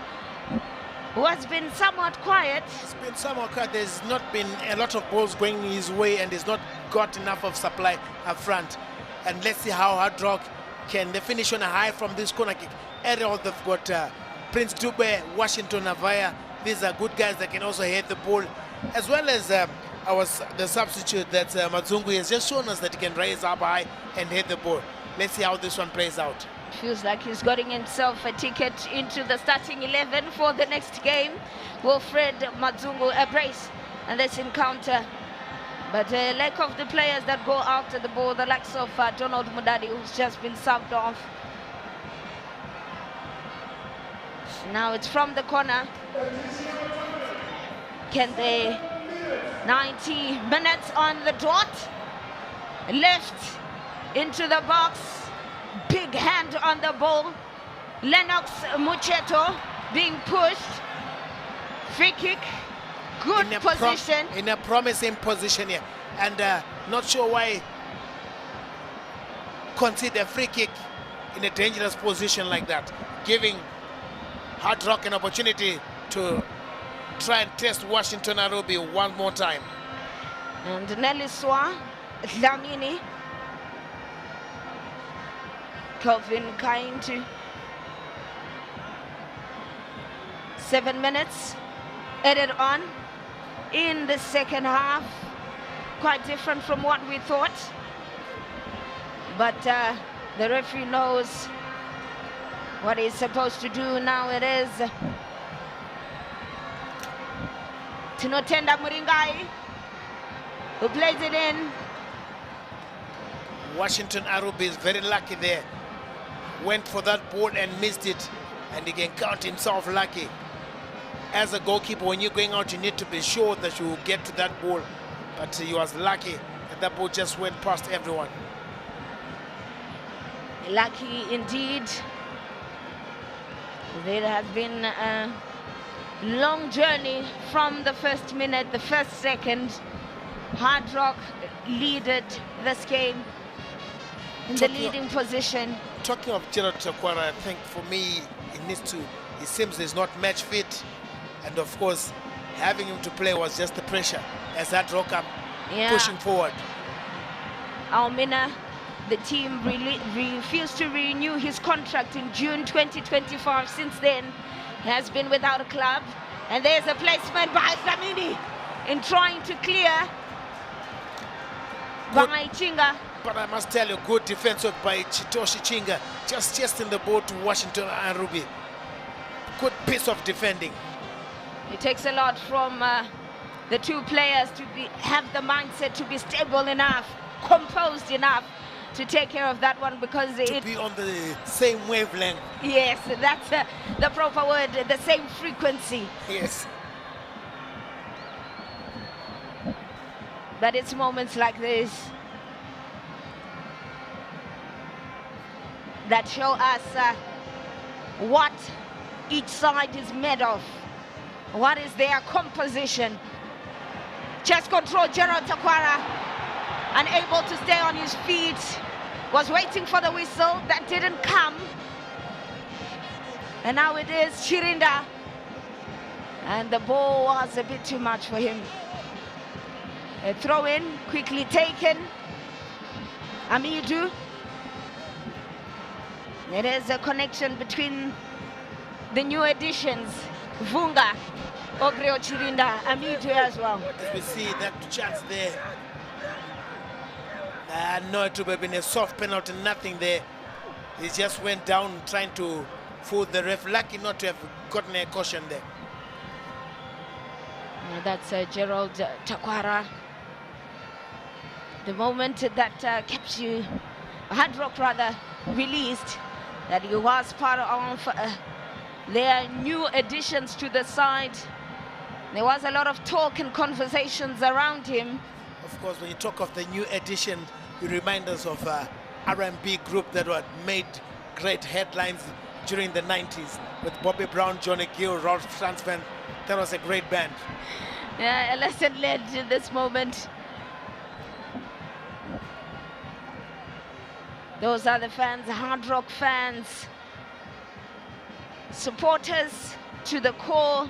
who has been somewhat quiet. It's been somewhat quiet. There's not been a lot of balls going his way, and he's not got enough of supply up front. And let's see how Hardrock can they finish on a high from this corner kick. Area they've got Prince Dube, Washington Navaya. These are good guys that can also head the ball, as well as the substitute that Mazungu has just shown us that he can raise up high and head the ball. Let's see how this one plays out. Feels like he's getting himself a ticket into the starting 11 for the next game. Wilfred Mazungu a brace and this encounter. But lack of the players that go after the ball, the likes of Donald Mudadi, who's just been subbed off. Now it's from the corner. Can they 90 minutes on the dot? Left into the box. Big hand on the ball. Lennox Mucheto being pushed. Free kick. Good position. In a promising position here. And not sure why concede a free kick in a dangerous position like that, giving Hardrock an opportunity to try and test Washington Arubi one more time. And Neliswa Dlamini, Kelvin Kind. 7 minutes added on in the second half. Quite different from what we thought. But the referee knows what he's supposed to do now. It is Tinotenda Muringai who plays it in. Washington Arubi is very lucky there. Went for that ball and missed it. And he can count himself lucky. As a goalkeeper, when you're going out, you need to be sure that you will get to that ball. But he was lucky, and that ball just went past everyone. Lucky indeed. There has been a long journey from the first minute, the first second. Hardrock leaded this game in the leading position. Talking of Gerald Takwara, I think for me, he seems he's not match fit. And of course, having him to play was just the pressure as Hardrock pushing forward. Almina, the team refused to renew his contract in June 2025. Since then, he has been without a club. And there's a placement by Dlamini in trying to clear by Chinga. But I must tell you, good defense work by Chitoshi Chinga, just in the ball to Washington Arubi. Good piece of defending. It takes a lot from the two players to have the mindset to be stable enough, composed enough to take care of that one, because to be on the same wavelength. Yes, that's the proper word, the same frequency. Yes. But it's moments like this that show us what each side is made of. What is their composition? Chest control, Gerald Takwara, unable to stay on his feet, was waiting for the whistle, that didn't come. And now it is Chirinda. And the ball was a bit too much for him. A throw in, quickly taken. Amidu. There is a connection between the new additions, Vunga, Obreo Chirinda, Amidu as well. As we see that chance there. No, it would have been a soft penalty, nothing there. He just went down trying to fool the ref. Lucky not to have gotten a caution there. That's Gerald Takwara. The moment that Hardrock rather released, that he was part of their new additions to the side. There was a lot of talk and conversations around him. Of course, when you talk of the new addition, you remind us of R&B group that had made great headlines during the 90s with Bobby Brown, Johnny Gill, Rolf Transvan. That was a great band. Yeah, a lesson learned in this moment. Those are the fans, Hardrock fans, supporters to the core.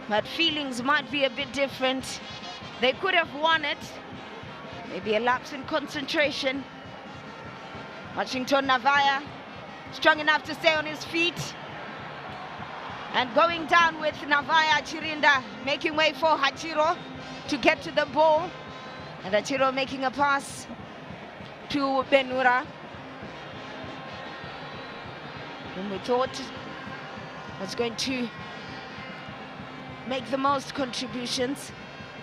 But feelings might be a bit different. They could have won it. Maybe a lapse in concentration. Washington Navaya, strong enough to stay on his feet. And going down with Navaya Chirinda, making way for Hachiro to get to the ball. And Hachiro making a pass to Benura, whom we thought was going to make the most contributions.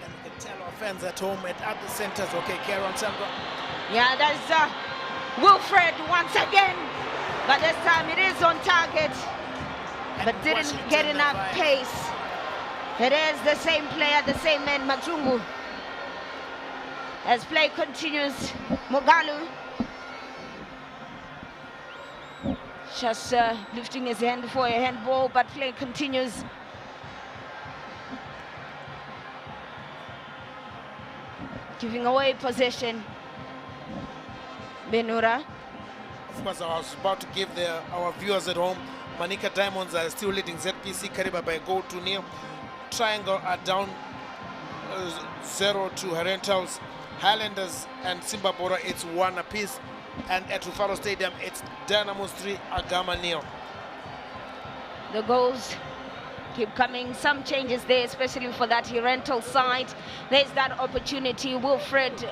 And we can tell our fans at home at other centers, okay, Karen Sandra. Yeah, that's Wilfred once again, but this time it is on target, but didn't Washington get enough Navaya. pace. It is the same player, the same man, Matungu. as play continues. Mugalu just lifting his hand for a handball, but play continues. Giving away possession. Benura. Of course, I was about to give our viewers at home, Manica Diamonds are still leading ZPC Kariba by a goal to nil. Triangle are down 0 to Herentals. Highlanders and Simba Bora, it's 1 apiece. And at Rufaro Stadium, it's Dynamos 3, Agama nil. The goals keep coming. Some changes there, especially for that Rental side. There's that opportunity. Wilfred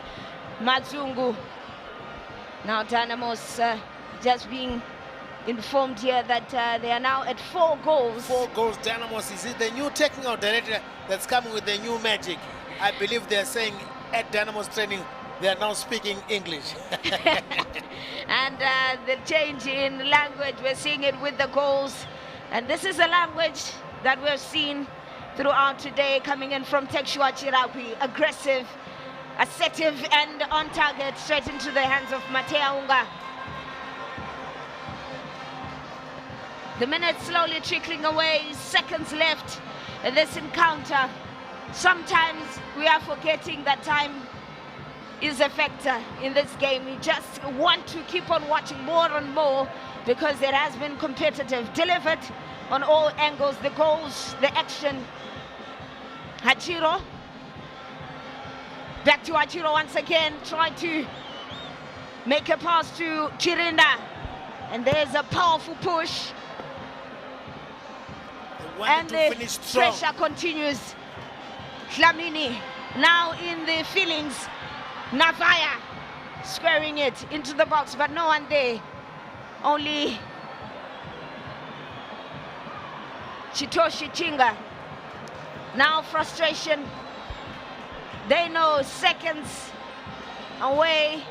Mazungu. Now Dynamos just being informed here that they are now at 4 goals. 4 goals, Dynamos. Is it the new technical director that's coming with the new magic? I believe they're saying at Dynamos training, they are now speaking English. And the change in language, we're seeing it with the goals. And this is a language that we've seen throughout today, coming in from Tekshua Chirapi. Aggressive, assertive, and on target, straight into the hands of Matea Unga. The minutes slowly trickling away, seconds left in this encounter. Sometimes we are forgetting that time is a factor in this game. We just want to keep on watching more and more because it has been competitive, delivered on all angles, the goals, the action. Hachiro, back to Hachiro once again, trying to make a pass to Chirinda. And there's a powerful push. And the pressure continues. Flamini now in the feelings. Navaya squaring it into the box, but no one there. Only Chitoshi Chinga. Now frustration. They know seconds away.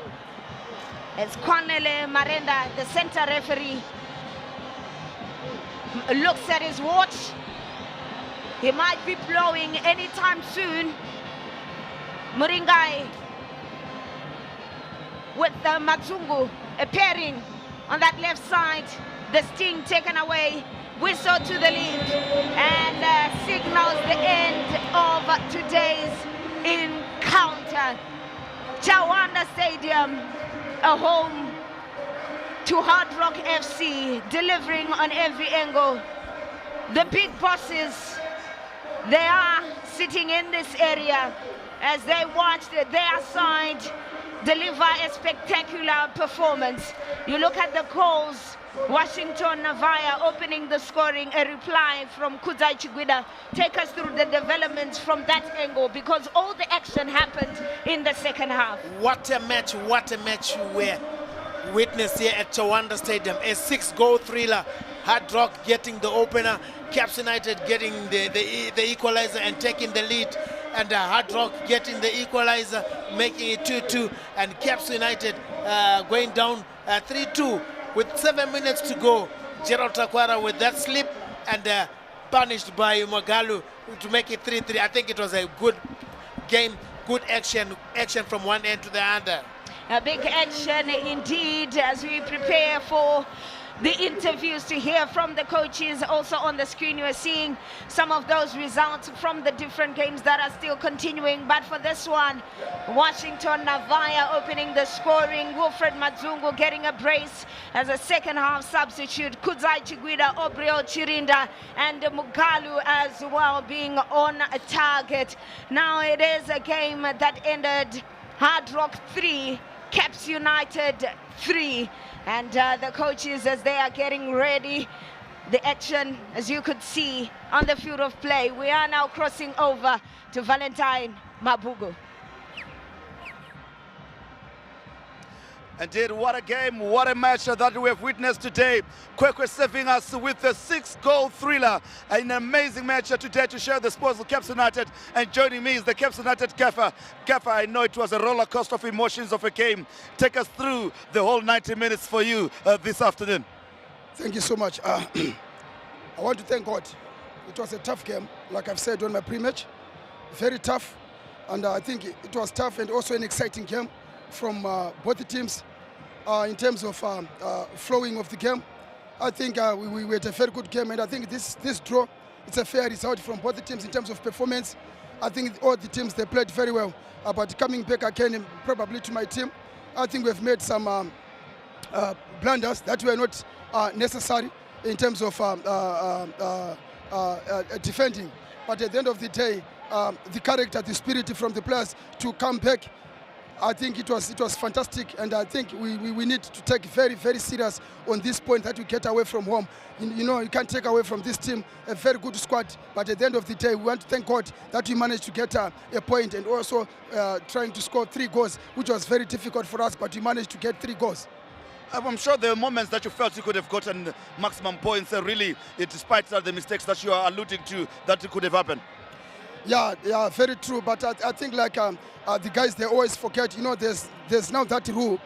As Cornele Marenda, the center referee, looks at his watch. He might be blowing anytime soon. Muringai with the Matsungu appearing on that left side. The sting taken away. Whistle to the lead and signals the end of today's encounter. Chawanda Stadium, a home to Hardrock FC, delivering on every angle. The big bosses, they are sitting in this area as they watch their side deliver a spectacular performance. You look at the goals, Washington Navaya opening the scoring, a reply from Kudzai Chigwida. Take us through the developments from that angle, because all the action happened in the second half. What a match we witnessed here at Chawanda Stadium. A 6-goal thriller. Hardrock getting the opener, Caps United getting the equalizer and taking the lead, and Hardrock getting the equalizer, making it 2-2, and Caps United going down 3-2 with 7 minutes to go. Gerald Takwara with that slip and punished by Magalu to make it 3-3. I think it was a good game, good action from one end to the other. A big action indeed as we prepare for the interviews to hear from the coaches. Also on the screen you are seeing some of those results from the different games that are still continuing. But for this one, Washington Navaya opening the scoring, Wilfred Mazungu getting a brace as a second half substitute, Kudzai Chigwida, Obreo Chirinda and Mugalu as well being on target. Now it is a game that ended Hardrock 3, Caps United 3. And the coaches, as they are getting ready, the action, as you could see on the field of play. We are now crossing over to Valentine Mabugo. Indeed, what a game, what a match that we have witnessed today. Kwekwe serving us with a 6-goal thriller. An amazing match today to share the sports with Caps United. And joining me is the Caps United Kafa. Kafa, I know it was a roller coaster of emotions of a game. Take us through the whole 90 minutes for you this afternoon. Thank you so much. I want to thank God. It was a tough game, like I've said on my pre-match. Very tough. And I think it was tough and also an exciting game from both the teams. In terms of flowing of the game, I think we had a very good game, and I think this draw, it's a fair result from both the teams in terms of performance. I think all the teams, they played very well. But coming back again, probably to my team, I think we've made some blunders that were not necessary in terms of defending. But at the end of the day, the character, the spirit from the players to come back, I think it was fantastic, and I think we need to take very, very serious on this point that we get away from home. You know, you can't take away from this team a very good squad, but at the end of the day, we want to thank God that we managed to get a point, and also trying to score 3 goals, which was very difficult for us, but we managed to get 3 goals. I'm sure there were moments that you felt you could have gotten maximum points, really, despite the mistakes that you are alluding to, that could have happened. Yeah, very true. But I think like the guys, they always forget. You know, there's now that rule.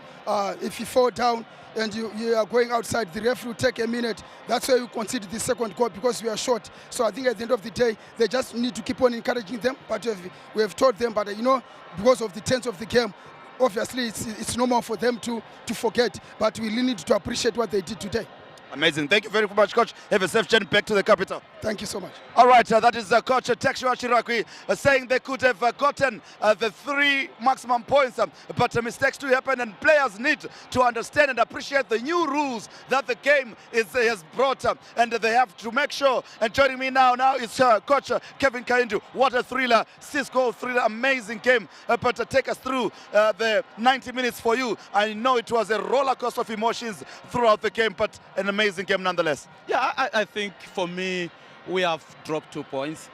If you fall down and you are going outside, the referee will take a minute. That's why you concede the second goal, because we are short. So I think at the end of the day, they just need to keep on encouraging them. But we have told them, but you know, because of the tense of the game, obviously it's normal for them to forget. But we really need to appreciate what they did today. Amazing. Thank you very much, Coach. Have a safe journey back to the capital. Thank you so much. All right, that is Coach Texua Chirakwi saying they could have gotten the 3 maximum points, but mistakes do happen, and players need to understand and appreciate the new rules that the game has brought, and they have to make sure. And joining me now is Coach Kevin Kaindu. What a thriller, 6-goal thriller, amazing game. But take us through the 90 minutes for you. I know it was a roller coaster of emotions throughout the game, but an amazing game nonetheless. Yeah, I think for me, we have dropped 2 points,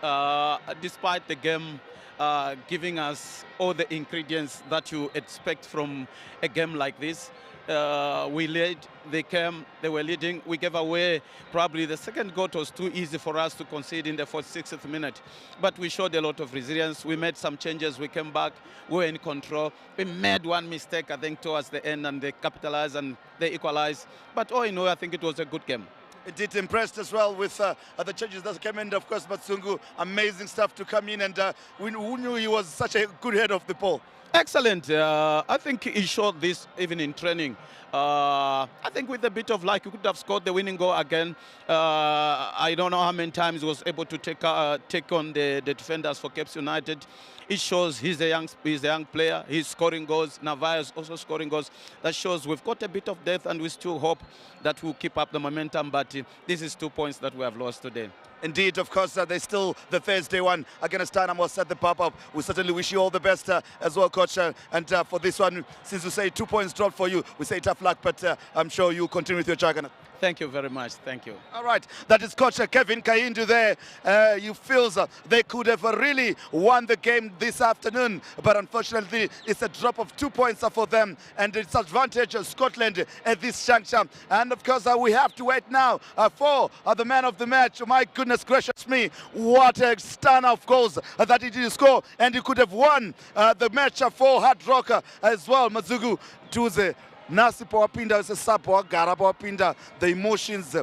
despite the game giving us all the ingredients that you expect from a game like this. We led, they came, they were leading. We gave away probably the second goal. Was too easy for us to concede in the 46th minute. But we showed a lot of resilience. We made some changes. We came back. We were in control. We made one mistake, I think, towards the end, and they capitalized and they equalized. But all in all, I think it was a good game. Indeed, impressed as well with the changes that came in. Of course, Matsungu, amazing stuff to come in, and who knew he was such a good head of the ball? Excellent. I think he showed this even in training. I think with a bit of luck, he could have scored the winning goal again. I don't know how many times he was able to take on the defenders for Cape United. It shows he's a young player. He's scoring goals. Navajo's also scoring goals. That shows we've got a bit of depth, and we still hope that we'll keep up the momentum. But this is 2 points that we have lost today. Indeed, of course, there's still the Thursday one against Dynamo. Set the pop-up. We certainly wish you all the best as well, Coach. And for this one, since you say 2 points dropped for you, we say tough luck, but I'm sure you'll continue with your juggernaut. Thank you very much. Thank you. All right, that is Coach Kevin Kaindu there. You feel they could have really won the game this afternoon, but unfortunately, it's a drop of 2 points for them, and it's advantage of Scotland at this juncture. And of course, we have to wait now for the man of the match. My goodness gracious me, what a stun of goals that he did score, and he could have won the match for Hardrock as well. Mazugu Tuze. Nasi pawapinda sapo wagara pawapinda, the emotions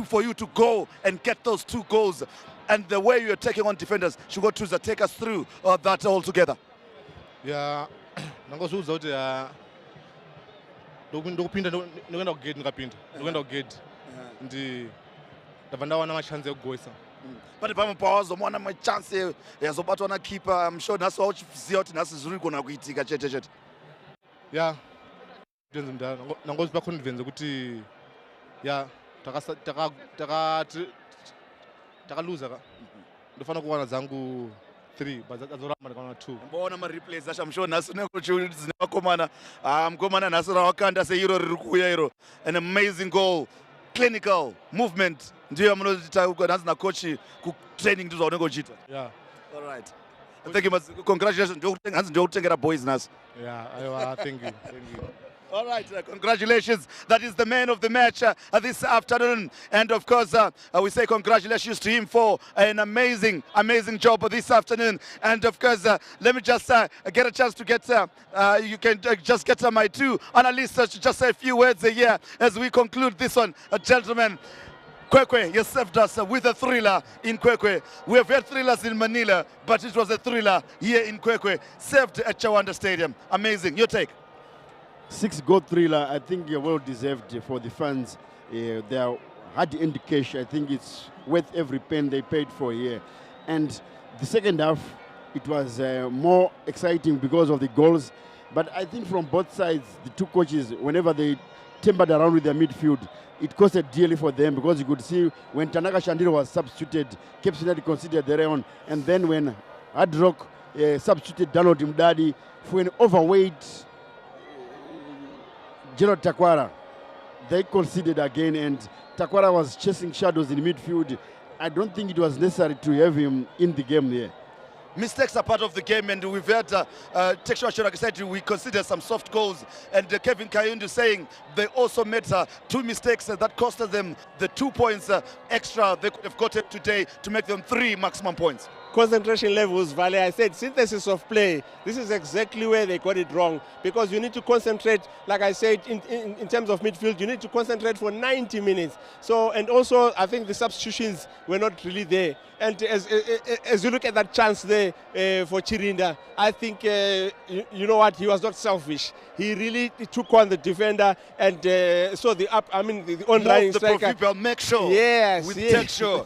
for you to go and get those 2 goals, and the way you're taking on defenders. Shugo Tuza, take us through that all together. Yeah, nangosuza uthi ndokuphinda ndokenda kugate ndikaphinda ndokenda kugate ndava ndawana amachance ekugoyisa. But pamwe pawazomona machance yazobatwa na keeper, I'm sure naso uchiziya kuti nasi zviri kugona kuitika chete chete. Yeah. Nangozi bakhonvince ukuthi ya takaluza ka ndofana kuwana zangu 3 but azoramba ndikwana 2. Mbona ma replays asha, I'm sure naso nekuchizine vakomana mukomana naso rawakanda seiro riri kuuya iro. An amazing goal, clinical movement ndiyo munozita nazi na coach ku training ndizo unenge uchita. Yeah. All right. Thank you, congratulations. Ndokutengera boys naso. Yeah, thank you. Thank you. All right, congratulations. That is the man of the match this afternoon. And of course, we say congratulations to him for an amazing job this afternoon. And of course, let me just get a chance to get, you can just get my 2 analysts to just say a few words here as we conclude this one. Gentlemen, Kwekwe, you served us with a thriller in Kwekwe. We have had thrillers in Manila, but it was a thriller here in Kwekwe, served at Chawanda Stadium. Amazing. Your take? 6-goal thriller, I think well deserved for the fans. They are hard-earned cash. I think it's worth every pen they paid for here. And the second half, it was more exciting because of the goals. But I think from both sides, the two coaches, whenever they timbered around with their midfield, it costed dearly for them, because you could see when Tanaka Shandiro was substituted, Cape United considered their own. And then when Hardrock substituted Donald Mdadi for an overweight Gerald Takwara, they conceded again, and Takwara was chasing shadows in midfield. I don't think it was necessary to have him in the game here. Mistakes are part of the game, and we've heard Texua Shiraki said we consider some soft goals, and Kevin Kayundu saying they also made 2 mistakes that costed them the 2 points extra they could have gotten today to make them 3 maximum points. Concentration levels, Vale, I said synthesis of play. This is exactly where they got it wrong, because you need to concentrate, like I said, in terms of midfield, you need to concentrate for 90 minutes. So, and also I think the substitutions were not really there. And as you look at that chance there for Chirinda, I think, you know what, he was not selfish. He really took on the defender and saw the on-line striker. The make sure. Yes. With yes. texture.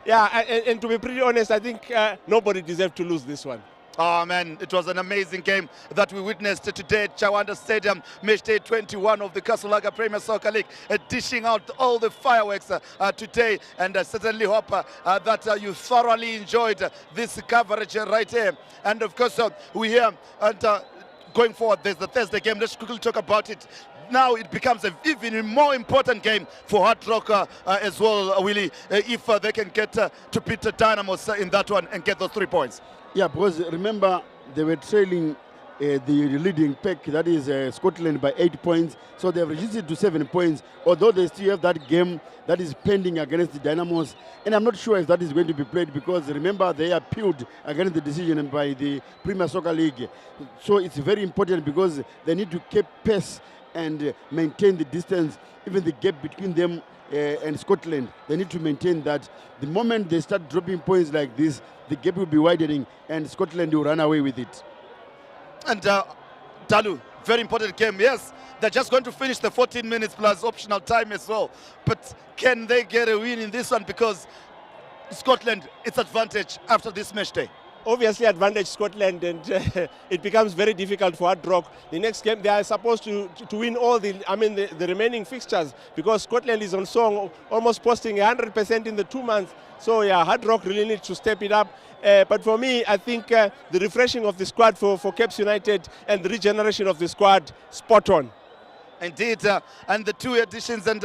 Yeah, and to be pretty honest, I think nobody deserved to lose this one. Oh man, it was an amazing game that we witnessed today at Chawanda Stadium, Matchday 21 of the Kasulaga Premier Soccer League, dishing out all the fireworks today, and certainly hope that you thoroughly enjoyed this coverage right here. And of course, we here and going forward, there's the Thursday game. Let's quickly talk about it. Now it becomes an even more important game for Hardrock as well, Willie, if they can get to beat the Dynamos in that one and get those 3 points. Yeah, because remember, they were trailing the leading pack, that is Scotland, by 8 points. So they have reduced it to 7 points, although they still have that game that is pending against the Dynamos. And I'm not sure if that is going to be played, because remember, they appealed against the decision by the Premier Soccer League. So it's very important, because they need to keep pace and maintain the distance, even the gap between them and Scotland. They need to maintain that. The moment they start dropping points like this, the gap will be widening and Scotland will run away with it. And Dalu, very important game. Yes, they're just going to finish the 14 minutes plus optional time as well. But can they get a win in this one? Because Scotland, it's advantage after this match day. Obviously advantage Scotland, and it becomes very difficult for Hardrock. The next game, they are supposed to win all the remaining fixtures, because Scotland is on song, almost posting 100% in the 2 months. So yeah, Hardrock really needs to step it up. But for me, I think the refreshing of the squad for Cape United and the regeneration of the squad, spot on. Indeed, and the 2 additions and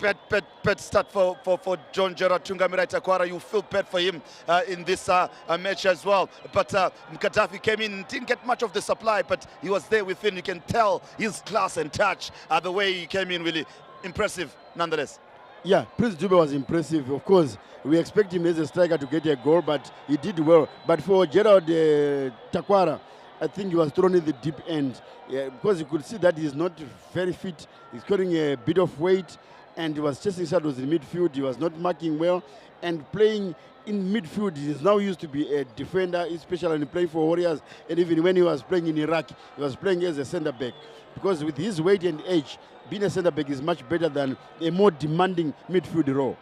bad start for John Gerard Tungamirai Takwara. You feel bad for him in this match as well. But Mkadafi came in, didn't get much of the supply, but he was there within. You can tell his class and touch, the way he came in, really impressive nonetheless. Yeah, Prince Dube was impressive. Of course, we expect him as a striker to get a goal, but he did well. But for Gerard Takwara, I think he was thrown in the deep end, because you could see that he's not very fit. He's carrying a bit of weight, and he was chasing shadows in midfield. He was not marking well, and playing in midfield, he is now used to be a defender, especially when playing for Warriors. And even when he was playing in Iraq, he was playing as a centre back, because with his weight and age, being a centre back is much better than a more demanding midfield role.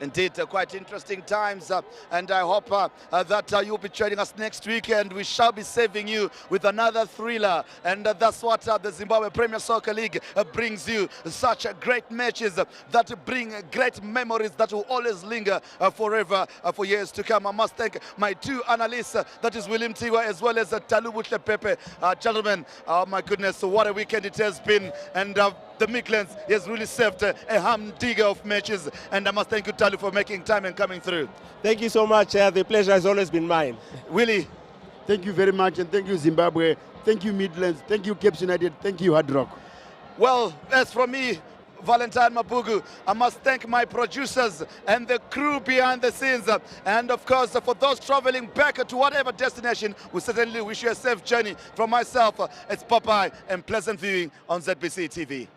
Indeed, quite interesting times, and I hope that you'll be joining us next week, and we shall be saving you with another thriller. And that's what the Zimbabwe Premier Soccer League brings you, such great matches that bring great memories that will always linger forever for years to come. I must thank my 2 analysts, that is William Tiwa as well as Talubutle Pepe. Gentlemen, oh my goodness, what a weekend it has been, and the Midlands has really served a humdinger of matches, and I must thank you, Talu, for making time and coming through. Thank you so much. The pleasure has always been mine. Willie. Thank you very much, and thank you, Zimbabwe. Thank you, Midlands. Thank you, Cape United. Thank you, Hardrock. Well, as for me, Valentine Mabugu, I must thank my producers and the crew behind the scenes. And of course, for those traveling back to whatever destination, we certainly wish you a safe journey. From myself, it's Popeye, and pleasant viewing on ZBC TV.